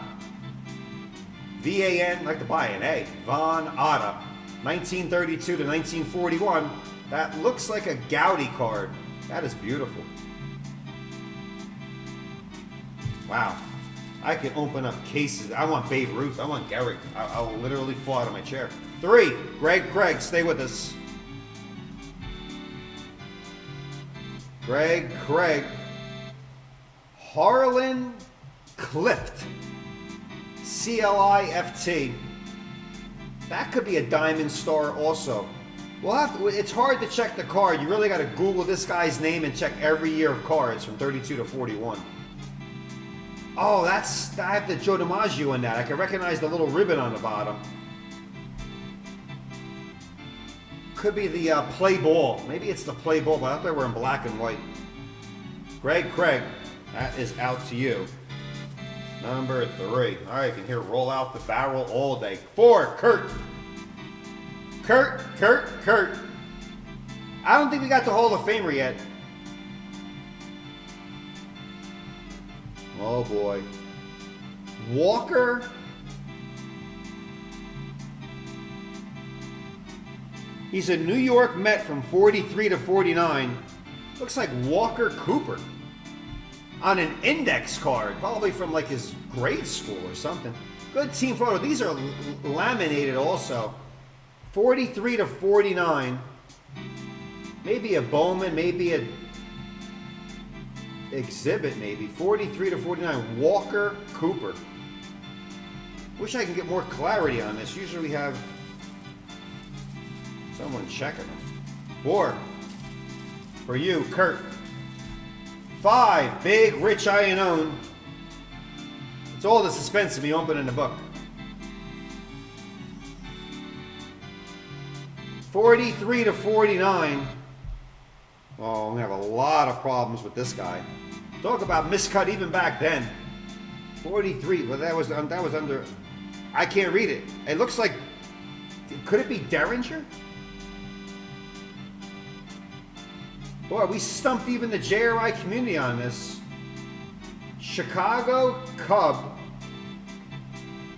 V-A-N, like to buy an A. Von Adder. 1932 to 1941. That looks like a Gowdy card. That is beautiful. Wow. I can open up cases. I want Babe Ruth. I want Gehrig. I'll literally fall out of my chair. 3, Greg Craig. Stay with us. Greg Craig. Harlan Clift. C-L-I-F-T. That could be a diamond star also. We'll have to, it's hard to check the card. You really got to Google this guy's name and check every year of cards from 32 to 41. Oh, I have the Joe DiMaggio in that. I can recognize the little ribbon on the bottom. Could be the play ball. Maybe it's the play ball, but I thought they were in black and white. Greg Craig, that is out to you. Number 3. All right, you can hear roll out the barrel all day. 4, Kurt. Kurt. I don't think we got the Hall of Famer yet. Oh boy. Walker. He's a New York Met from 43 to 49. Looks like Walker Cooper. On an index card, probably from like his grade school or something. Good team photo. These are laminated also. 43 to 49. Maybe a Bowman, maybe a exhibit, maybe. 43 to 49. Walker Cooper. Wish I can get more clarity on this. Usually we have someone checking them. 4. For you, Kurt. 5, Big Rich Iannone. It's all the suspense of me opening the book. 43 to 49. Oh, we have a lot of problems with this guy. Talk about miscut even back then. 43, well that was under, I can't read it. It looks like, could it be Derringer? Boy, we stumped even the JRI community on this. Chicago Cub.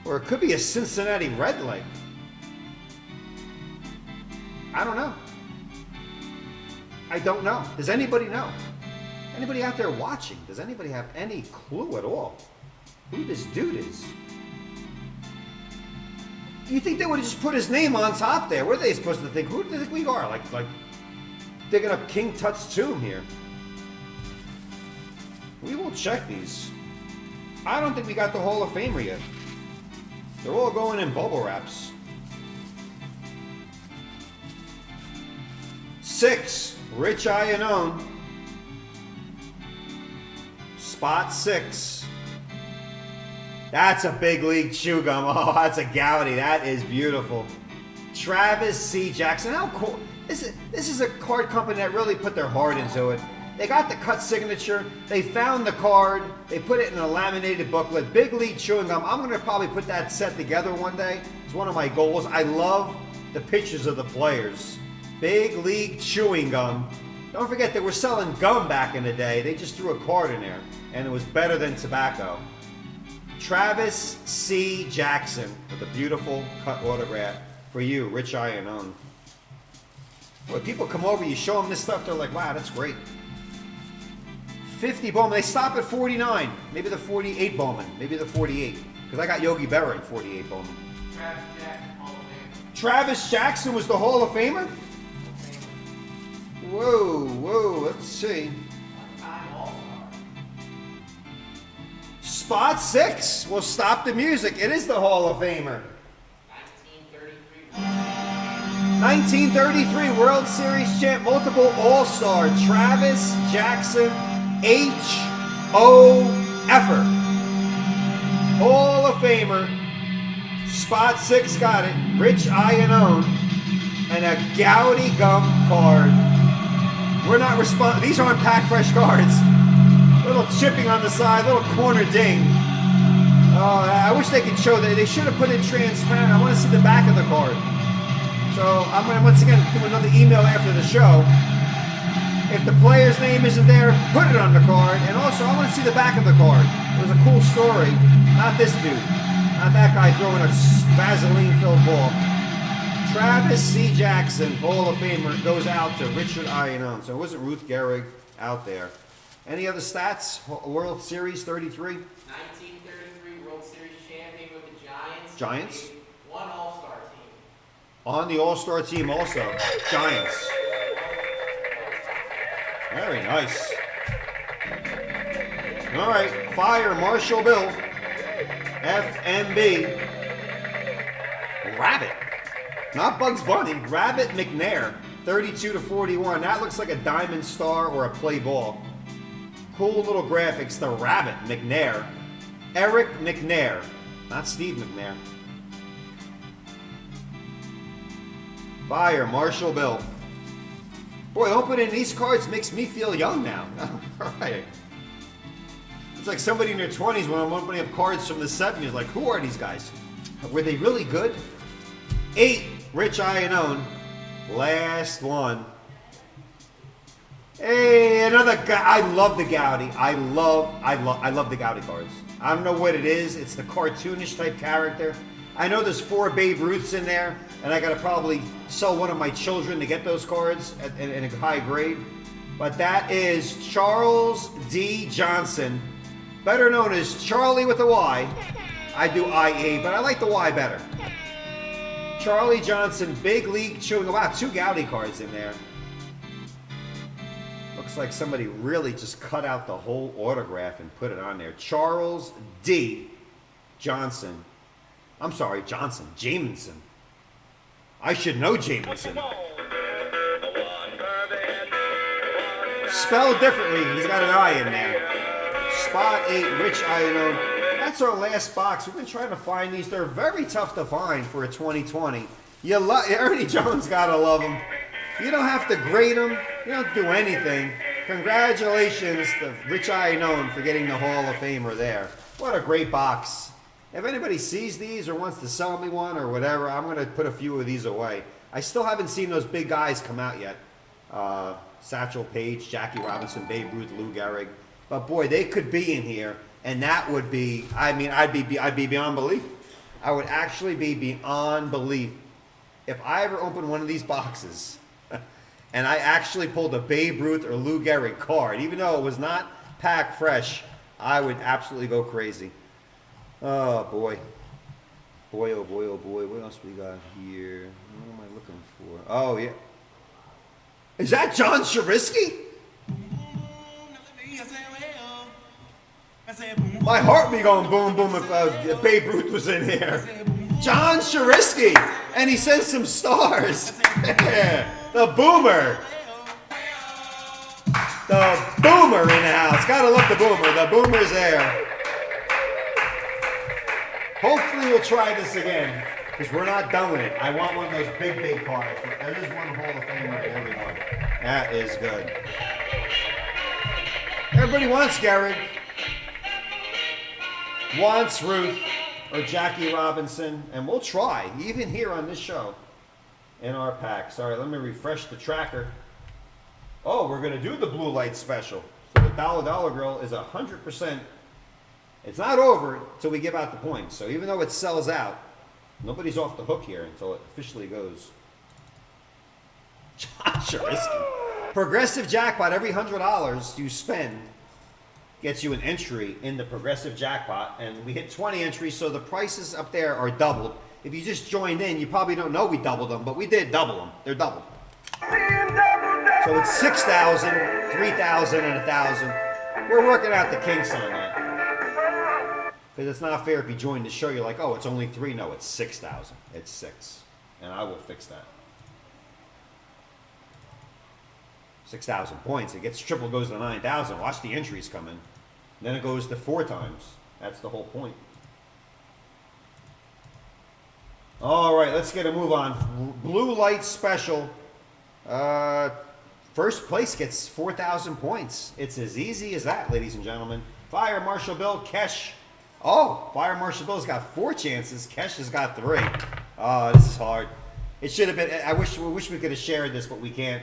Or it could be a Cincinnati Redleg. I don't know. I don't know. Does anybody know? Anybody out there watching? Does anybody have any clue at all who this dude is? You think they would have just put his name on top there? What are they supposed to think? Who do they think we are? Like digging up King Tut's tomb here. We will check these. I don't think we got the Hall of Famer yet. They're all going in bubble wraps. 6, Rich Iannone. Spot 6. That's a big league chew gum. Oh, that's a Gowdy. That is beautiful. Travis C. Jackson. How cool. This is a card company that really put their heart into it. They got the cut signature. They found the card. They put it in a laminated booklet. Big league chewing gum. I'm going to probably put that set together one day. It's one of my goals. I love the pictures of the players. Big league chewing gum. Don't forget they were selling gum back in the day. They just threw a card in there, and it was better than tobacco. Travis C. Jackson with a beautiful cut autograph for you, Rich Iannone. When people come over, you show them this stuff, they're like, wow, that's great. 50 Bowman. They stop at 49. Maybe the 48 Bowman. Maybe the 48. Because I got Yogi Berra in 48 Bowman. Travis Jackson was the Hall of Famer? Whoa, let's see. Spot 6. We'll stop the music. It is the Hall of Famer. 1933 World Series champ, multiple All-Star, Travis Jackson, H.O.F.er. Hall of Famer. Spot 6 got it. Rich Iannone. And a Gowdy gum card. We're not responding. These aren't pack fresh cards. Little chipping on the side, little corner ding. Oh, I wish they could show that. They should have put it transparent. I want to see the back of the card. So I'm going to once again do another email after the show. If the player's name isn't there, put it on the card. And also, I want to see the back of the card. It was a cool story. Not this dude. Not that guy throwing a Vaseline-filled ball. Travis C. Jackson, Hall of Famer, goes out to Richard Iannone. So it wasn't Ruth Gehrig out there. Any other stats? World Series 33? 1933 Giants. One all-star team. On the All-Star team also, Giants. Very nice. All right, fire Marshall Bill. FMB. Rabbit. Not Bugs Bunny. Rabbit McNair. 32-41. That looks like a diamond star or a play ball. Cool little graphics. The Rabbit McNair. Eric McNair. Not Steve McNair. Fire Marshall Bill. Boy, opening these cards makes me feel young now. All right. It's like somebody in their 20s when I'm opening up cards from the 70s. Like, who are these guys? Were they really good? 8, Rich Iannone. Last one. Hey, another guy. I love the Gowdy. I love the Gowdy cards. I don't know what it is. It's the cartoonish type character. I know there's 4 Babe Ruths in there, and I gotta probably sell one of my children to get those cards in a high grade. But that is Charles D. Johnson, better known as Charlie with a Y. I do IE, but I like the Y better. Charlie Johnson, Big League Chewing. Wow, 2 Gowdy cards in there. Looks like somebody really just cut out the whole autograph and put it on there. Charles D. Johnson. I'm sorry, Johnson. Jamison. I should know Jamison. Spelled differently. He's got an I in there. Spot 8, Rich Iannone. That's our last box. We've been trying to find these. They're very tough to find for a 2020. Ernie Jones, gotta love them. You don't have to grade them. You don't do anything. Congratulations to Rich Iannone for getting the Hall of Famer there. What a great box. If anybody sees these or wants to sell me one or whatever, I'm going to put a few of these away. I still haven't seen those big guys come out yet. Satchel Paige, Jackie Robinson, Babe Ruth, Lou Gehrig. But boy, they could be in here, and that would be, I mean, I'd be beyond belief. I would actually be beyond belief if I ever opened one of these boxes and I actually pulled a Babe Ruth or Lou Gehrig card, even though it was not packed fresh, I would absolutely go crazy. Oh boy. Boy, oh boy, oh boy. What else we got here? What am I looking for? Oh yeah. Is that John Sharisky? My heart be going boom boom if Babe Ruth was in here. John Sharisky. And he sends some stars. The Boomer. The Boomer in the house. Gotta love the Boomer. The Boomer's there. Hopefully we'll try this again, because we're not done with it. I want one of those big, big cards. There is one Hall of Famer for everyone. That is good. Everybody wants Gehrig. Wants Ruth or Jackie Robinson. And we'll try, even here on this show, in our pack. Sorry, let me refresh the tracker. Oh, we're going to do the blue light special. So the Dollar Girl is 100%. It's not over until we give out the points. So even though it sells out, nobody's off the hook here until it officially goes. John Sharisky. Progressive jackpot. Every $100 you spend gets you an entry in the progressive jackpot. And we hit 20 entries, so the prices up there are doubled. If you just joined in, you probably don't know we doubled them, but we did double them. They're doubled. So it's 6,000, 3,000, and 1,000. We're working out the kinks on that. Because it's not fair if you join the show, you're like, oh, it's only 3. No, it's 6,000. It's 6. And I will fix that. 6,000 points. It gets triple, goes to 9,000. Watch the entries come in. Then it goes to 4 times. That's the whole point. All right, let's get a move on. Blue light special. First place gets 4,000 points. It's as easy as that, ladies and gentlemen. Fire Marshall Bill, Kesh. Oh, Fire Marshall Bill's got 4 chances. Kesh has got 3. Oh, this is hard. It should have been. I wish we could have shared this, but we can't.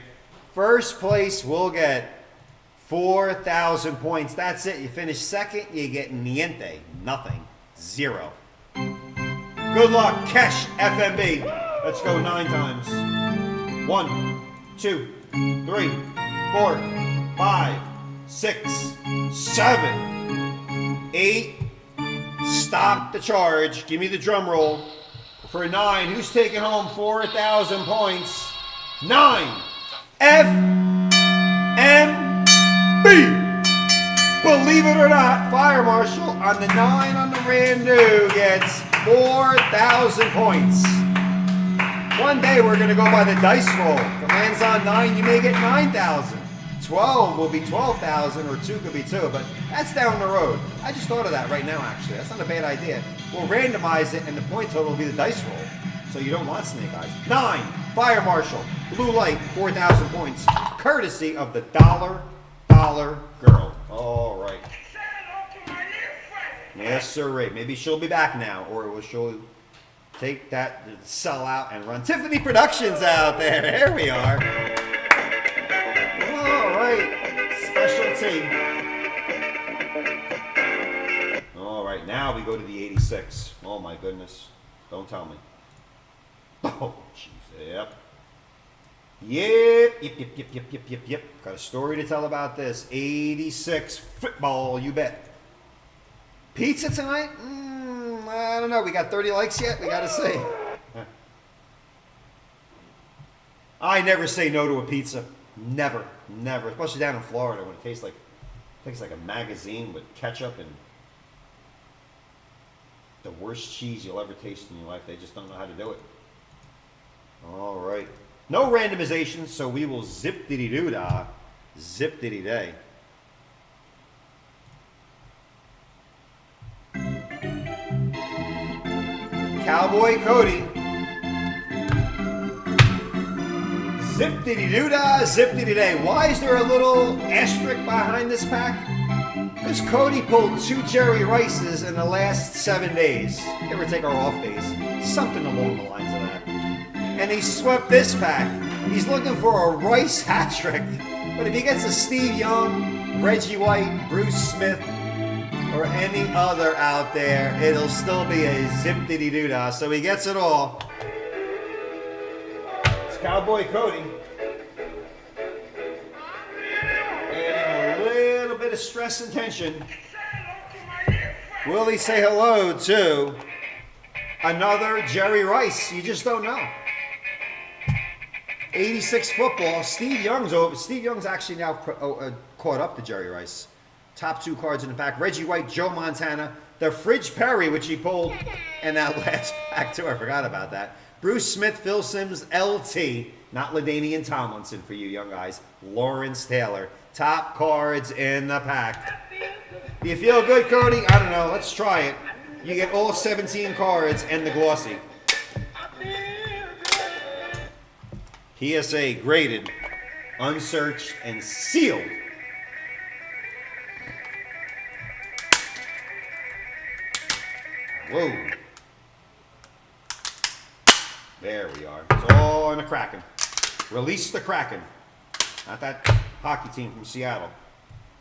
First place will get 4,000 points. That's it. You finish second, you get niente. Nothing. 0. Good luck, Kesh FMB. Let's go 9 times. 1, 2, 3, 4, 5, 6, 7, 8, Stop the charge. Give me the drum roll. For 9, who's taking home 4,000 points? 9. F M B. Believe it or not, Fire Marshal on the 9 on the Randu gets 4,000 points. One day we're going to go by the dice roll. If it lands on 9, you may get 9,000. 12 will be 12,000, or 2 could be 2, but that's down the road. I just thought of that right now, actually. That's not a bad idea. We'll randomize it, and the point total will be the dice roll. So you don't want snake eyes. 9, Fire Marshal, Blue Light, 4,000 points, courtesy of the Dollar Girl. All right. Yes, sir. Maybe she'll be back now, or she'll take that, sell out, and run Tiffany Productions out there. There we are. All right. Specialty. All right. Now we go to the 86. Oh, my goodness. Don't tell me. Oh, jeez. Yep. Got a story to tell about this. 86 football, you bet. Pizza tonight? I don't know. We got 30 likes yet? We got to see. I never say no to a pizza. Never. Especially down in Florida when it tastes like a magazine with ketchup and the worst cheese you'll ever taste in your life. They just don't know how to do it. All right. No randomization, so we will zip-diddy-doo-dah. Zip-diddy-day. Cowboy Cody. Zip-diddy-doo-dah, zip-diddy-day. Why is there a little asterisk behind this pack? Because Cody pulled 2 Jerry Rices in the last 7 days. Give or take our off days. Something along the lines of that. And he swept this pack. He's looking for a Rice hat trick. But if he gets a Steve Young, Reggie White, Bruce Smith, or any other out there, it'll still be a zip-diddy-doo-dah. So he gets it all. It's Cowboy Cody. And a little bit of stress and tension. Will he say hello to another Jerry Rice? You just don't know. 86 football. Steve Young's over. Steve Young's actually now caught up to Jerry Rice. Top 2 cards in the pack. Reggie White, Joe Montana. The Fridge Perry, which he pulled in that last pack too. I forgot about that. Bruce Smith, Phil Simms, LT. Not LaDainian Tomlinson for you young guys. Lawrence Taylor. Top cards in the pack. Do you feel good, Cody? I don't know. Let's try it. You get all 17 cards and the glossy. PSA graded, unsearched, and sealed. Whoa. There we are. It's all in the Kraken. Release the Kraken. Not that hockey team from Seattle.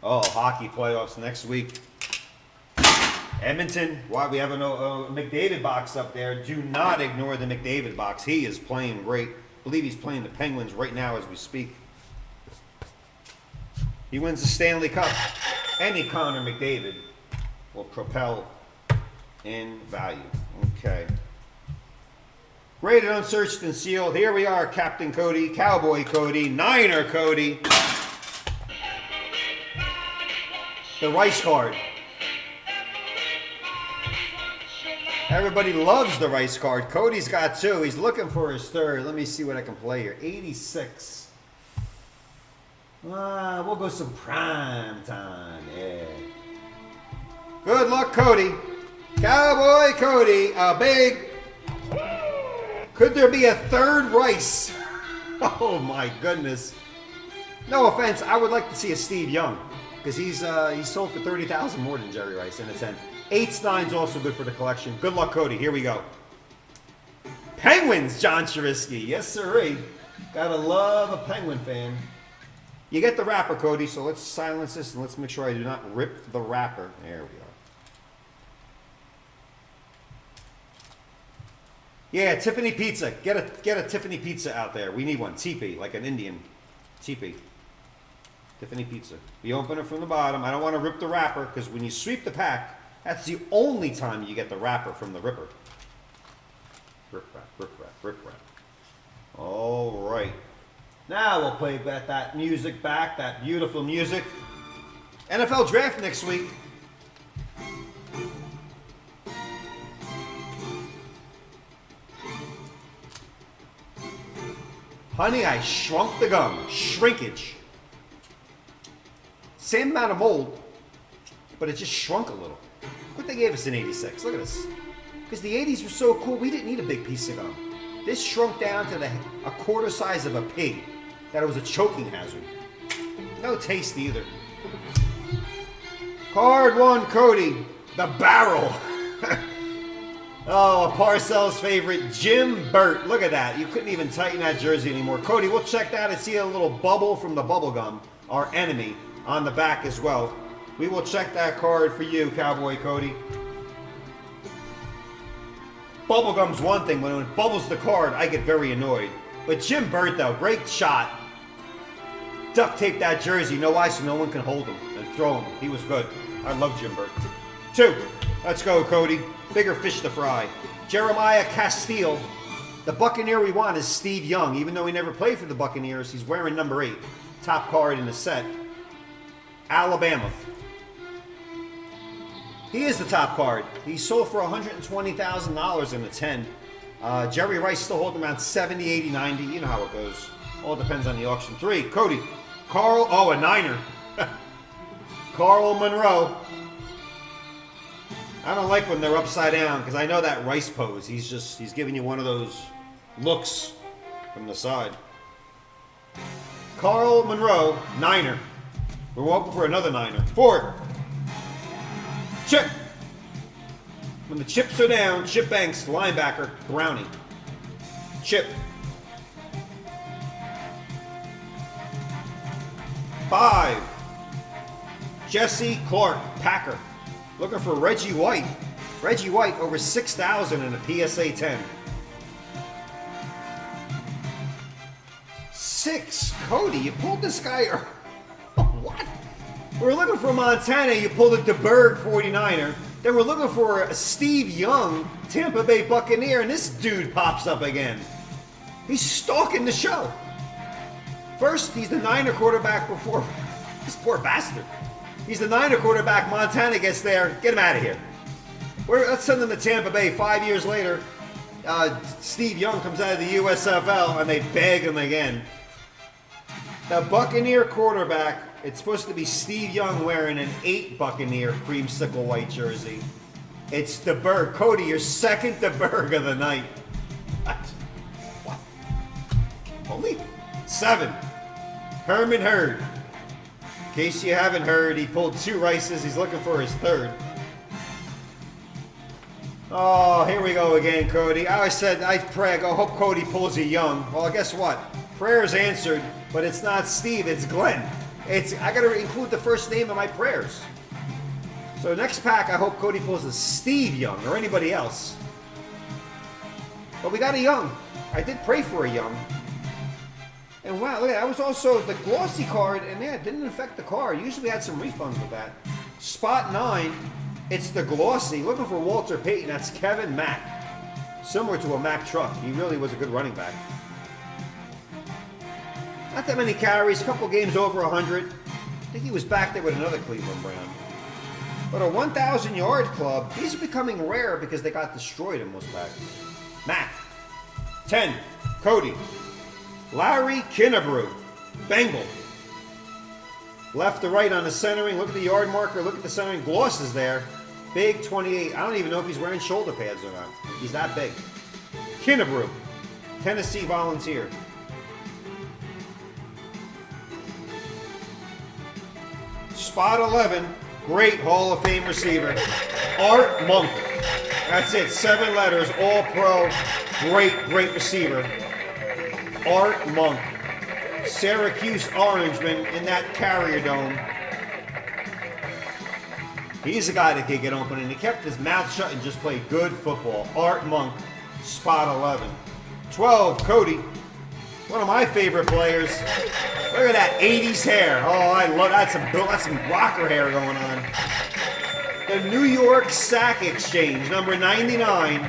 Oh, hockey playoffs next week. Edmonton, why we have a McDavid box up there. Do not ignore the McDavid box. He is playing great. I believe he's playing the Penguins right now as we speak. He wins the Stanley Cup. Any Connor McDavid will propel in value. Okay. Graded, unsearched, and sealed. Here we are, Captain Cody, Cowboy Cody, Niner Cody. The Rice card. Everybody loves the Rice card. Cody's got 2. He's looking for his 3rd. Let me see what I can play here. 86. We'll go some prime time. Yeah. Good luck, Cody. Cowboy Cody. A big. Could there be a 3rd Rice? Oh my goodness. No offense. I would like to see a Steve Young because he's sold for $30,000 more than Jerry Rice in a 10. 8s, 9s also good for the collection. Good luck, Cody. Here we go. Penguins, John Charisky. Yes, sirree. Gotta love a Penguin fan. You get the wrapper, Cody, so let's silence this and let's make sure I do not rip the wrapper. There we are. Yeah, Tiffany Pizza. Get a Tiffany Pizza out there. We need one. Teepee, like an Indian. Teepee. Tiffany Pizza. We open it from the bottom. I don't want to rip the wrapper because when you sweep the pack, That's the only time you get the wrapper from the Ripper. Rip wrap, rip wrap, rip wrap. All right. Now we'll play that music back, that beautiful music. NFL draft next week. Honey, I shrunk the gum. Shrinkage. Same amount of mold, but it just shrunk a little. Look, they gave us an 86. Look at this. Because the 80s were so cool, we didn't need a big piece of gum. This shrunk down to a quarter size of a pig. That it was a choking hazard. No taste either. Card 1, Cody. The barrel. Oh, a Parcells favorite, Jim Burt. Look at that. You couldn't even tighten that jersey anymore. Cody, we'll check that and see a little bubble from the bubble gum, our enemy, on the back as well. We will check that card for you, Cowboy Cody. Bubblegum's one thing. When it bubbles the card, I get very annoyed. But Jim Burt, though, great shot. Duct tape that jersey. No why? So no one can hold him and throw him. He was good. I love Jim Burt. 2. Let's go, Cody. Bigger fish to fry. Jeremiah Castile. The Buccaneer we want is Steve Young. Even though he never played for the Buccaneers, he's wearing number 8. Top card in the set. Alabama. He is the top card. He sold for $120,000 in the 10. Jerry Rice still holding around 70, 80, 90. You know how it goes. All depends on the auction. 3. Cody. Carl. Oh, a Niner. Carl Monroe. I don't like when they're upside down because I know that Rice pose. He's giving you one of those looks from the side. Carl Monroe, Niner. We're hoping for another Niner. 4. Chip. When the chips are down, Chip Banks, linebacker, Brownie. Chip. 5. Jesse Clark, Packer. Looking for Reggie White. Reggie White over 6,000 in a PSA 10. 6. Cody, you pulled this guy. What? We're looking for Montana. You pulled a DeBerg 49er. Then we're looking for a Steve Young, Tampa Bay Buccaneer, and this dude pops up again. He's stalking the show. First, he's the Niner quarterback before. This poor bastard. He's the Niner quarterback. Montana gets there. Get him out of here. Let's send him to Tampa Bay. 5 years later, Steve Young comes out of the USFL, and they beg him again. The Buccaneer quarterback, it's supposed to be Steve Young wearing an 8 Buccaneer creamsicle white jersey. It's DeBerg. Cody, your second DeBerg of the night. What? Holy. 7. Herman Hurd. In case you haven't heard, he pulled 2 Rices. He's looking for his 3rd. Oh, here we go again, Cody. I always said, I pray, I hope Cody pulls a Young. Well, guess what? Prayers answered, but it's not Steve, it's Glenn. I got to include the first name in my prayers. So next pack, I hope Cody pulls a Steve Young or anybody else. But we got a Young. I did pray for a Young. And wow, look at that. That was also the glossy card, and yeah, it didn't affect the card. Usually we had some refunds with that. Spot 9, it's the glossy. Looking for Walter Payton, that's Kevin Mack. Similar to a Mack truck. He really was a good running back. Not that many carries, a couple games over 100. I think he was back there with another Cleveland Brown. But a 1,000-yard club, these are becoming rare because they got destroyed in most packs. Mack. 10, Cody. Larry Kinnebrew, Bengal. Left to right on the centering. Look at the yard marker. Look at the centering. Gloss is there. Big 28. I don't even know if he's wearing shoulder pads or not. He's that big. Kinnebrew, Tennessee Volunteer. Spot 11. Great Hall of Fame receiver. Art Monk. That's it. 7 letters. All pro. Great receiver. Art Monk, Syracuse Orangeman in that Carrier Dome. He's a guy that can get open, and he kept his mouth shut and just played good football. Art Monk, spot 11. 12, Cody, one of my favorite players. Look at that 80s hair. Oh, I love that. That's some rocker hair going on. The New York Sack Exchange, number 99,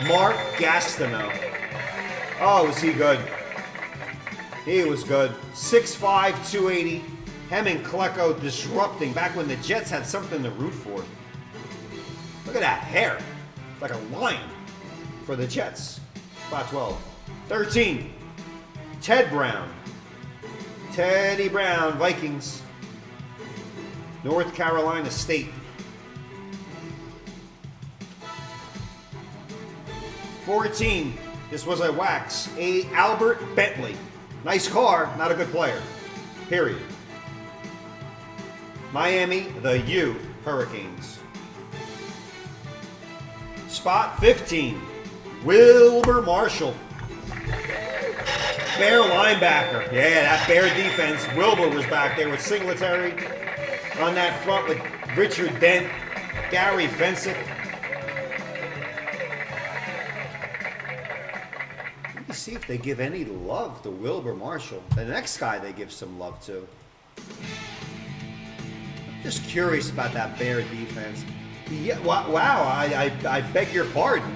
Mark Gastineau. Oh, was he good? He was good. 6'5", 280. Him and Klecko disrupting back when the Jets had something to root for. Look at that hair. Like a lion for the Jets. Spot 12. 13, Ted Brown. Teddy Brown, Vikings. North Carolina State. 14, this was a wax. Albert Bentley. Nice car, not a good player. Period. Miami, the U Hurricanes. Spot 15, Wilbur Marshall. Bear linebacker. Yeah, that Bear defense. Wilbur was back there with Singletary on that front with Richard Dent, Gary Fensick. Let me see if they give any love to Wilbur Marshall. The next guy they give some love to. Just curious about that Bear defense. Yeah, wow, I beg your pardon.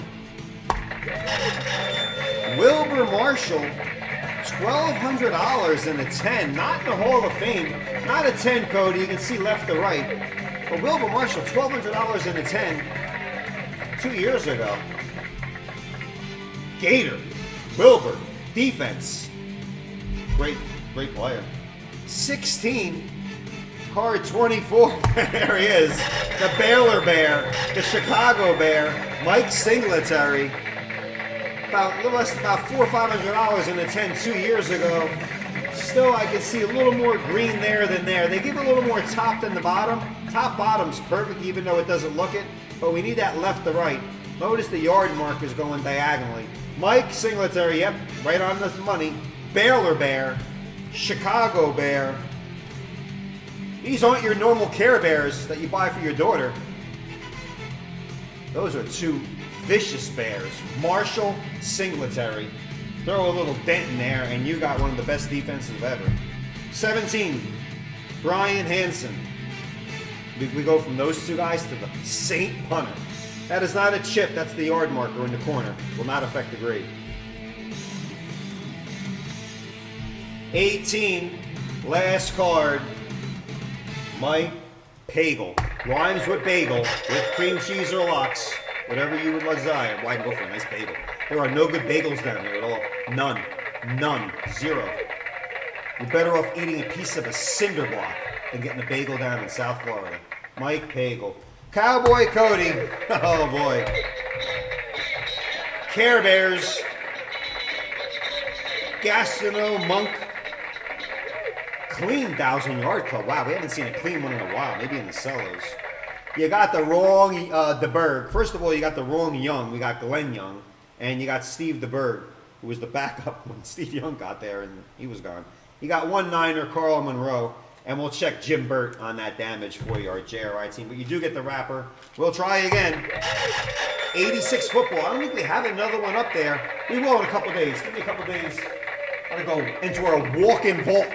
Wilbur Marshall, $1,200 in a 10, not in the Hall of Fame, not a 10, Cody, you can see left to right. But Wilbur Marshall, $1,200 in a 10, 2 years ago. Gator, Wilbur, defense. Great player. 16, card 24, there he is. The Baylor Bear, the Chicago Bear, Mike Singletary. About a little less than about $400 or $500 in a 10 2 years ago. Still, I can see a little more green there than there. They give a little more top than the bottom. Top bottom's perfect, even though it doesn't look it. But we need that left to right. Notice the yard markers going diagonally. Mike Singletary, yep, right on the money. Baylor Bear, Chicago Bear. These aren't your normal Care Bears that you buy for your daughter. Those are two vicious Bears. Marshall, Singletary. Throw a little dent in there and you got one of the best defenses ever. 17, Brian Hansen. We go from those two guys to the Saint Punter. That is not a chip, that's the yard marker in the corner. Will not affect the grade. 18, last card, Mike Pagel. Rhymes with bagel, with cream cheese or lox. Whatever you would desire. Why go for a nice bagel? There are no good bagels down here at all. None. None. Zero. You're better off eating a piece of a cinder block than getting a bagel down in South Florida. Mike Pagel. Cowboy Cody. Oh boy. Care Bears. Gastineau Monk. Clean 1,000-yard club. Wow, we haven't seen a clean one in a while. Maybe in the cellars. You got the wrong DeBerg. First of all, you got the wrong Young. We got Glenn Young. And you got Steve DeBerg, who was the backup when Steve Young got there and he was gone. You got 1-9er Carl Monroe. And we'll check Jim Burt on that damage for you, our JRI team. But you do get the wrapper. We'll try again. 86 football. I don't think we have another one up there. We will in a couple days. Give me a couple days. I'm going to go into our walk-in vault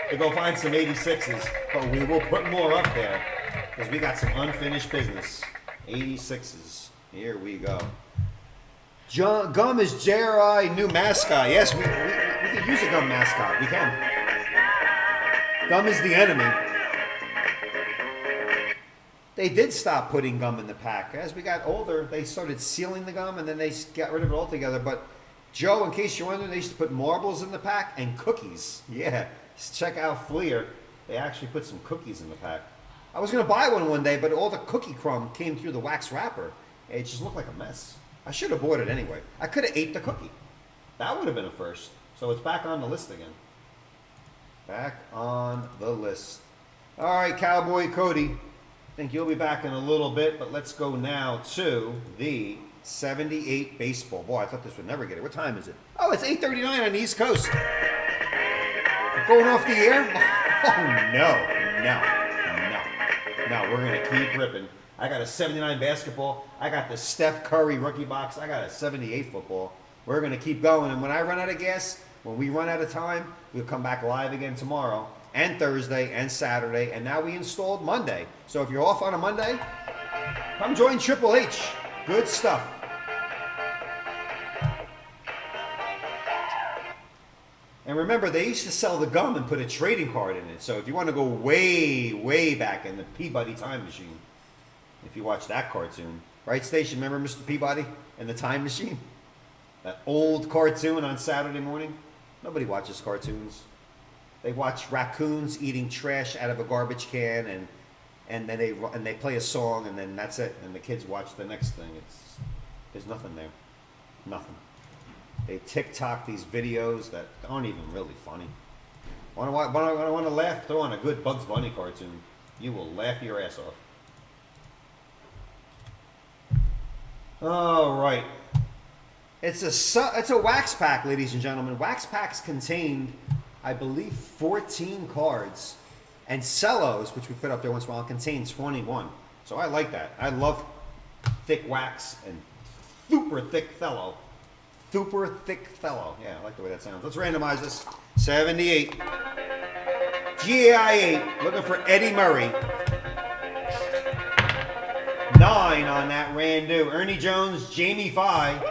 to go find some 86s. But we will put more up there because we got some unfinished business. 86s. Here we go. Gum is JRI new mascot. Yes, we can use a gum mascot. We can. Gum is the enemy. They did stop putting gum in the pack. As we got older, they started sealing the gum and then they got rid of it altogether. But Joe, in case you're wondering, they used to put marbles in the pack and cookies. Yeah, just check out Fleer. They actually put some cookies in the pack. I was going to buy one day, but all the cookie crumb came through the wax wrapper. It just looked like a mess. I should have bought it anyway. I could have ate the cookie. That would have been a first. So it's back on the list again. Back on the list. All right, Cowboy Cody. I think you'll be back in a little bit, but let's go now to the 78 baseball. Boy, I thought this would never get it. What time is it? Oh, it's 8:39 on the East Coast. Going off the air? Oh, no. We're going to keep ripping. I got a 79 basketball. I got the Steph Curry rookie box. I got a 78 football. We're going to keep going. And when I run out of gas, when we run out of time, we'll come back live again tomorrow and Thursday and Saturday, and now we installed Monday. So if you're off on a Monday, come join Triple H. Good stuff. And remember, they used to sell the gum and put a trading card in it. So if you want to go way, way back in the Peabody Time Machine, if you watch that cartoon, right, Station? Remember Mr. Peabody and the Time Machine? That old cartoon on Saturday morning? Nobody watches cartoons. They watch raccoons eating trash out of a garbage can, and then they play a song, and then that's it. And the kids watch the next thing. There's nothing there. Nothing. They TikTok these videos that aren't even really funny. Want to laugh? Throw on a good Bugs Bunny cartoon. You will laugh your ass off. All right. It's a wax pack, ladies and gentlemen. Wax packs contained, I believe, 14 cards, and cellos, which we put up there once in a while, contain 21. So I like that. I love thick wax and super thick fellow. Super thick fellow. Yeah, I like the way that sounds. Let's randomize this. 78. GAI 8. Looking for Eddie Murray. 9 on that Randu. Ernie Jones, Jamie 5.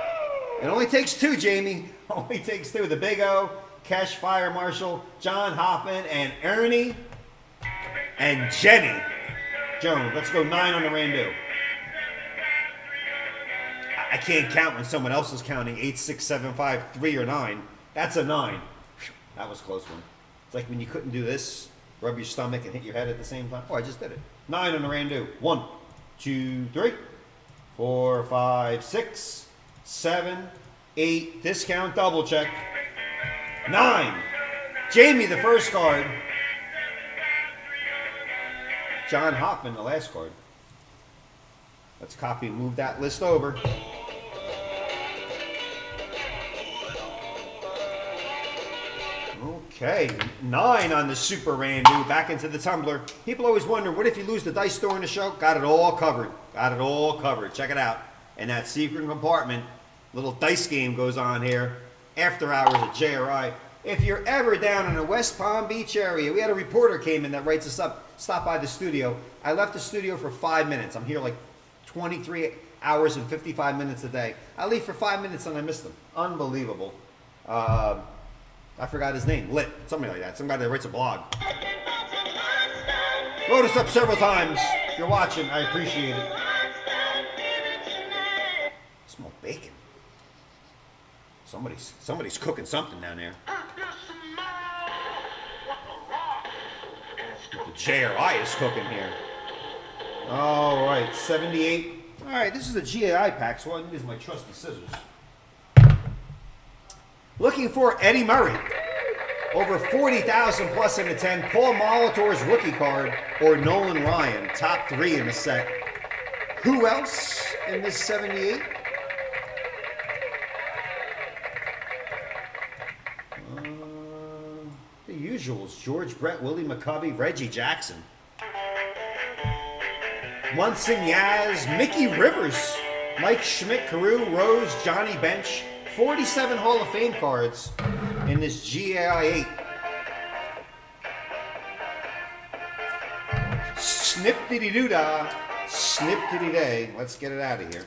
It only takes 2, Jamie. Only takes 2. The Big O, Cash Fire Marshal, John Hoppin, and Ernie, and Jenny Jones. Let's go 9 on the Randu. I can't count when someone else is counting 8, 6, 7, 5, 3, or 9. That's a 9. That was a close one. It's like when you couldn't do this, rub your stomach and hit your head at the same time. Oh, I just did it. 9 on the Randu. 1, 2, 3, 4, 5, 6, 7, 8. Discount double check. 9. Jamie, the first card. John Hoffman, the last card. Let's copy and move that list over. Okay, 9 on the Super Randu. Back into the tumbler. People always wonder, what if you lose the dice during the show? Got it all covered. Got it all covered. Check it out. In that secret compartment, little dice game goes on here. After hours at JRI. If you're ever down in the West Palm Beach area, we had a reporter came in that writes us up, stop by the studio. I left the studio for 5 minutes. I'm here like 23 hours and 55 minutes a day. I leave for 5 minutes and I miss them. Unbelievable. I forgot his name. Lit. Something like that. Some guy that writes a blog. Load us up several times. If you're watching, I appreciate it. I smell bacon. Somebody's cooking something down there. The JRI is cooking here. All right, 78. All right, this is a GAI pack, so all I need is my trusty scissors. Looking for Eddie Murray. Over 40,000 plus in the 10. Paul Molitor's rookie card or Nolan Ryan. Top 3 in the set. Who else in this 78? The usuals. George Brett, Willie McCovey, Reggie Jackson. Munson Yaz, Mickey Rivers, Mike Schmidt, Carew, Rose, Johnny Bench. 47 Hall of Fame cards in this GAI 8. Snip-diddy-doo-dah, snip-diddy-day. Let's get it out of here.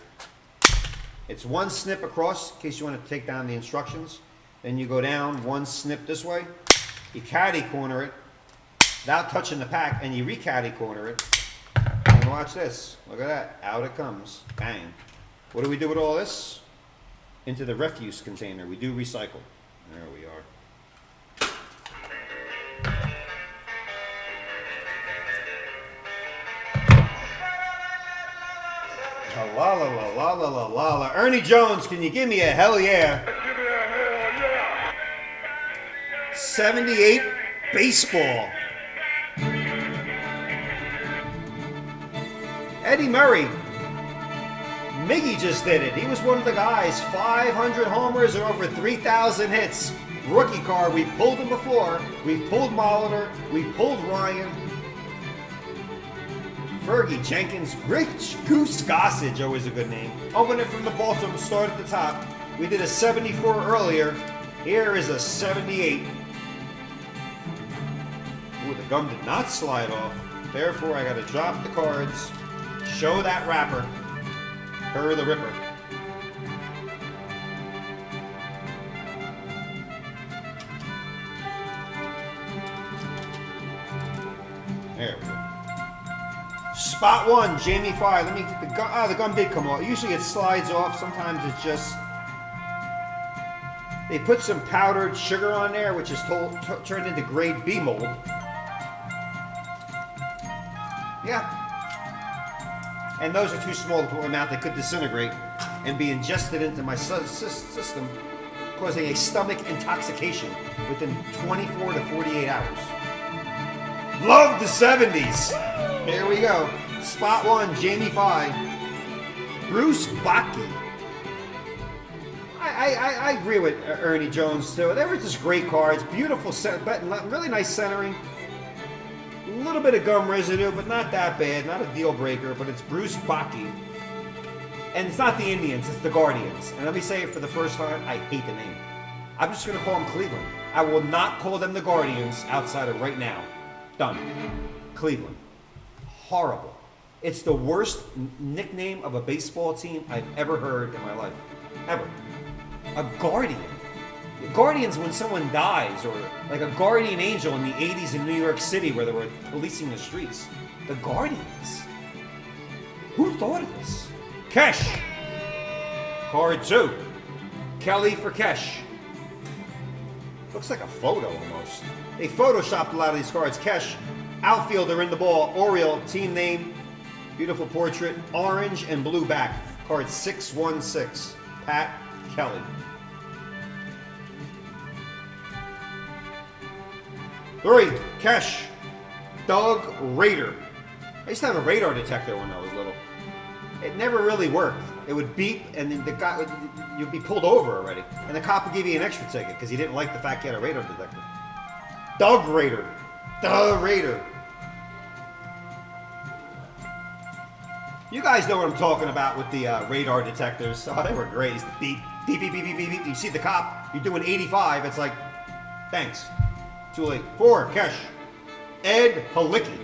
It's one snip across, in case you want to take down the instructions. Then you go down one snip this way. You caddy corner it without touching the pack, and you re-caddy corner it. And watch this. Look at that. Out it comes. Bang. What do we do with all this? Into the refuse container. We do recycle. There we are. La la la la la la la la. Ernie Jones, can you give me a hell yeah? 78 baseball. Eddie Murray. Miggy just did it. He was one of the guys. 500 homers and over 3,000 hits. Rookie card. We pulled him before. We've pulled Molitor. We've pulled Ryan. Fergie Jenkins. Rich Goose Gossage. Always a good name. Open it from the bottom. Start at the top. We did a 74 earlier. Here is a 78. Ooh, the gum did not slide off. Therefore, I gotta drop the cards, show that wrapper, her the ripper. There we go. Spot 1, Jamie 5. Let me get the gum. The gum did come off. Usually it slides off. Sometimes it's just. They put some powdered sugar on there, which is turned into grade B mold. Yeah. And those are too small to put in my mouth. They could disintegrate and be ingested into my system, causing a stomach intoxication within 24 to 48 hours. Love the 70s. There we go. Spot 1, Jamie 5. Bruce Bocke. I agree with Ernie Jones too. They were just great cards. Beautiful set, really nice centering. A little bit of gum residue, but not that bad. Not a deal breaker, but it's Bruce Bocke. And it's not the Indians, it's the Guardians. And let me say it for the first time, I hate the name. I'm just going to call them Cleveland. I will not call them the Guardians outside of right now. Done. Cleveland. Horrible. It's the worst nickname of a baseball team I've ever heard in my life. Ever. A Guardian. Guardians when someone dies, or like a guardian angel in the 80s in New York City where they were policing the streets. The Guardians. Who thought of this? Kesh. Card 2. Kelly for Kesh. Looks like a photo almost. They photoshopped a lot of these cards. Kesh, outfielder in the ball. Oriole, team name. Beautiful portrait. Orange and blue back. Card 616. Pat Kelly. 3. Kesh. Doug Rader. I used to have a radar detector when I was little. It never really worked. It would beep, and then the guy you'd be pulled over already, and the cop would give you an extra ticket because he didn't like the fact you had a radar detector. Doug Rader. Doug Rader. You guys know what I'm talking about with the radar detectors. Oh, they were great. It's the beep, beep, beep, beep, beep, beep, beep. You see the cop, you're doing 85. It's like, thanks. Too late. 4. Kesh. Ed Halicki.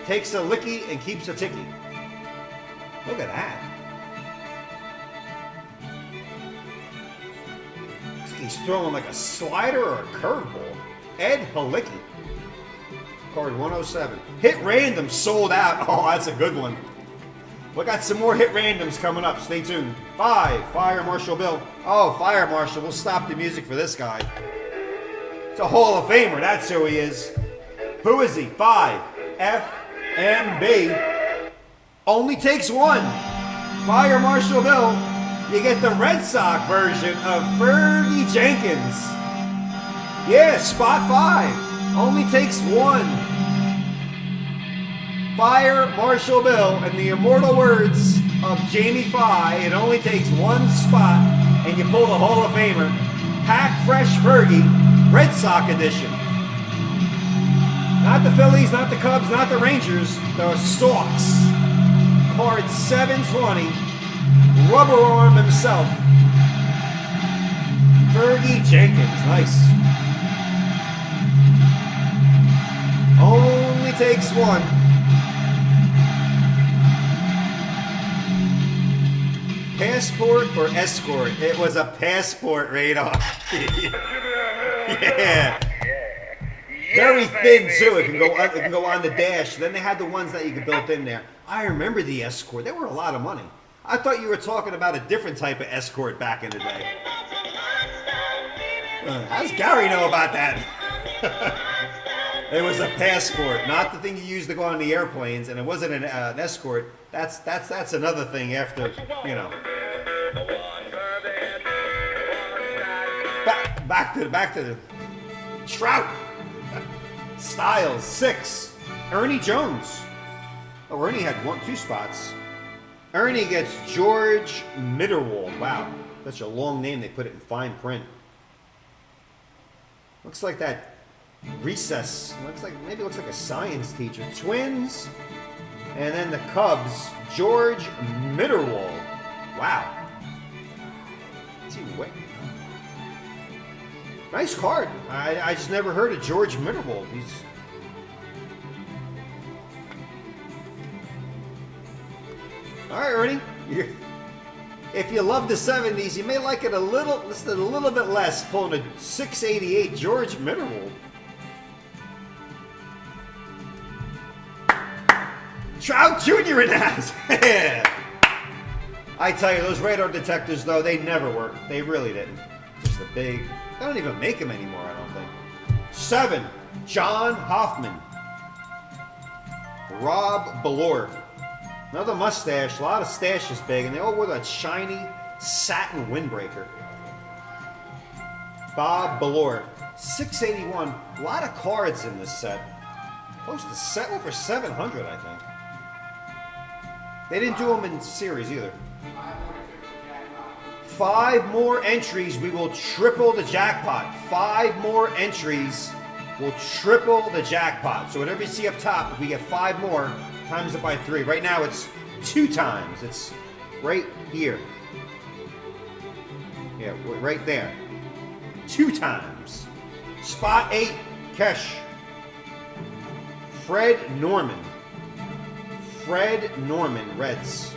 Takes a licky and keeps a ticky. Look at that. Looks like he's throwing like a slider or a curveball. Ed Halicki. Card 107. Hit random sold out. Oh, that's a good one. We got some more hit randoms coming up. Stay tuned. 5. Fire Marshal Bill. Oh, Fire Marshal. We'll stop the music for this guy. It's a Hall of Famer. That's who he is. Who is he? 5. FMB. Only takes 1. Fire Marshal Bill. You get the Red Sox version of Fergie Jenkins. Yeah, spot 5. Only takes 1. Fire Marshal Bill, and the immortal words of Jamie 5, it only takes 1 spot, and you pull the Hall of Famer. Pack Fresh Fergie, Red Sox edition. Not the Phillies, not the Cubs, not the Rangers, the Sox. Card 720, rubber arm himself. Fergie Jenkins, nice. Only takes 1. Passport or escort? It was a passport radar. Yeah. Very thin too. It can go on the dash. Then they had the ones that you could built in there. I remember the escort. They were a lot of money. I thought you were talking about a different type of escort back in the day. How does Gary know about that? It was a passport, not the thing you used to go on the airplanes, and it wasn't an escort. That's another thing after, you know. Back to the Trout. Styles 6. Ernie Jones. Oh, Ernie had 2 spots. Ernie gets George Mitterwald. Wow, such a long name. They put it in fine print. Looks like that recess. Looks like a science teacher. Twins, and then the Cubs. George Mitterwald. Wow. Is he wet? Nice card. I just never heard of George Mitterwald. All right, Ernie. If you love the 70s, you may like it a little bit less. Pulling a 688 George Mitterwold. Trout Jr. in the house. I tell you, those radar detectors, though, they never work. They really didn't. Just a big... They don't even make them anymore, I don't think. 7, John Hoffman. Rob Ballore. Another mustache. A lot of stashes big, and they all wore that shiny satin windbreaker. Bob Ballore. 681. A lot of cards in this set. Close to over 700, I think. They didn't do them in series either. 5 more entries, we will triple the jackpot. 5 more entries will triple the jackpot. So whatever you see up top, if we get 5 more, times it by 3. Right now it's 2 times. It's right here. Yeah, right there. 2 times. Spot 8, Kesh. Fred Norman. Fred Norman, Reds.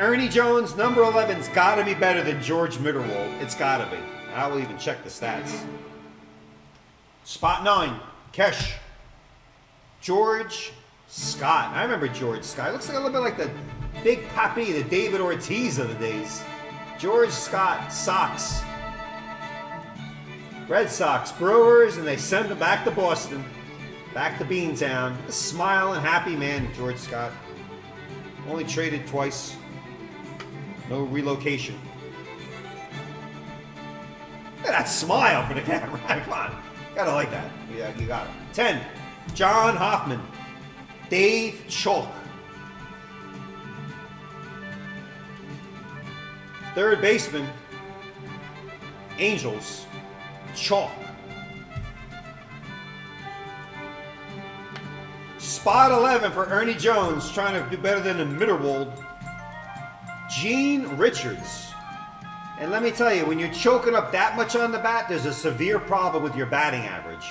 Ernie Jones, number 11's got to be better than George Mitterwold. It's got to be. I will even check the stats. Spot 9, Kesh. George Scott. I remember George Scott. Looks like a little bit like the Big Papi, the David Ortiz of the days. George Scott, Sox. Red Sox, Brewers, and they send him back to Boston. Back to Beantown. A smiling, happy man, George Scott. Only traded twice. No relocation. Look at that smile for the camera. Come on. Gotta like that. Yeah, you got it. 10. John Hoffman. Dave Chalk. Third baseman. Angels. Chalk. Spot 11 for Ernie Jones, trying to do better than the Mitterwold. Gene Richards. And let me tell you, when you're choking up that much on the bat, there's a severe problem with your batting average.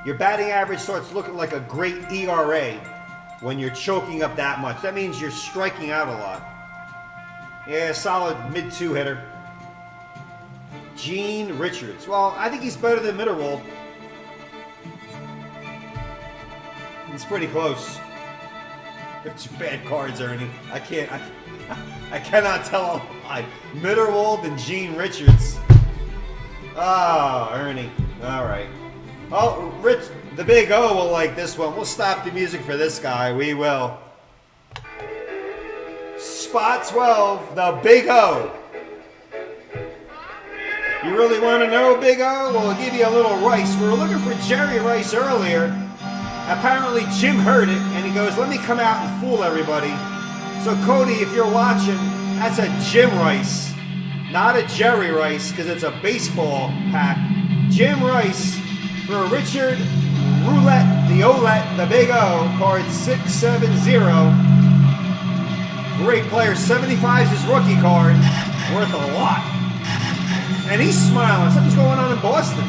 Your batting average starts looking like a great ERA when you're choking up that much. That means you're striking out a lot. Yeah, solid mid-2 hitter. Gene Richards. Well, I think he's better than Mitterwold. It's pretty close. They're 2 bad cards, Ernie. I cannot tell a lie. Mitterwold and Gene Richards. Oh, Ernie. All right. Oh, Rich, the Big O will like this one. We'll stop the music for this guy. We will. Spot 12, the Big O. You really want to know, Big O? Well, we'll give you a little rice. We were looking for Jerry Rice earlier. Apparently Jim heard it, and he goes, let me come out and fool everybody. So Cody, if you're watching, that's a Jim Rice, not a Jerry Rice, because it's a baseball pack. Jim Rice for Richard Roulette, the Olet, the Big O, card 670. Great player, 75 is his rookie card, worth a lot. And he's smiling. Something's going on in Boston.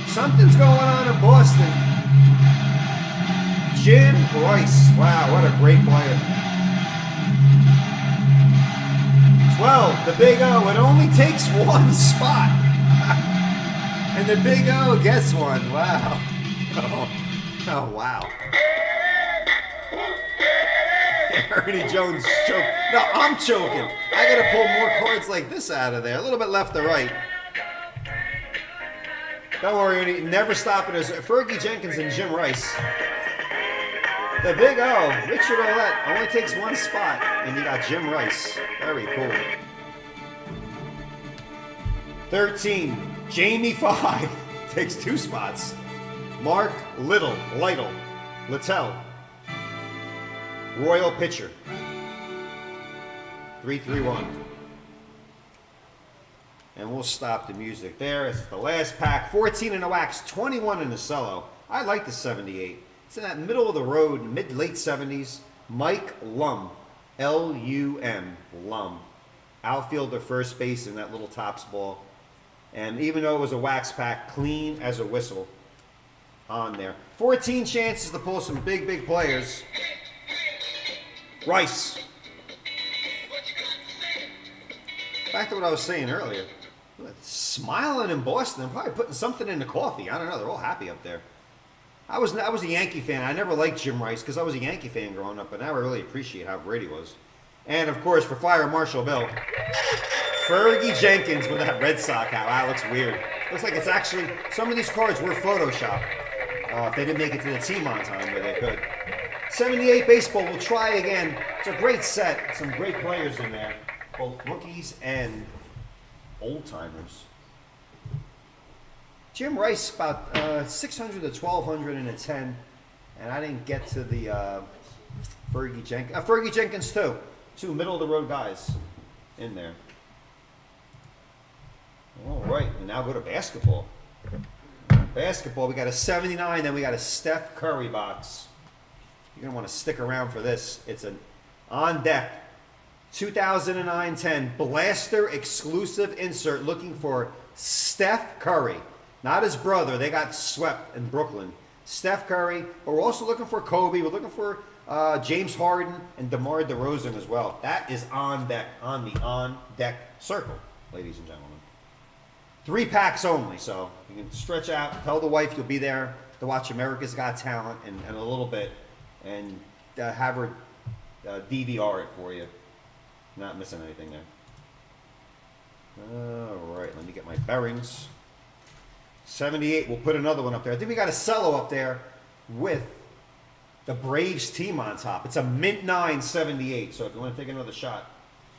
Something's going on in Boston. Jim Rice. Wow, what a great player. 12, the Big O. It only takes 1 spot. And the Big O gets one. Wow. Oh wow. Ernie Jones choked. No, I'm choking. I gotta pull more cards like this out of there. A little bit left to right. Don't worry, Ernie. Never stopping us. Fergie Jenkins and Jim Rice. The Big O, Richard Roulette, only takes 1 spot, and you got Jim Rice. Very cool. 13, Jamie 5, takes 2 spots. Mark Lyttle, Royal Pitcher. 331. And we'll stop the music there. It's the last pack. 14 in the wax, 21 in the cello. I like the 78. It's in that middle of the road, mid-late 70s. Mike Lum, L-U-M, Lum. Outfielder, first base in that little Topps ball. And even though it was a wax pack, clean as a whistle on there. 14 chances to pull some big, big players. Rice. Back to what I was saying earlier. Smiling in Boston, probably putting something in the coffee. I don't know. They're all happy up there. I was a Yankee fan. I never liked Jim Rice because I was a Yankee fan growing up, but now I really appreciate how great he was. And of course, for Fire Marshal Bill, Fergie Jenkins with that Red Sox hat. Wow, that looks weird. Looks like it's actually, some of these cards were Photoshopped. If they didn't make it to the team on time, but they could. 78 baseball, we'll try again. It's a great set. Some great players in there. Both rookies and old-timers. Jim Rice, about 600 to 1,200 in a 10. And I didn't get to the Fergie Jenkins. Fergie Jenkins, too. Two middle-of-the-road guys in there. All right, we now go to basketball. Basketball, we got a 79, then we got a Steph Curry box. You're going to want to stick around for this. It's an on-deck 2009-10 Blaster exclusive insert looking for Steph Curry. Not his brother. They got swept in Brooklyn. Steph Curry. But we're also looking for Kobe. We're looking for James Harden and DeMar DeRozan as well. That is on deck, on the on-deck circle, ladies and gentlemen. 3 packs only, so you can stretch out, tell the wife you'll be there to watch America's Got Talent in a little bit, and have her DVR it for you. Not missing anything there. All right, let me get my bearings. 78, we'll put another one up there. I think we got a cello up there with the Braves team on top. It's a mint 9 78, so if you want to take another shot,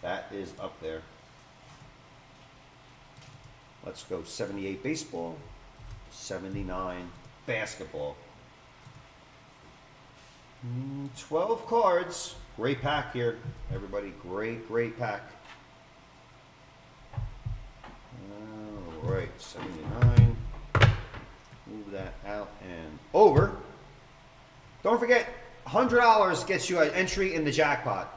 that is up there. Let's go 78 baseball, 79 basketball. 12 cards. Great pack here, everybody. Great pack. All right, 79. Move that out and over. Don't forget, $100 gets you an entry in the jackpot.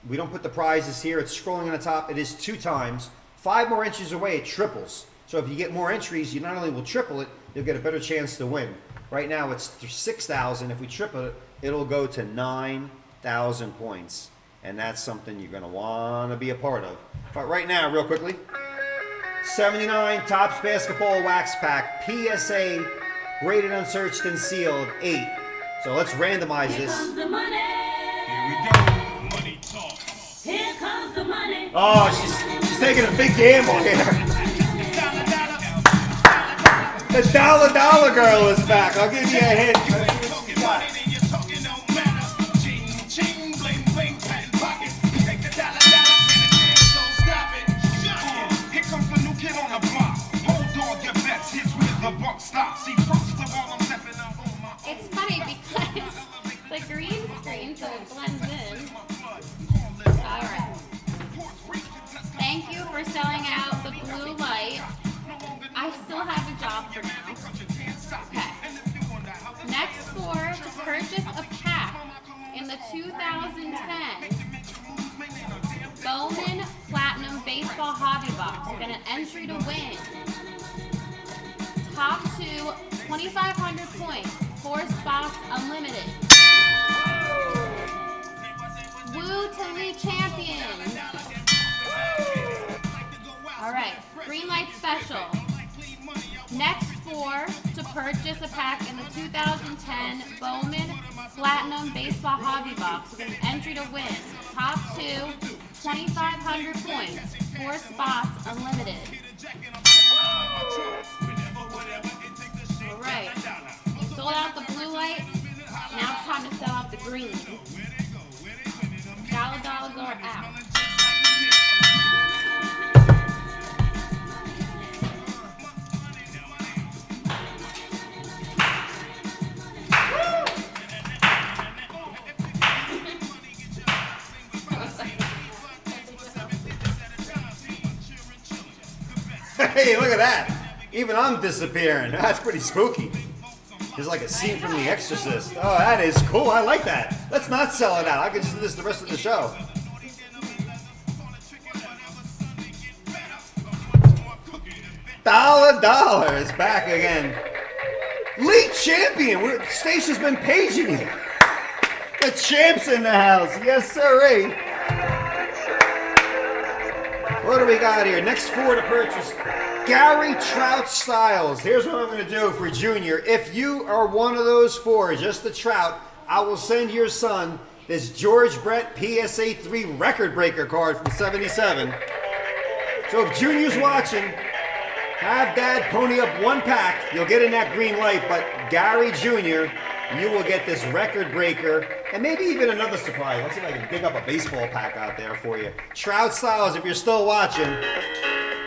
We don't put the prizes here. It's scrolling on the top. It is 2 times. 5 more entries away, it triples. So if you get more entries, you not only will triple it, you'll get a better chance to win. Right now it's 6,000. If we triple it, it'll go to 9,000 points. And that's something you're going to want to be a part of. But right now, real quickly, 79 Topps Basketball Wax Pack, PSA, graded, unsearched, and sealed, 8. So let's randomize Here this. comes the money. Here we go. Money talk. Here comes the money. Oh, she's taking a big gamble here. The dollar girl is back. I'll give you a hint. Let's see what she got. Here comes the new kid on the block. Hold on, your bets. Here's where the buck stops. See, first of all, I'm stepping out on my own. It's funny because the green screen, so it blends in. Alright. Thank you for selling out the blue light. I still have a job for now. Okay. Next for to purchase a pack in the 2010 Bowman Platinum Baseball Hobby Box. We're gonna entry to win. Top 2, 2,500 points. 4 spots, unlimited. Woo to lead champion. All right, green light special. Next for to purchase a pack in the 2010 Bowman Platinum Baseball Hobby Box with an entry to win. Top 2, 2,500 points, 4 spots, unlimited. All right, sold out the blue light. Now it's time to sell out the green. Dollar go out. Hey, look at that. Even I'm disappearing. That's pretty spooky. It's like a scene from The Exorcist. Oh, that is cool. I like that. Let's not sell it out. I can just do this the rest of the show. Dollar is back again. League champion. Stacia's been paging you. The champ's in the house. Yes, sir. What do we got here? Next 4 to purchase. Gary Trout Styles. Here's what I'm going to do for Junior. If you are one of those 4, just the Trout, I will send your son this George Brett PSA 3 record breaker card from 77. So if Junior's watching, have Dad pony up 1 pack. You'll get in that green light, but Gary Jr., you will get this record breaker and maybe even another surprise. Let's see if I can dig up a baseball pack out there for you. Trout Styles, if you're still watching,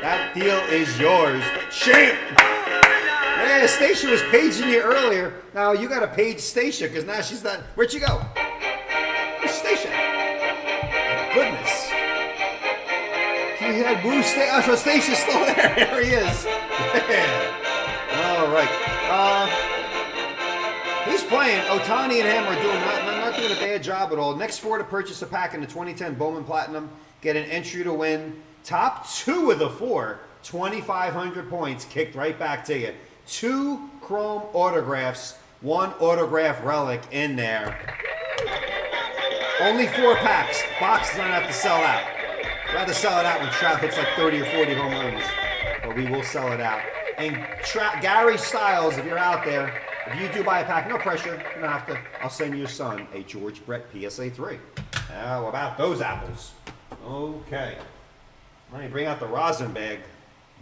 that deal is yours. Champ! Yeah, Stacia was paging you earlier. Now you got to page Stacia because now she's not. Where'd you go? Where's Stacia? My goodness. He had Woo Oh, so Stacia's still there. There he is. Yeah. All right. He's playing. Otani and him are doing not doing a bad job at all. Next 4 to purchase a pack in the 2010 Bowman Platinum. Get an entry to win. Top 2 of the 4, 2,500 points kicked right back to you. 2 chrome autographs, 1 autograph relic in there. Only 4 packs. Box doesn't have to sell out. I'd rather sell it out when Trout hits like 30 or 40 home runs. But we will sell it out. And Gary Styles, if you're out there, if you do buy a pack, no pressure. You don't have to. I'll send your son a George Brett PSA 3. How about those apples? Okay. Let me bring out the rosin bag.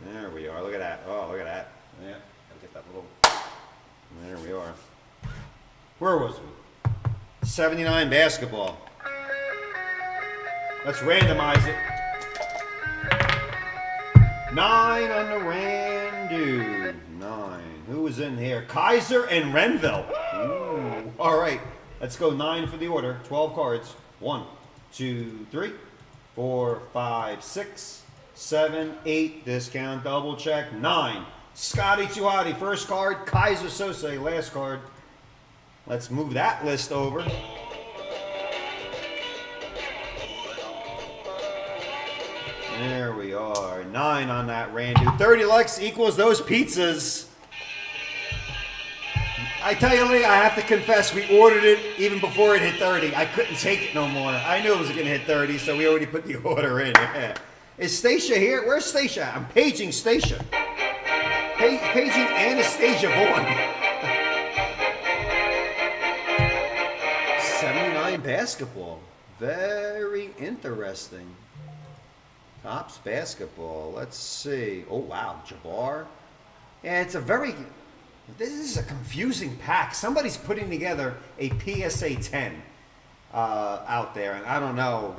There we are. Look at that. Oh, look at that. Yeah. Gotta get that little. There we are. Where was we? 79 basketball. Let's randomize it. 9 on the Randu. 9. Who was in here? Kaiser and Renville. Ooh. All right. Let's go 9 for the order. 12 cards. 1, 2, 3, 4, 5, 6, 7, 8. Discount, double check. 9. Scotty Tuhati, first card. Kaiser Sose, last card. Let's move that list over. There we are. 9 on that Randu. 30 Lux equals those pizzas. I tell you, Lee, I have to confess, we ordered it even before it hit 30. I couldn't take it no more. I knew it was going to hit 30, so we already put the order in. Yeah. Is Stacia here? Where's Stacia? I'm paging Stacia. Paging Anastasia Vaughn. 79 basketball. Very interesting. Topps basketball. Let's see. Oh, wow. Jabbar. Yeah, it's a very... This is a confusing pack. Somebody's putting together a PSA 10 out there, and I don't know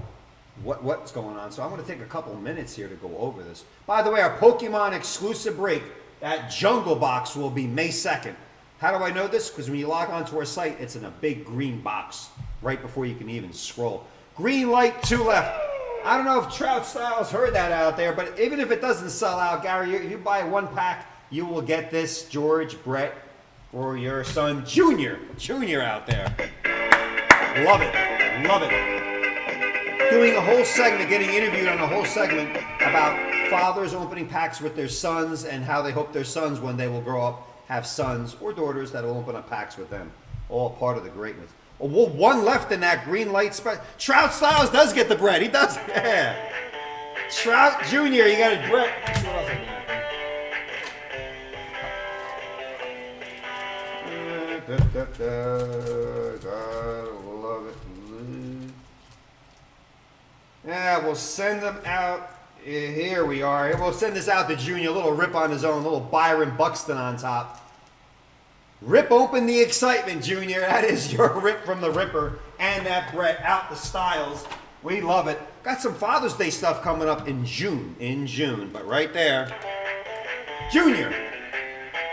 what's going on. So I'm going to take a couple minutes here to go over this. By the way, our Pokemon exclusive break, that Jungle Box, will be May 2nd. How do I know this? Because when you log onto our site, it's in a big green box right before you can even scroll. Green light, 2 left. I don't know if Trout Styles heard that out there, but even if it doesn't sell out, Gary, if you buy 1 pack, you will get this George Brett for your son, Junior out there. Love it. Love it. Doing a whole segment, getting interviewed on a whole segment about fathers opening packs with their sons and how they hope their sons, when they will grow up, have sons or daughters that will open up packs with them. All part of the greatness. Oh, well, 1 left in that green light spot. Trout Styles does get the bread. He does. Yeah. Trout Jr., you got a Brett. Gotta love it. Yeah, we'll send them out. Here we are. We'll send this out to Junior. A little rip on his own. A little Byron Buxton on top. Rip open the excitement, Junior. That is your rip from the Ripper. And that Brett out the Styles. We love it. Got some Father's Day stuff coming up in June. But right there. Junior.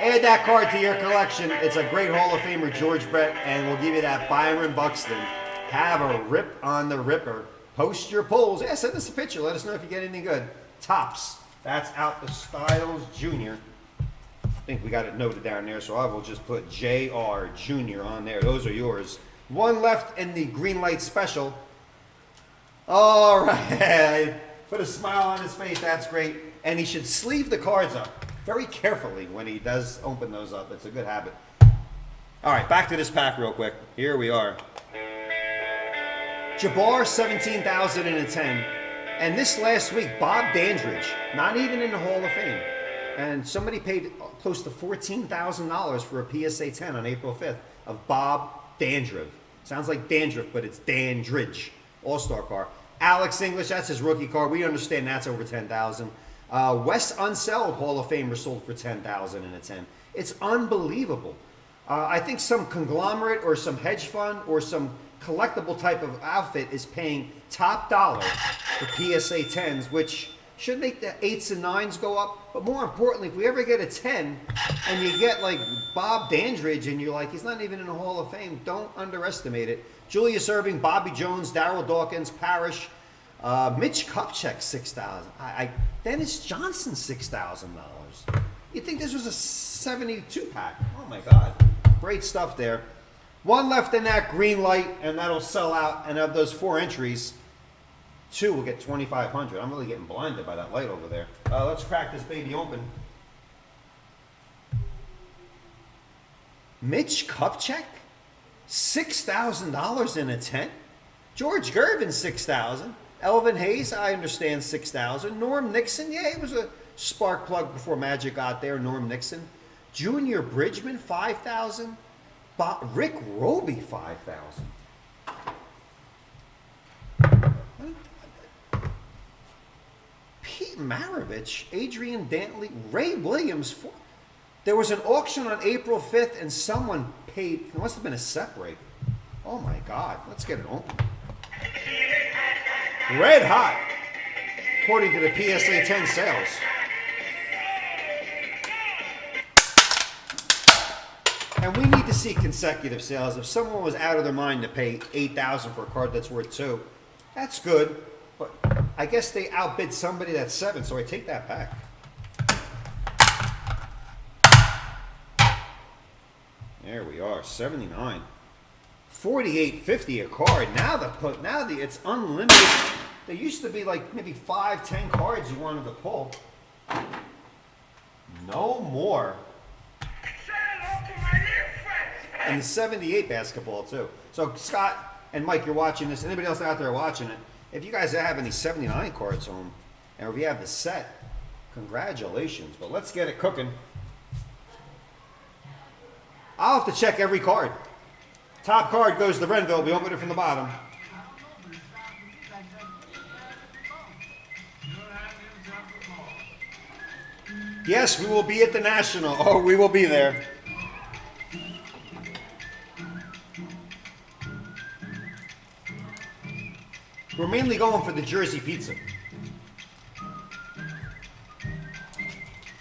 Add that card to your collection. It's a great Hall of Famer, George Brett, and we'll give you that Byron Buxton. Have a rip on the Ripper. Post your polls. Yeah, send us a picture. Let us know if you get anything good. Topps. That's out the Styles Jr. I think we got it noted down there, so I will just put JR Jr. on there. Those are yours. 1 left in the green light special. All right. Put a smile on his face. That's great. And he should sleeve the cards up very carefully when he does open those up. It's a good habit. All right, back to this pack real quick. Here we are. Jabbar, 17,000 and a 10. And this last week, Bob Dandridge, not even in the Hall of Fame. And somebody paid close to $14,000 for a PSA 10 on April 5th of Bob Dandridge. Sounds like dandruff, but it's Dandridge. All-star car. Alex English, that's his rookie car. We understand that's over 10,000. Wes Unseld Hall of Famer sold for 10,000 and a 10. It's unbelievable. I think some conglomerate or some hedge fund or some collectible type of outfit is paying top dollar for PSA 10s, which should make the 8s and 9s go up. But more importantly, if we ever get a 10 and you get like Bob Dandridge and you're like, he's not even in the Hall of Fame, don't underestimate it. Julius Erving, Bobby Jones, Darryl Dawkins, Parrish, Mitch Kupchak, $6,000. Dennis Johnson, $6,000. You'd think this was a 72 pack. Oh my God. Great stuff there. One left in that green light, and that'll sell out. And of those 4 entries, 2 will get 2,500. I'm really getting blinded by that light over there. Let's crack this baby open. Mitch Kupchak, $6,000 in a 10. George Gervin, $6,000. Elvin Hayes, I understand, $6,000. Norm Nixon, yeah, he was a spark plug before Magic got there. Norm Nixon. Junior Bridgman, $5,000. Rick Roby, $5,000. Pete Maravich, Adrian Dantley, Ray Williams. There was an auction on April 5th and someone paid, it must have been a set break. Oh my God, let's get it open. Red hot, according to the PSA 10 sales. And we need to see consecutive sales. If someone was out of their mind to pay $8,000 for a card that's worth 2, that's good. But I guess they outbid somebody that's 7, so I take that back. There we are, 79. $48.50 a card. Now it's unlimited. There used to be like maybe 5, 10 cards you wanted to pull. No more. And the 78 basketball too. So Scott and Mike, you're watching this. Anybody else out there watching it? If you guys have any 79 cards home, and if you have the set, congratulations. But let's get it cooking. I'll have to check every card. Top card goes to Renville. We open it from the bottom. Yes, we will be at the National. Oh, we will be there. We're mainly going for the Jersey pizza.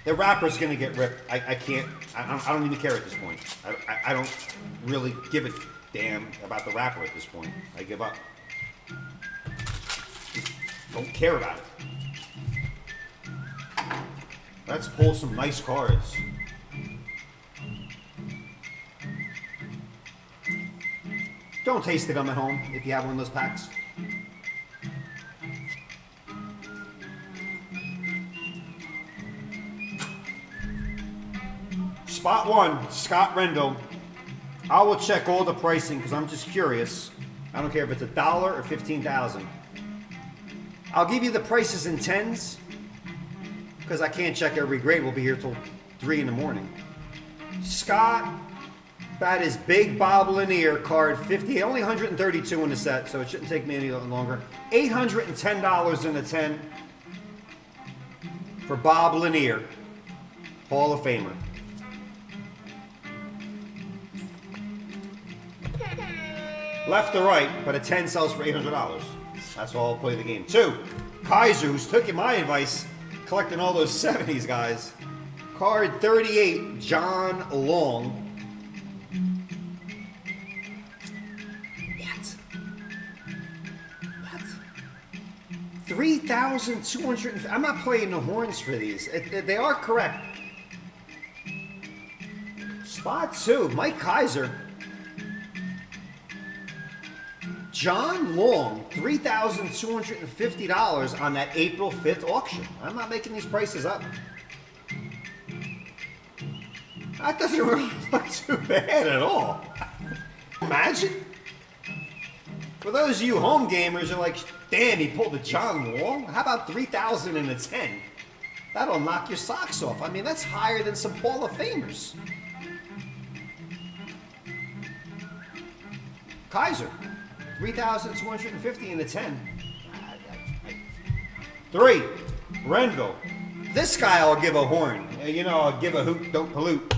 The wrapper's going to get ripped. I can't. I don't even care at this point. I don't really give a damn about the wrapper at this point. I give up. Don't care about it. Let's pull some nice cards. Don't taste the gum at home if you have one of those packs. Spot 1, Scott Rendell. I will check all the pricing because I'm just curious. I don't care if it's $1 or $15,000. I'll give you the prices in 10s because I can't check every grade. We'll be here till 3 in the morning. Scott, about his big Bob Lanier card, 50, only 132 in the set, so it shouldn't take me any longer. $810 in the 10 for Bob Lanier, Hall of Famer. Left to right, but a 10 sells for $800. That's all I'll play the game. 2, Kaiser, who's taking my advice, collecting all those 70s guys. Card 38, John Long. What? 3,200. I'm not playing the horns for these. They are correct. Spot 2, Mike Kaiser. John Long, $3,250 on that April 5th auction. I'm not making these prices up. That doesn't really look too bad at all. Imagine. For those of you home gamers, you're like, damn, he pulled a John Wall. How about 3,000 and a 10? That'll knock your socks off. I mean, that's higher than some Hall of Famers. Kaiser, 3,250 and a 10. 3, Renville. This guy I'll give a horn. You know, I'll give a hoot, don't pollute.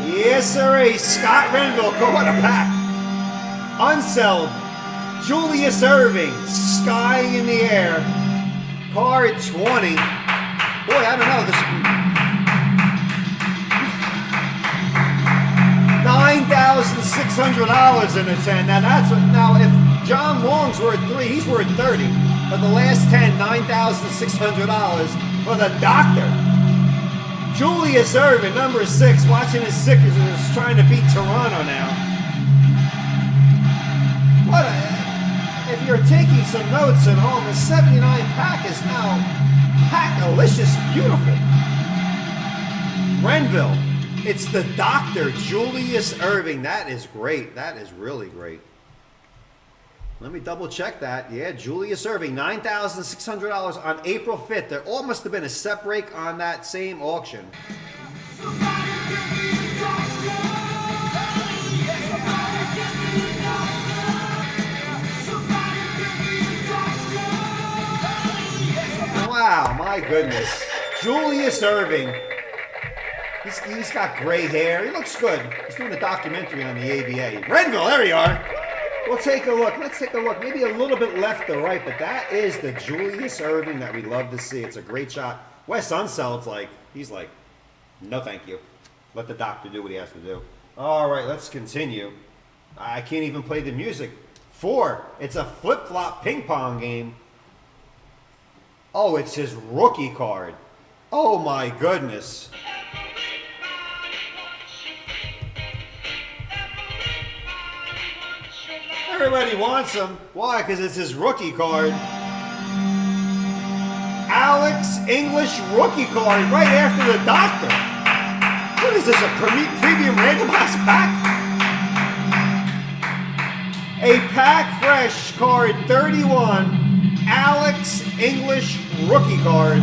Yes, sir. Scott Renville, go on a pack. Unsold. Julius Irving, Sky in the Air. Card 20. Boy, I don't know. This $9,600 in a 10. Now that's what. Now if John Long's worth 3, he's worth 30. But the last 10, $9,600 for the doctor. Julius Irving, number 6, watching his Sixers is trying to beat Toronto now. What if you're taking some notes at home, the 79 pack is now pack-alicious beautiful. Renville, it's the doctor, Julius Irving. That is great. That is really great. Let me double check that. Yeah, Julius Irving, $9,600 on April 5th. There all must have been a set break on that same auction. Wow, my goodness. Julius Irving. He's got gray hair. He looks good. He's doing a documentary on the ABA. Renville, there you are. We'll take a look. Let's take a look. Maybe a little bit left to right, but that is the Julius Irving that we love to see. It's a great shot. Wes Unseld's like, he's like, no thank you. Let the doctor do what he has to do. All right, let's continue. I can't even play the music. 4, it's a flip-flop ping pong game. Oh, it's his rookie card. Oh my goodness. Everybody wants him. Why? Because it's his rookie card. Alex English rookie card right after the doctor. What is this, a premium randomized pack? A pack fresh card 31. Alex English rookie card.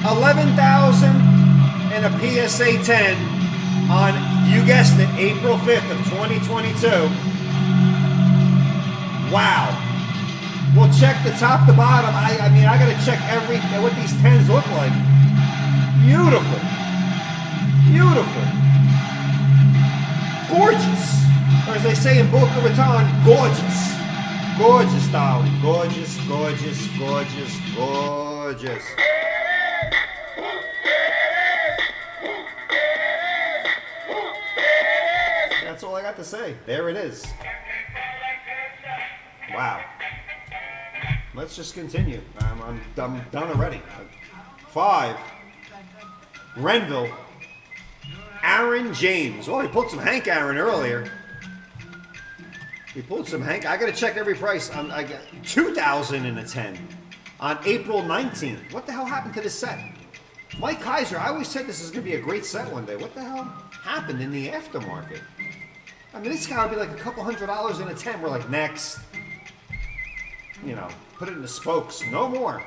11,000 and a PSA 10 on, you guessed it, April 5th of 2022. Wow. We'll check the top to bottom. I mean, I gotta check what these 10s look like. Beautiful. Beautiful. Gorgeous. Or as they say in Boca Raton, gorgeous. Gorgeous, darling. Gorgeous, gorgeous, gorgeous, gorgeous. That's all I got to say. There it is. Wow. Let's just continue. I'm done already. 5. Renville. Aaron James. Oh, he pulled some Hank Aaron earlier. He pulled some Hank. I got to check every price. I got 2,000 and a 10 on April 19th. What the hell happened to this set? Mike Kaiser, I always said this is going to be a great set one day. What the hell happened in the aftermarket? I mean, this guy would be like a couple $100 in a 10. We're like, next. You know, put it in the spokes. No more.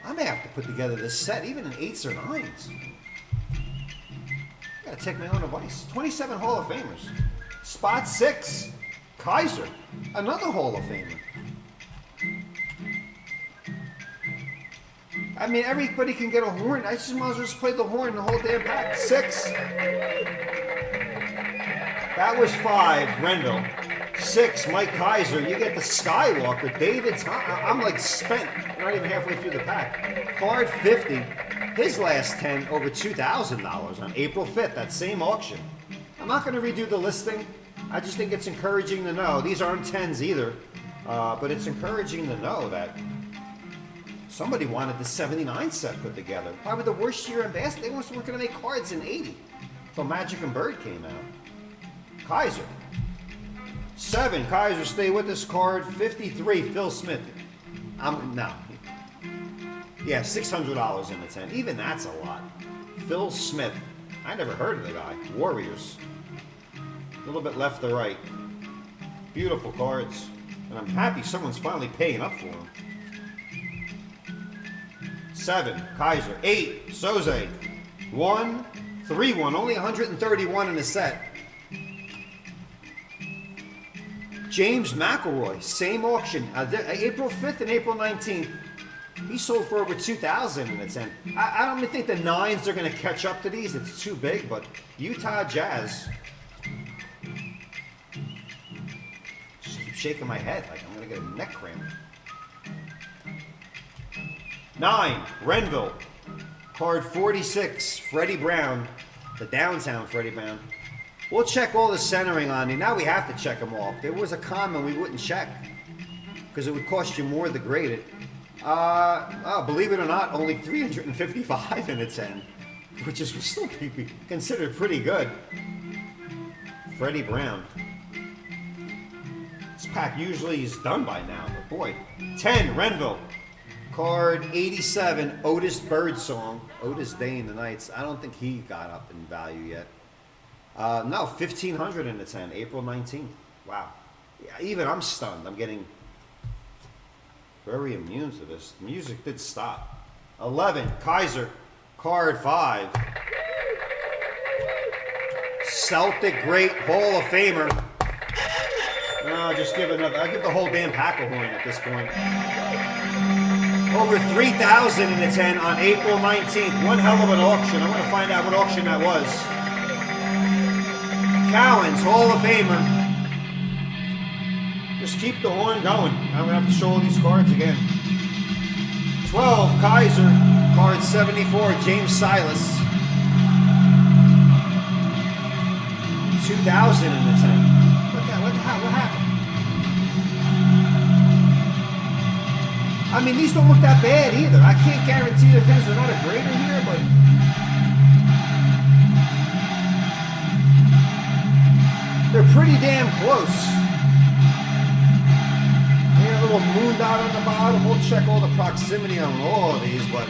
I may have to put together this set, even in 8s or 9s. I gotta take my own advice. 27 Hall of Famers. Spot 6, Kaiser. Another Hall of Famer. I mean, everybody can get a horn. I just might as well just play the horn the whole damn pack. 6. That was 5, Renville. 6, Mike Kaiser. You get the Skywalker. David, I'm like spent. Not even halfway through the pack. Card 50. His last 10 over $2,000 on April 5th. That same auction. I'm not going to redo the listing. I just think it's encouraging to know. These aren't 10s either. But it's encouraging to know that somebody wanted the 79 set put together. Probably the worst year in basketball. They weren't going to make cards in 80. So Magic and Bird came out. Kaiser. 7, Kaiser, stay with this card. 53, Phil Smith. No. Yeah, $600 in the 10. Even that's a lot. Phil Smith. I never heard of the guy. Warriors. A little bit left to right. Beautiful cards. And I'm happy someone's finally paying up for them. 7, Kaiser. 8, Soze. 1, 3-1. Only 131 in the set. James McElroy. Same auction. April 5th and April 19th. He sold for over 2,000 in the 10. I don't even think the 9s are going to catch up to these. It's too big, but Utah Jazz. Just keep shaking my head like I'm going to get a neck cramp. 9, Renville. Card 46, Freddie Brown. The downtown Freddie Brown. We'll check all the centering on you. Now we have to check them off. There was a comment we wouldn't check because it would cost you more to grade it. Believe it or not, only 355 in a 10, which is still considered pretty good. Freddie Brown. This pack usually is done by now, but boy. 10, Renville. Card 87, Otis Birdsong. Otis Day in the Knights. I don't think he got up in value yet. No, 1,500 in the 10, April 19th. Wow. Yeah, even I'm stunned. I'm getting very immune to this. The music did stop. 11, Kaiser. Card 5. Celtic great Hall of Famer. No, just give another. I'll give the whole damn pack a horn at this point. Over 3,000 in the 10 on April 19th. One hell of an auction. I'm going to find out what auction that was. Cowan's Hall of Famer. Just keep the horn going. I'm going to have to show all these cards again. 12, Kaiser. Card 74, James Silas. 2,000 in the 10. What happened? I mean, these don't look that bad either. I can't guarantee that things are not a grader here, but they're pretty damn close. Here, a little moon dot on the bottom. We'll check all the proximity on all of these, but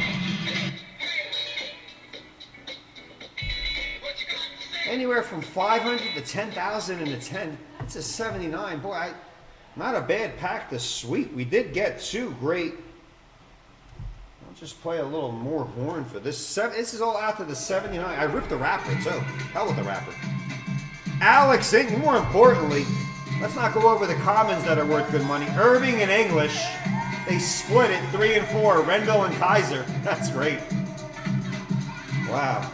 anywhere from 500 to 10,000 in the 10. It's a 79. Boy, not a bad pack to sweep. We did get 2 great. I'll just play a little more horn for this. This is all out to the 79. I ripped the wrapper too. Hell with the wrapper. Alex Inc. More importantly, let's not go over the commons that are worth good money. Irving and English. They split it 3 and 4. Rendell and Kaiser. That's great. Wow.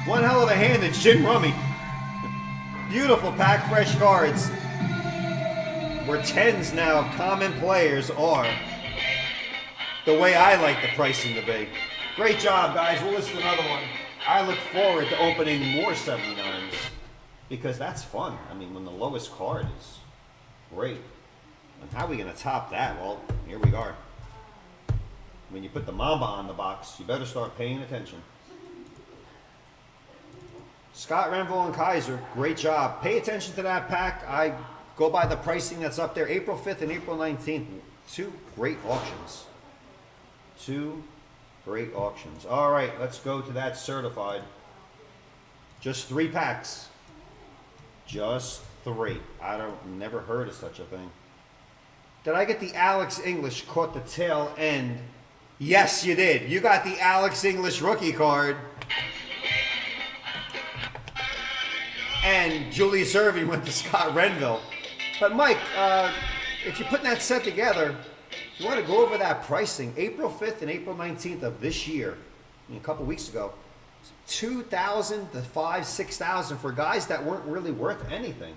One hell of a hand at Gin Rummy. Beautiful pack, fresh cards. Where 10s now of common players are the way I like the pricing to be. Great job, guys. We'll list another one. I look forward to opening more 79s because that's fun. I mean, when the lowest card is great. And how are we going to top that? Well, here we are. When you put the Mamba on the box, you better start paying attention. Scott Renville and Kaiser, great job. Pay attention to that pack. I go by the pricing that's up there. April 5th and April 19th. 2 great auctions. 2 great auctions. All right, let's go to that certified. Just 3 packs. Just 3. Never heard of such a thing. Did I get the Alex English caught the tail end? Yes, you did. You got the Alex English rookie card. And Julius Irving went to Scott Renville. But Mike, if you're putting that set together, you want to go over that pricing. April 5th and April 19th of this year, a couple weeks ago, 2,000 to 5,000, 6,000 for guys that weren't really worth anything.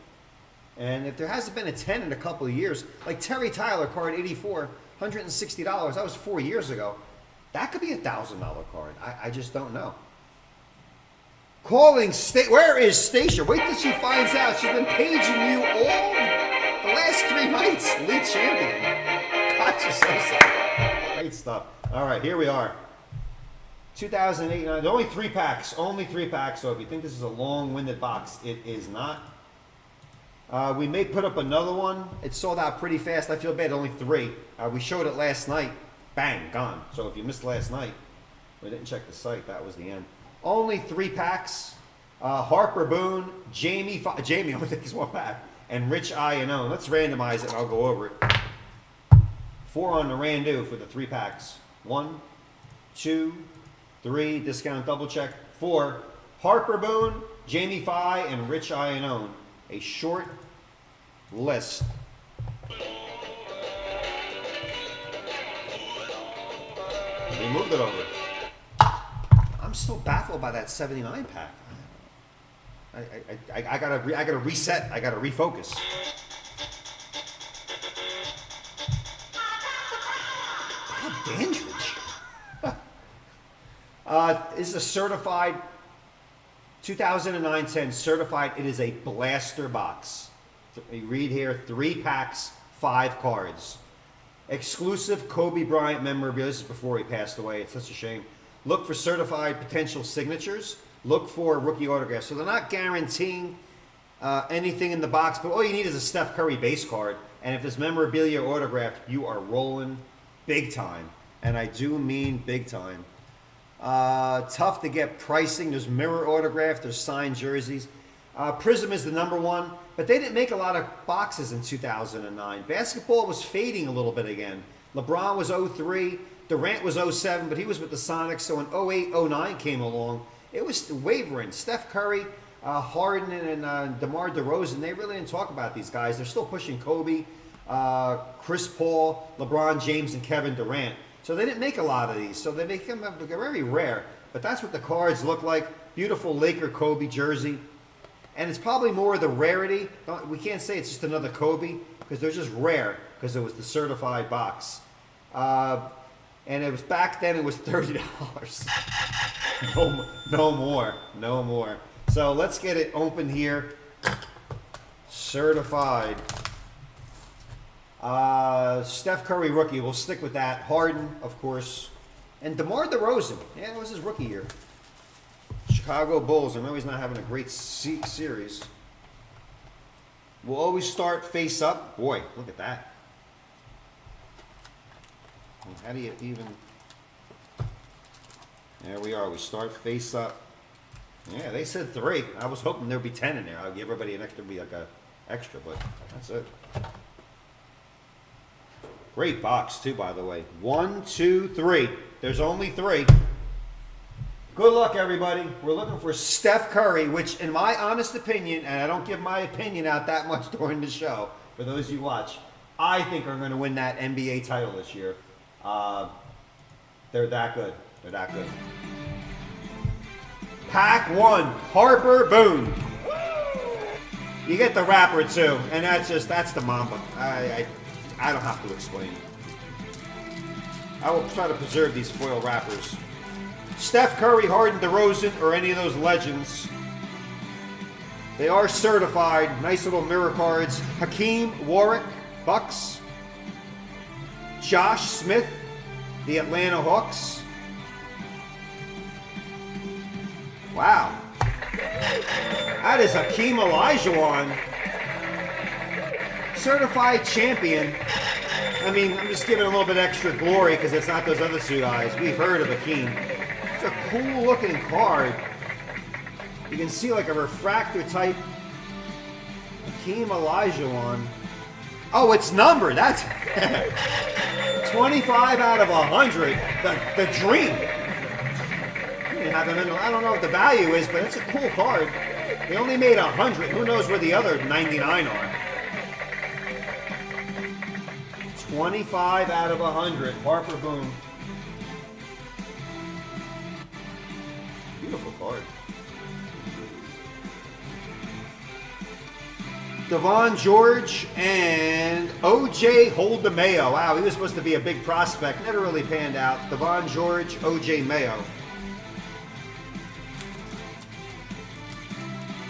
And if there hasn't been a 10 in a couple of years, like Terry Tyler, card 84, $160, that was 4 years ago. That could be a $1,000 card. I just don't know. Calling where is Stacia? Wait till she finds out. She's been paging you all the last 3 nights. Lead champion. Gotcha, so sad. Great stuff. All right, here we are. 2008. Only 3 packs. Only 3 packs. So if you think this is a long-winded box, it is not. We may put up another one. It sold out pretty fast. I feel bad, only 3. We showed it last night. Bang, gone. So if you missed last night, we didn't check the site, that was the end. Only 3 packs. Harper Boone, Jamie, I don't think he's 1 pack, and Rich I and O. Let's randomize it and I'll go over it. 4 on the Randu for the 3 packs. 1, 2, 3, discount double check. 4, Harper Boone, Jamie Fi, and Rich I and O. A short list. We moved it over. I'm still baffled by that 79 pack. I gotta reset. I gotta refocus. How Dandridge. This is a certified 2009-10 certified. It is a blaster box. You read here: 3 packs, 5 cards. Exclusive Kobe Bryant memorabilia. This is before he passed away. It's such a shame. Look for certified potential signatures. Look for rookie autographs. So they're not guaranteeing anything in the box, but all you need is a Steph Curry base card. And if there's memorabilia autographed, you are rolling big time. And I do mean big time. Tough to get pricing. There's mirror autograph. There's signed jerseys. Prism is the #1, but they didn't make a lot of boxes in 2009. Basketball was fading a little bit again. LeBron was 03. Durant was 07, but he was with the Sonics. So when 08, 09 came along, it was wavering. Steph Curry, Harden, and DeMar DeRozan, they really didn't talk about these guys. They're still pushing Kobe, Chris Paul, LeBron James, and Kevin Durant. So they didn't make a lot of these. So they become very rare. But that's what the cards look like. Beautiful Laker Kobe jersey. And it's probably more the rarity. We can't say it's just another Kobe because they're just rare because it was the certified box. And it was back then, it was $30. No more. So let's get it open here. Certified. Steph Curry rookie. We'll stick with that. Harden, of course. And DeMar DeRozan. Yeah, it was his rookie year. Chicago Bulls. I know he's not having a great series. We'll always start face up. Boy, look at that. How do you even... There we are. We start face up. Yeah, they said 3. I was hoping there'd be 10 in there. I'll give everybody an extra, be like a extra, but that's it. Great box too, by the way. 1, 2, 3. There's only 3. Good luck, everybody. We're looking for Steph Curry, which, in my honest opinion, and I don't give my opinion out that much during the show, for those you watch, I think are going to win that NBA title this year. They're that good. They're that good. Pack 1, Harper Boone. You get the wrapper too, and that's the Mamba. I don't have to explain. I will try to preserve these foil wrappers. Steph Curry, Harden, DeRozan, or any of those legends. They are certified. Nice little mirror cards. Hakeem Warwick, Bucks. Josh Smith, the Atlanta Hawks. Wow. That is Hakeem Olajuwon. Certified champion. I mean, I'm just giving a little bit extra glory because it's not those other 2 guys. We've heard of Hakeem. It's a cool looking card. You can see like a refractor type Hakeem Olajuwon. Oh, it's numbered. That's 25 out of 100. The dream. I don't know what the value is, but it's a cool card. They only made 100. Who knows where the other 99 are? 25 out of 100. Harper Boone. Beautiful card. Devon George and O.J. Holdemayo. Wow, he was supposed to be a big prospect. Never really panned out. Devon George, O.J. Mayo.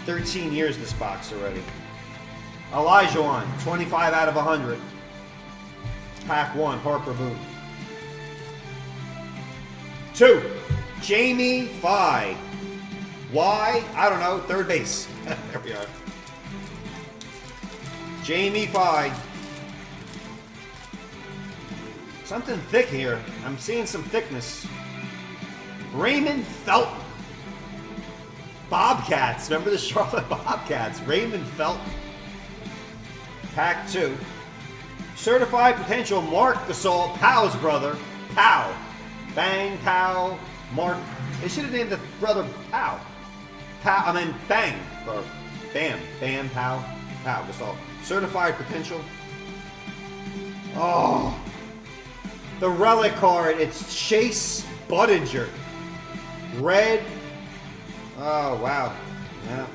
13 years this box already. Olajuwon, 25 out of 100. Pack 1, Harper Boone. 2, Jamie Fi. Why? I don't know. Third base. There we are. Jamie Fye. Something thick here. I'm seeing some thickness. Raymond Felton. Bobcats. Remember the Charlotte Bobcats? Raymond Felton. Pack 2. Certified Potential Mark Gasol, Pow's brother. Pow. Bang, Pow, Mark. They should have named the brother Pow. Pow, I mean Bang. Or Bam. Bam, Pow. Pow, Gasol. Certified Potential. Oh. The relic card. It's Chase Budinger. Red. Oh, wow. Yeah.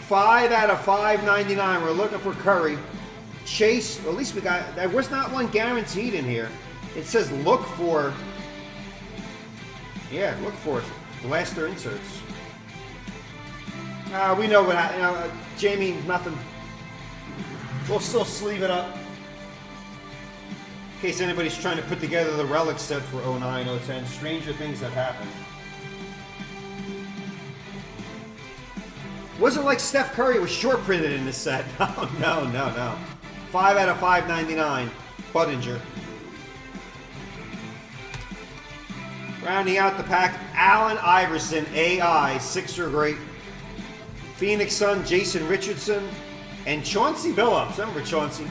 5 out of 599. We're looking for Curry. Chase, at least we got, there was not one guaranteed in here. It says look for, yeah, look for blaster inserts. We know what, Jamie, nothing. We'll still sleeve it up. In case anybody's trying to put together the relic set for 09, 010. Stranger things have happened. Wasn't like Steph Curry was short printed in this set. No. 5 out of 599. Budinger. Rounding out the pack, Allen Iverson, AI, Sixer great. Phoenix Sun, Jason Richardson, and Chauncey Billups. Remember Chauncey?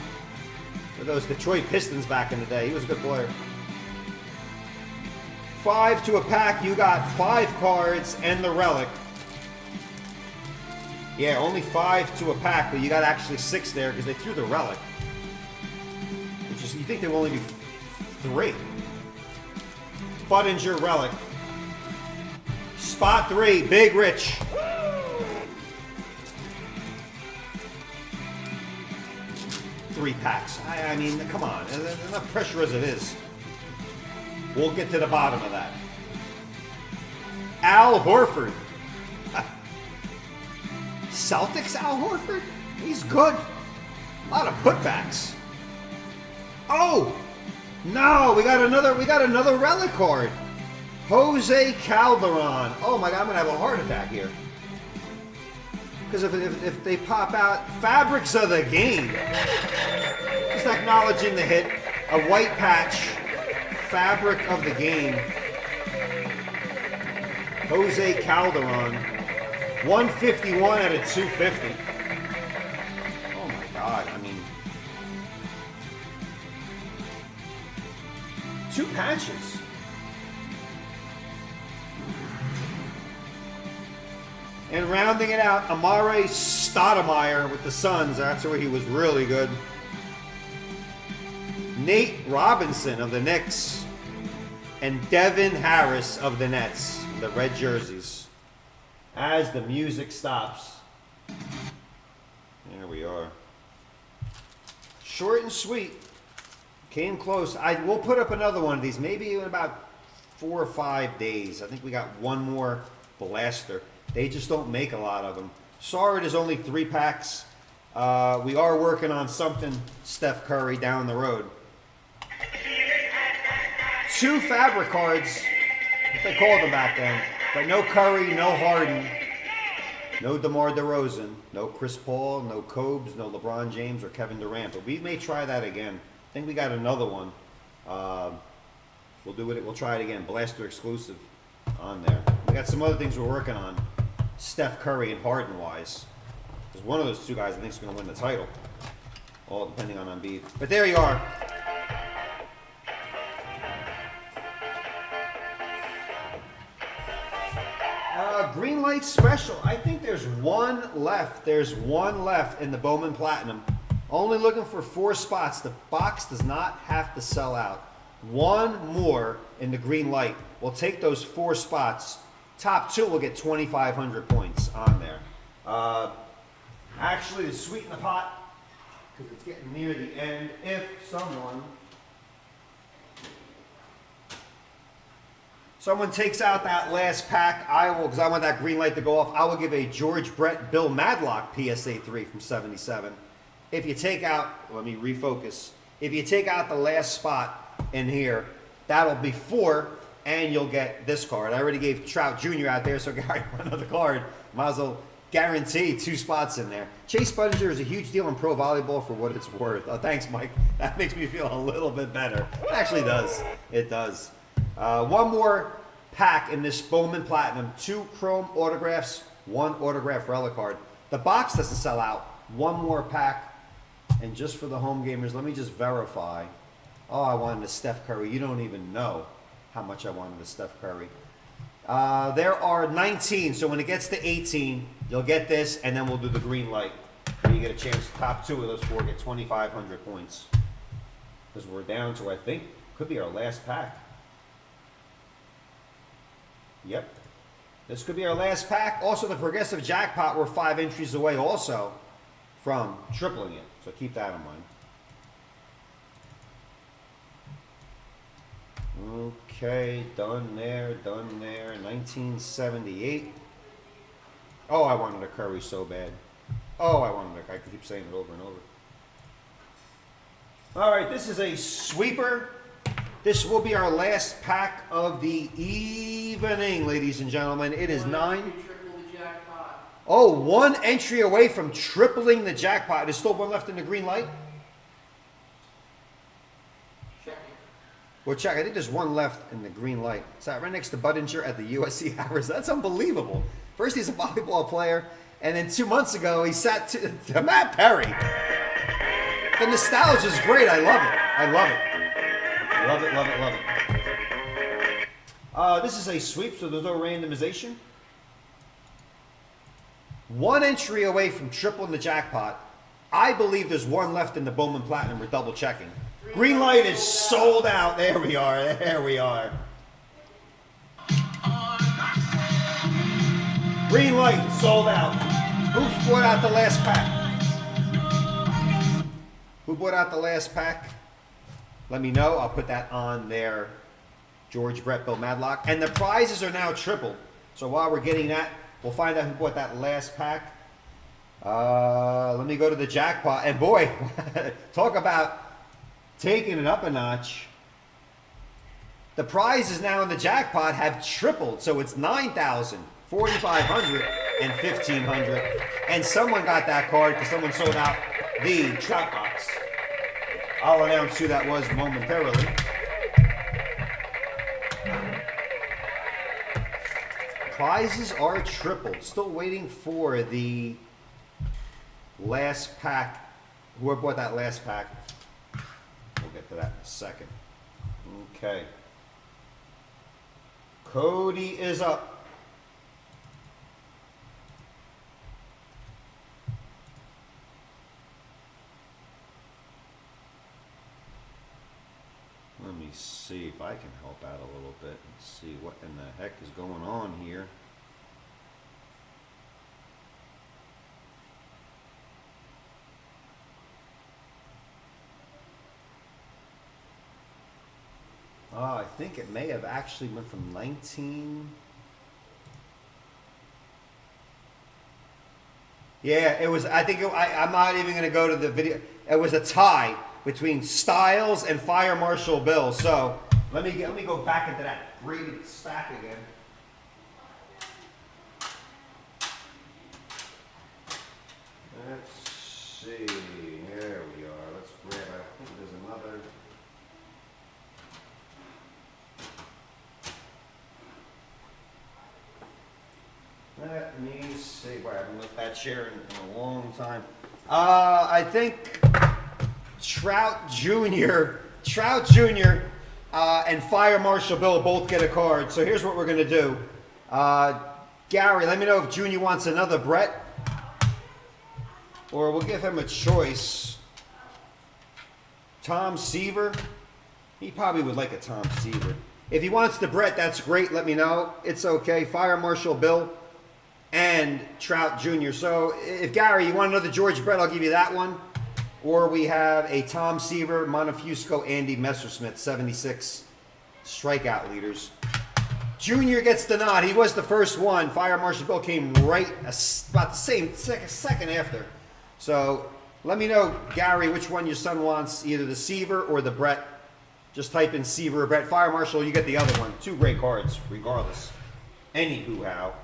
For those Detroit Pistons back in the day. He was a good player. 5 to a pack. You got 5 cards and the relic. Yeah, only 5 to a pack, but you got actually 6 there because they threw the relic. Which is, you think there will only be 3. Budinger relic. Spot 3, Big Rich. Three packs. I mean, come on. There's enough pressure as it is. We'll get to the bottom of that. Al Horford. Celtics Al Horford? He's good. A lot of putbacks. Oh! No, we got another relic card. Jose Calderon. Oh my god, I'm gonna have a heart attack here. Because if they pop out fabrics of the game. Just acknowledging the hit. A white patch. Fabric of the game. Jose Calderon. 151 out of 250. Oh my god, I mean. 2 patches. And rounding it out, Amare Stoudemire with the Suns. That's where he was really good. Nate Robinson of the Knicks. And Devin Harris of the Nets. The red jerseys. As the music stops. There we are. Short and sweet. Came close. We'll put up another one of these. Maybe in about 4 or 5 days. I think we got one more blaster. They just don't make a lot of them. Sorry, there's only 3 packs. We are working on something, Steph Curry, down the road. 2 fabric cards. What they called them back then. But no Curry, no Harden, no DeMar DeRozan, no Chris Paul, no Cobes, no LeBron James or Kevin Durant. But we may try that again. I think we got another one. We'll do it. We'll try it again. Blaster exclusive on there. We got some other things we're working on. Steph Curry and Harden wise. Because one of those 2 guys I think is going to win the title. All depending on Embiid. But there you are. Green light special. I think there's one left. There's one left in the Bowman Platinum. Only looking for 4 spots. The box does not have to sell out. One more in the green light. We'll take those 4 spots. Top 2 will get 2,500 points on there. Actually, to sweeten the pot, because it's getting near the end, if someone takes out that last pack, I will, because I want that green light to go off, I will give a George Brett Bill Madlock PSA 3 from 77. If you take out, let me refocus. If you take out the last spot in here, that'll be 4, and you'll get this card. I already gave Trout Jr. out there, so Gary, another card. Might as well Guaranteed 2 spots in there. Chase Budinger is a huge deal in pro volleyball for what it's worth. Oh, thanks, Mike. That makes me feel a little bit better. It actually does. It does. One more pack in this Bowman Platinum. 2 chrome autographs, 1 autograph relic card. The box doesn't sell out. One more pack. And just for the home gamers, let me just verify. Oh, I wanted a Steph Curry. You don't even know how much I wanted a Steph Curry. There are 19, so when it gets to 18, you'll get this, and then we'll do the green light. And you get a chance, top 2 of those 4 get 2,500 points. Because we're down to, I think, could be our last pack. Yep. This could be our last pack. Also, the progressive jackpot, we're 5 entries away also from tripling it. So keep that in mind. Okay, done there, 1978. Oh, I wanted a Curry so bad. Oh, I could keep saying it over and over. All right, this is a sweeper. This will be our last pack of the evening, ladies and gentlemen. It is 9. Oh, 1 entry away from tripling the jackpot. There's still 1 left in the green light. Well, check. I think there's 1 left in the green light. Sat right next to Budinger at the USC Hours. That's unbelievable. First, he's a volleyball player, and then 2 months ago, he sat to Matt Perry. The nostalgia is great. I love it. I love it. Love it, love it, love it. This is a sweep, so there's no randomization. 1 entry away from tripling the jackpot. I believe there's 1 left in the Bowman Platinum. We're double checking. Green light is sold out. There we are. There we are. Green light sold out. Who brought out the last pack? Who brought out the last pack? Let me know. I'll put that on there. George, Brett, Bill, Madlock. And the prizes are now tripled. So while we're getting that, we'll find out who bought that last pack. Let me go to the jackpot. And boy, talk about taking it up a notch. The prizes now in the jackpot have tripled, so it's 9,000, 4,500, and 1,500. And someone got that card because someone sold out the trout box. I'll announce who that was momentarily. Prizes are tripled. Still waiting for the last pack. Whoever bought that last pack. We'll get to that in a second. Okay. Cody is up. Let me see if I can help out a little bit and see what in the heck is going on here. I think it may have actually went from 19. Yeah, it was. I think I'm not even going to go to the video. It was a tie between Styles and Fire Marshal Bill. So let me go back into that graded stack again. Let's see. There we are. Let's grab. I think there's another. Let me see. Boy, I haven't looked at that chair in a long time. I think Trout Jr. And Fire Marshal Bill both get a card. So here's what we're going to do. Gary, let me know if Junior wants another Brett. Or we'll give him a choice. Tom Seaver. He probably would like a Tom Seaver. If he wants the Brett, that's great. Let me know. It's okay. Fire Marshal Bill and Trout Jr. So if Gary, you want another George Brett, I'll give you that one. Or we have a Tom Seaver, Montefiusco, Andy Messersmith, 76 strikeout leaders. Junior gets the nod. He was the first one. Fire Marshal Bill came right about the same second after. So let me know, Gary, which one your son wants, either the Seaver or the Brett. Just type in Seaver or Brett. Fire Marshal, you get the other one. 2 great cards, regardless. Anywho, how.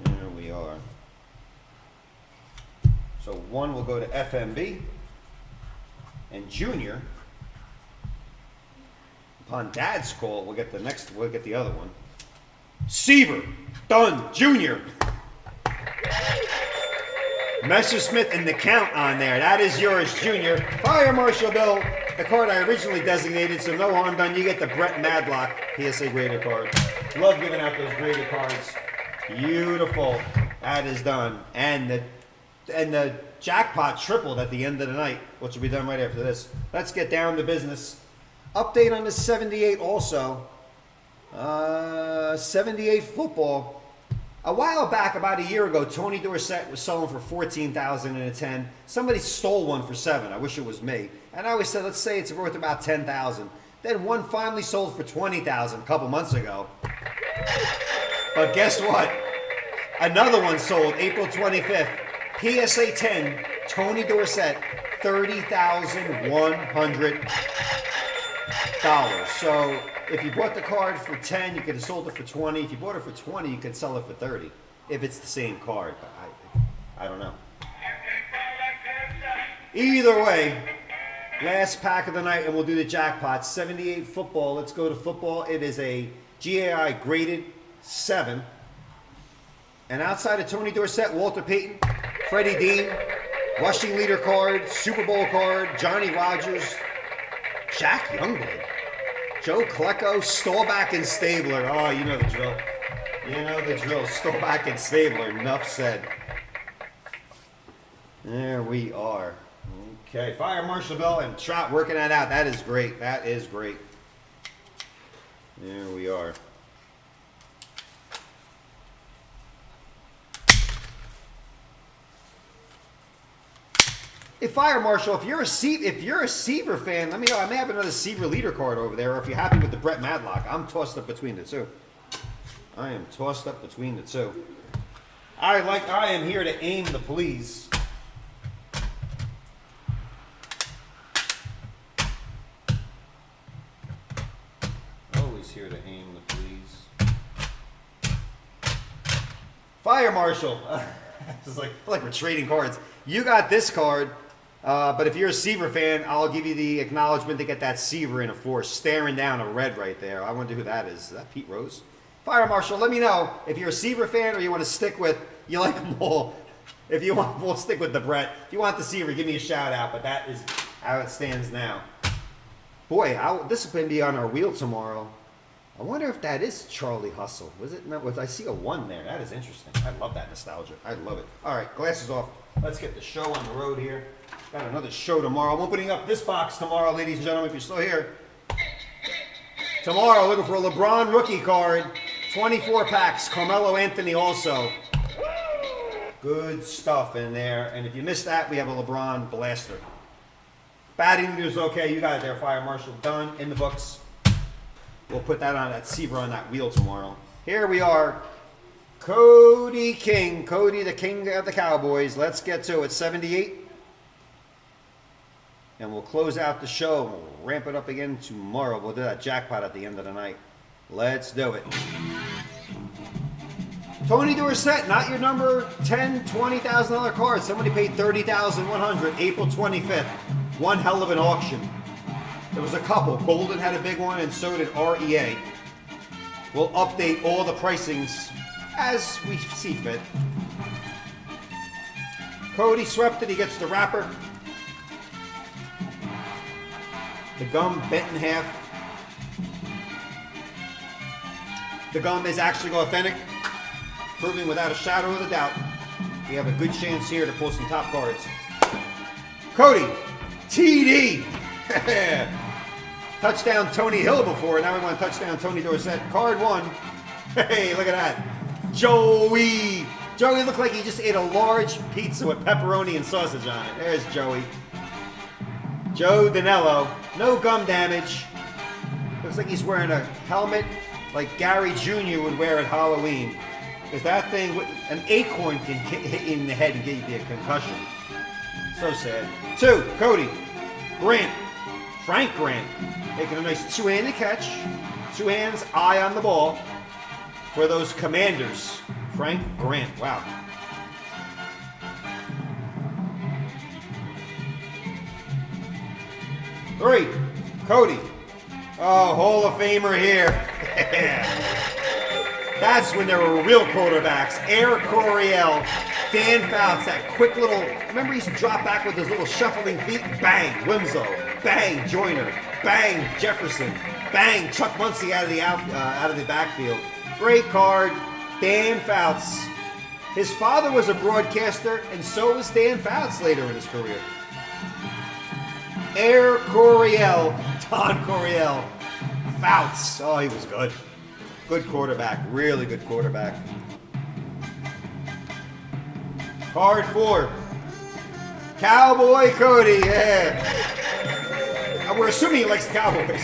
There we are. So 1 will go to FMB. And Junior, upon Dad's call, we'll get the other one. Seaver, done, Junior. Messersmith and the count on there. That is yours, Junior. Fire Marshal Bill, the card I originally designated, so no harm done. You get the Brett Madlock PSA graded card. Love giving out those graded cards. Beautiful. That is done. And the jackpot tripled at the end of the night, which will be done right after this. Let's get down to business. Update on the 78 also. 78 football. A while back, about a year ago, Tony Dorsett was selling for $14,000 in a 10. Somebody stole one for $7,000. I wish it was me. And I always said, let's say it's worth about $10,000. Then one finally sold for $20,000 a couple months ago. But guess what? Another one sold April 25th. PSA 10, Tony Dorsett, $30,100. So if you bought the card for 10, you could have sold it for 20. If you bought it for 20, you could sell it for 30. If it's the same card, but I don't know. Either way, last pack of the night, and we'll do the jackpot. 78 football. Let's go to football. It is a JRI graded 7. And outside of Tony Dorsett, Walter Payton, Freddie Dean, rushing leader card, Super Bowl card, Johnny Rogers, Jack Youngblood, Joe Klecko, Stallback and Stabler. Oh, you know the drill. You know the drill. Stallback and Stabler. Enough said. There we are. Okay, Fire Marshal Bill and Trout working that out. That is great. That is great. There we are. Hey, Fire Marshal, if you're a Seaver fan, let me know. I may have another Seaver leader card over there, or if you're happy with the Brett Madlock. I'm tossed up between the two. I am tossed up between the two. I am here to aim the please. Always here to aim the please. Fire Marshal. It's like we're trading cards. You got this card. But if you're a Seaver fan, I'll give you the acknowledgement to get that Seaver in a 4, staring down a red right there. I wonder who that is. Is that Pete Rose? Fire Marshal, let me know if you're a Seaver fan or you want to stick with, you like them all. If you want, we'll stick with the Brett. If you want the Seaver, give me a shout out, but that is how it stands now. Boy, this will be on our wheel tomorrow. I wonder if that is Charlie Hustle. Was it? No, I see a 1 there. That is interesting. I love that nostalgia. I love it. All right, glasses off. Let's get the show on the road here. Got another show tomorrow. I'm opening up this box tomorrow, ladies and gentlemen, if you're still here. Tomorrow, looking for a LeBron rookie card. 24 packs. Carmelo Anthony also. Good stuff in there. And if you missed that, we have a LeBron blaster. Batting news, okay. You got it there, Fire Marshal. Done in the books. We'll put that on that Seaver on that wheel tomorrow. Here we are. Cody King. Cody, the king of the Cowboys. Let's get to it. 78. And we'll close out the show. We'll ramp it up again tomorrow. We'll do that jackpot at the end of the night. Let's do it. Tony Dorsett, not your number $10,000, $20,000 card. Somebody paid $30,100. April 25th. One hell of an auction. There was a couple. Golden had a big one, and so did REA. We'll update all the pricings as we see fit. Cody swept it. He gets the wrapper. The gum bent in half. The gum is actually authentic, proving without a shadow of a doubt we have a good chance here to pull some top cards. Cody, TD. Touchdown Tony Hill before. Now we want to touchdown Tony Dorsett. Card 1. Hey, look at that. Joey. Joey looked like he just ate a large pizza with pepperoni and sausage on it. There's Joey. Joe Danello. No gum damage. Looks like he's wearing a helmet like Gary Jr. would wear at Halloween. Because that thing, an acorn can hit you in the head and give you a concussion. So sad. 2, Cody. Grant. Frank Grant. Making a nice two-handed catch. 2 hands, eye on the ball. For those Commanders. Frank Grant. Wow. 3, Cody. Oh, Hall of Famer here. That's when there were real quarterbacks. Air Coryell, Dan Fouts, that quick little, remember he used to drop back with his little shuffling feet? Bang, Wimso. Bang, Joyner. Bang, Jefferson. Bang, Chuck Muncie out of the backfield. Great card, Dan Fouts. His father was a broadcaster, and so was Dan Fouts later in his career. Air Coryell, Don Coryell. Fouts, oh, he was good. Good quarterback, really good quarterback. Card 4, Cowboy Cody, yeah. We're assuming he likes the Cowboys.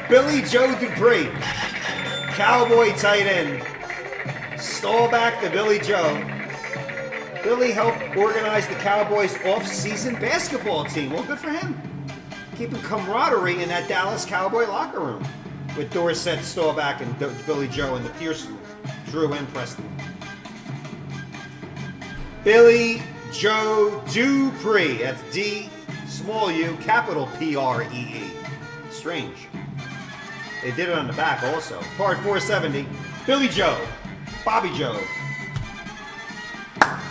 Billy Joe Dupree, Cowboy tight end. Stall back to Billy Joe. Billy helped organize the Cowboys' off-season basketball team. Well, good for him. Keeping camaraderie in that Dallas Cowboy locker room with Dorsett, Staubach, and Billy Joe, and the Pearson, Drew, and Preston. Billy Joe Dupree. That's D, small u, capital P-R-E-E. Strange. They did it on the back also. Card 470. Billy Joe. Bobby Joe.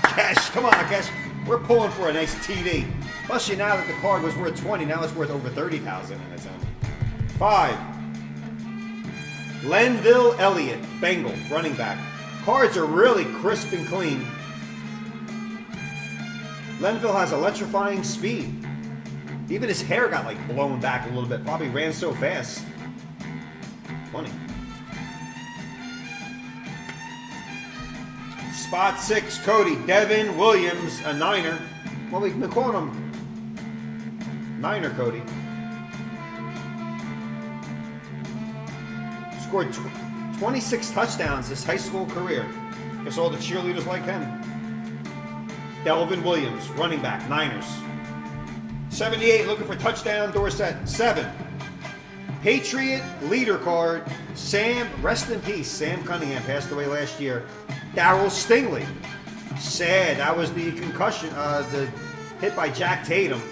Cash. Come on, Cash. We're pulling for a nice TD. Especially now that the card was worth 20, now it's worth over 30,000 in its own. 5. Lenville Elliott, Bengal, running back. Cards are really crisp and clean. Lenville has electrifying speed. Even his hair got like blown back a little bit. Probably ran so fast. Funny. Spot 6, Cody. Devin Williams, a Niner. Well, we've been calling him Niner Cody. Scored 26 touchdowns his high school career. Guess all the cheerleaders like him. Delvin Williams, running back, Niners. 78, looking for touchdown, Dorsett. 7. Patriot leader card, Sam, rest in peace, Sam Cunningham passed away last year. Darryl Stingley, sad, that was the concussion, the hit by Jack Tatum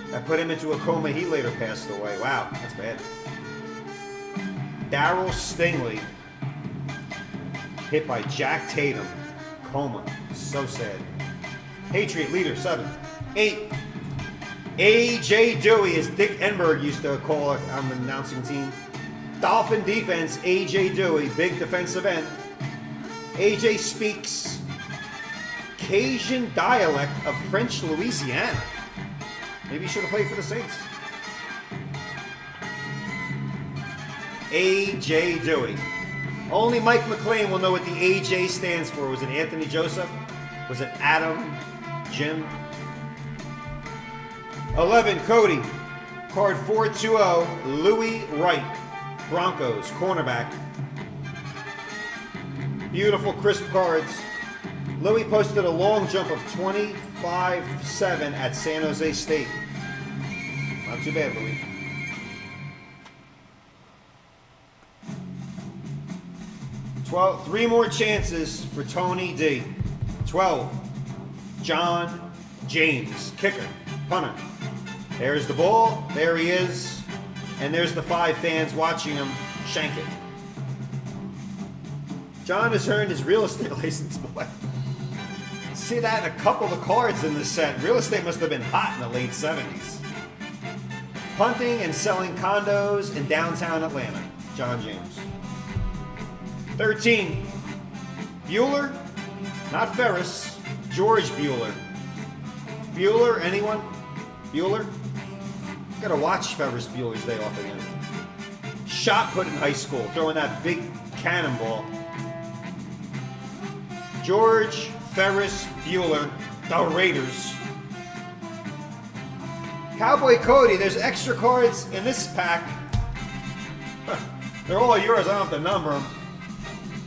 that put him into a coma. He later passed away. Wow, that's bad. Darryl Stingley, hit by Jack Tatum, coma, so sad. Patriot leader, 7. 8. A.J. Dewey, as Dick Enberg used to call it on the announcing team. Dolphin defense, A.J. Dewey, big defensive end. A.J. speaks Cajun dialect of French Louisiana. Maybe he should have played for the Saints. A.J. Dewey. Only Mike McLean will know what the A.J. stands for. Was it Anthony Joseph? Was it Adam? Jim? 11, Cody. Card 420, Louis Wright. Broncos, cornerback. Beautiful, crisp cards. Louis posted a long jump of 25-7 at San Jose State. Not too bad, Louis. Three more chances for Tony D. 12, John James, kicker, punter. There's the ball, there he is, and there's the 5 fans watching him shank it. John has earned his real estate license, boy. See that in a couple of cards in this set. Real estate must have been hot in the late 70s. Punting and selling condos in downtown Atlanta, John James. 13, Bueller, not Ferris, George Bueller. Bueller, anyone? Bueller? Gotta watch Ferris Bueller's Day Off again. Shot put in high school, throwing that big cannonball. George Ferris Bueller, the Raiders. Cowboy Cody, there's extra cards in this pack. They're all yours, I don't have to number them.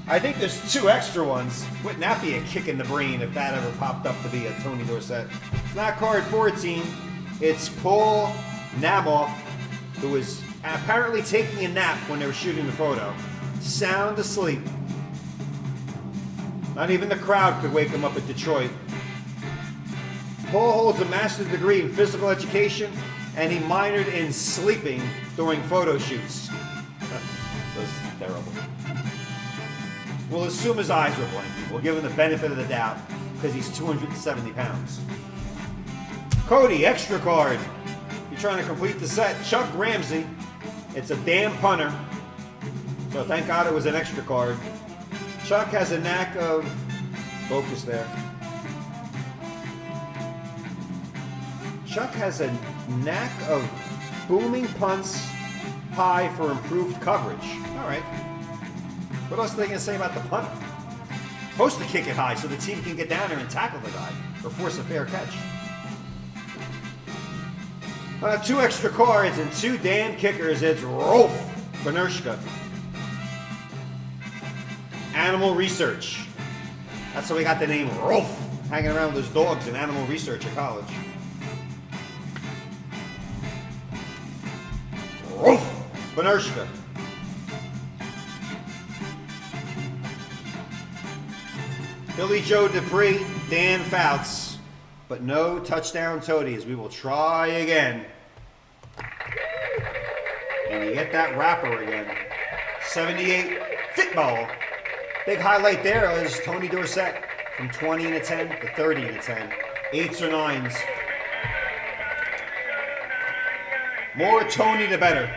I think there's 2 extra ones. Wouldn't that be a kick in the brain if that ever popped up to be a Tony Dorsett? It's not card 14. It's Paul Namoff, who was apparently taking a nap when they were shooting the photo. Sound asleep. Not even the crowd could wake him up at Detroit. Paul holds a master's degree in physical education and he minored in sleeping during photo shoots. That's terrible. We'll assume his eyes were blinking. We'll give him the benefit of the doubt because he's 270 pounds. Cody, extra card. You're trying to complete the set. Chuck Ramsey. It's a damn punter. So thank God it was an extra card. Chuck has a knack of... Focus there. Chuck has a knack of booming punts high for improved coverage. All right. What else are they going to say about the punter? Supposed to kick it high so the team can get down there and tackle the guy or force a fair catch. 2 extra cards and 2 damn kickers. It's Rolf Benershka. Animal Research. That's how we got the name Rolf, hanging around with those dogs in animal research at college. Rolf Benershka. Billy Joe Dupree, Dan Fouts, but no touchdown toadies. We will try again. And you get that wrapper again. 78 Fitball. Big highlight there is Tony Dorsett from 20 and a 10 to 30 and a 10. 8s or 9s. More Tony the better.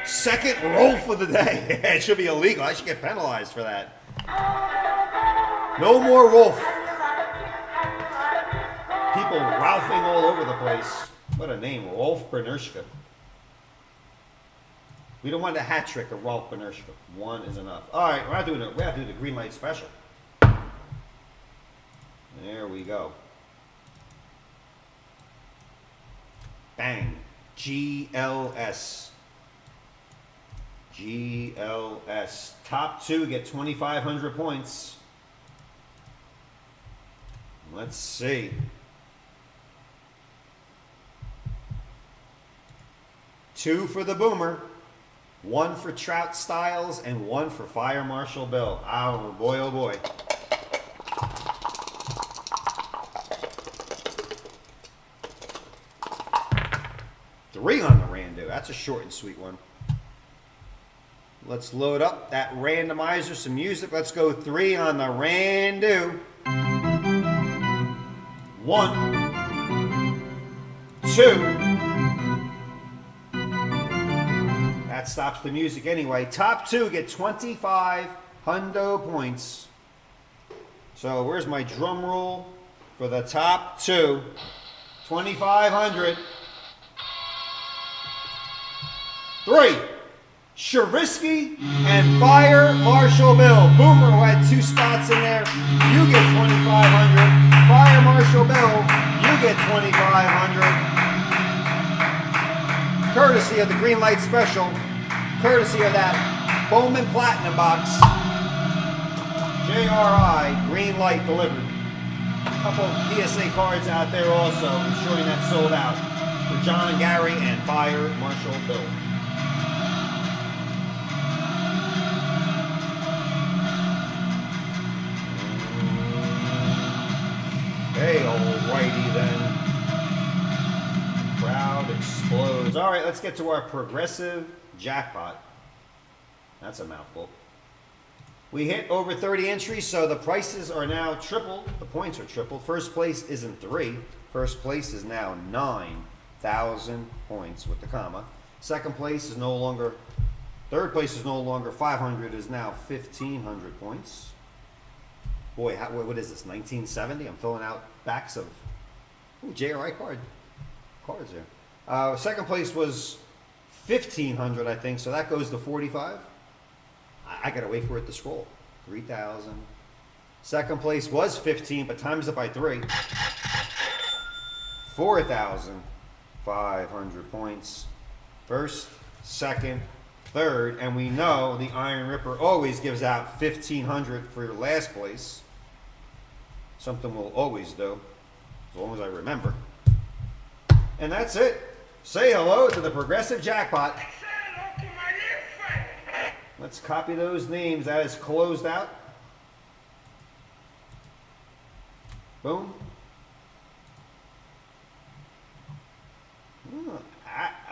Second roll for the day. It should be illegal. I should get penalized for that. No more Wolf. People Ralphing all over the place. What a name, Rolf Benershka. We don't want a hat trick of Rolf Benershka. 1 is enough. All right, we have to do the green light special. There we go. Bang. GLS. GLS. Top 2 get 2,500 points. Let's see. 2 for the Boomer. 1 for Trout Styles and 1 for Fire Marshal Bill. Oh boy, oh boy. Three on the rando. That's a short and sweet one. Let's load up that randomizer, some music. Let's go 3 on the rando. 1, 2. That stops the music anyway. Top 2 get 25 hundo points. So where's my drum roll for the top 2? 2,500. 3. Sharisky and Fire Marshal Bill. Boomer, who had 2 spots in there, you get 2,500. Fire Marshal Bill, you get 2,500. Courtesy of the Green Light Special, courtesy of that Bowman Platinum Box. JRI Green Light delivered. A couple PSA cards out there also, ensuring that sold out for John and Gary and Fire Marshal Bill. Hey, alrighty then. Crowd explodes. All right, let's get to our progressive jackpot. That's a mouthful. We hit over 30 entries, so the prices are now triple. The points are triple. First place isn't 3. First place is now 9,000 points with the comma. Second place is no longer, third place is no longer 500, is now 1,500 points. Boy, what is this, 1970? I'm filling out backs of JRI cards here. Second place was 1,500, I think, so that goes to 45. I gotta wait for it to scroll. 3,000. Second place was 15, but times it by 3. 4,500 points. First, second, third, and we know the Iron Ripper always gives out 1,500 for last place. Something we'll always do, as long as I remember. And that's it. Say hello to the progressive jackpot. Let's copy those names. That is closed out. Boom.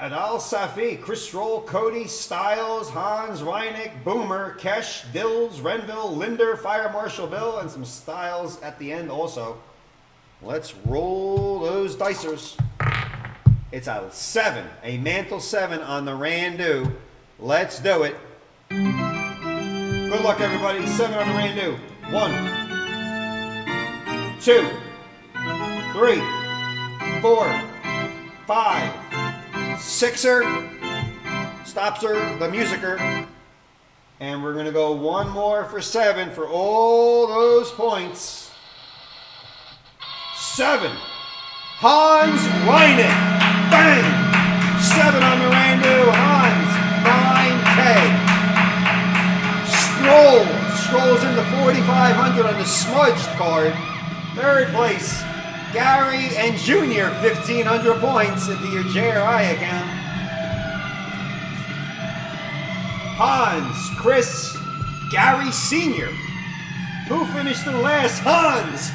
Adal Safi, Chris Stroll, Cody, Styles, Hans, Reineck, Boomer, Kesh, Dills, Renville, Linder, Fire Marshal Bill, and some Styles at the end also. Let's roll those dicers. It's a 7, a mantle 7 on the Randu. Let's do it. Good luck, everybody. 7 on the Randu. 1, 2, 3, 4, 5, 6er, stops her, the musicer, and we're gonna go one more for 7 for all those points. 7, Hans Reineck, bang, 7 on the Randu, Hans, 9K. Strolls into 4,500 on the smudged card. 3rd place, Gary and Junior, 1,500 points into your JRI account. Hans, Chris, Gary Sr. Who finished in last? Hans!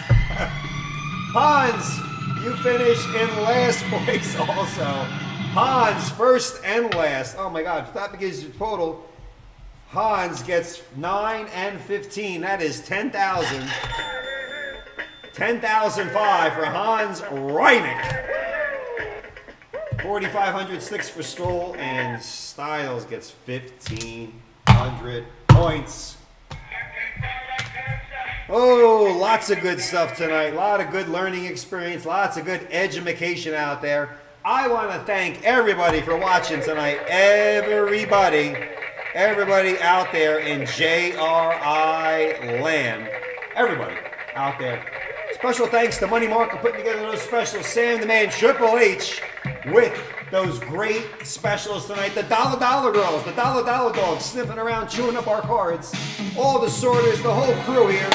Hans, you finished in last place also. Hans, 1st and last. Oh my God, that gives you total. Hans gets 9 and 15. That is 10,000. 10,005 for Hans Reineck. 4,500 sticks for Stroll, and Styles gets 1,500 points. Oh, lots of good stuff tonight. A lot of good learning experience. Lots of good education out there. I want to thank everybody for watching tonight. Everybody out there in JRI land. Everybody out there. Special thanks to Money Mark for putting together those specials. Sam the Man, Triple H, with those great specials tonight. The Dollar Girls, the Dollar Dogs, sniffing around, chewing up our cards. All the sorters, the whole crew here.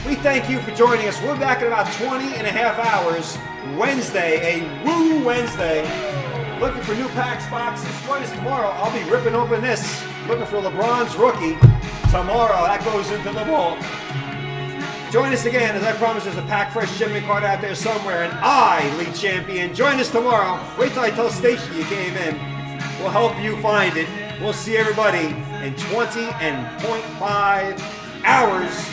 We thank you for joining us. We'll be back in about 20 and a half hours. Wednesday, a Woo Wednesday. Looking for new packs, boxes. Join us tomorrow. I'll be ripping open this. Looking for LeBron's rookie. Tomorrow, that goes into the vault. Join us again, as I promised, there's a pack fresh Jimmy card out there somewhere, and I, lead champion. Join us tomorrow. Wait till I tell Stacia you came in. We'll help you find it. We'll see everybody in 20.5 hours.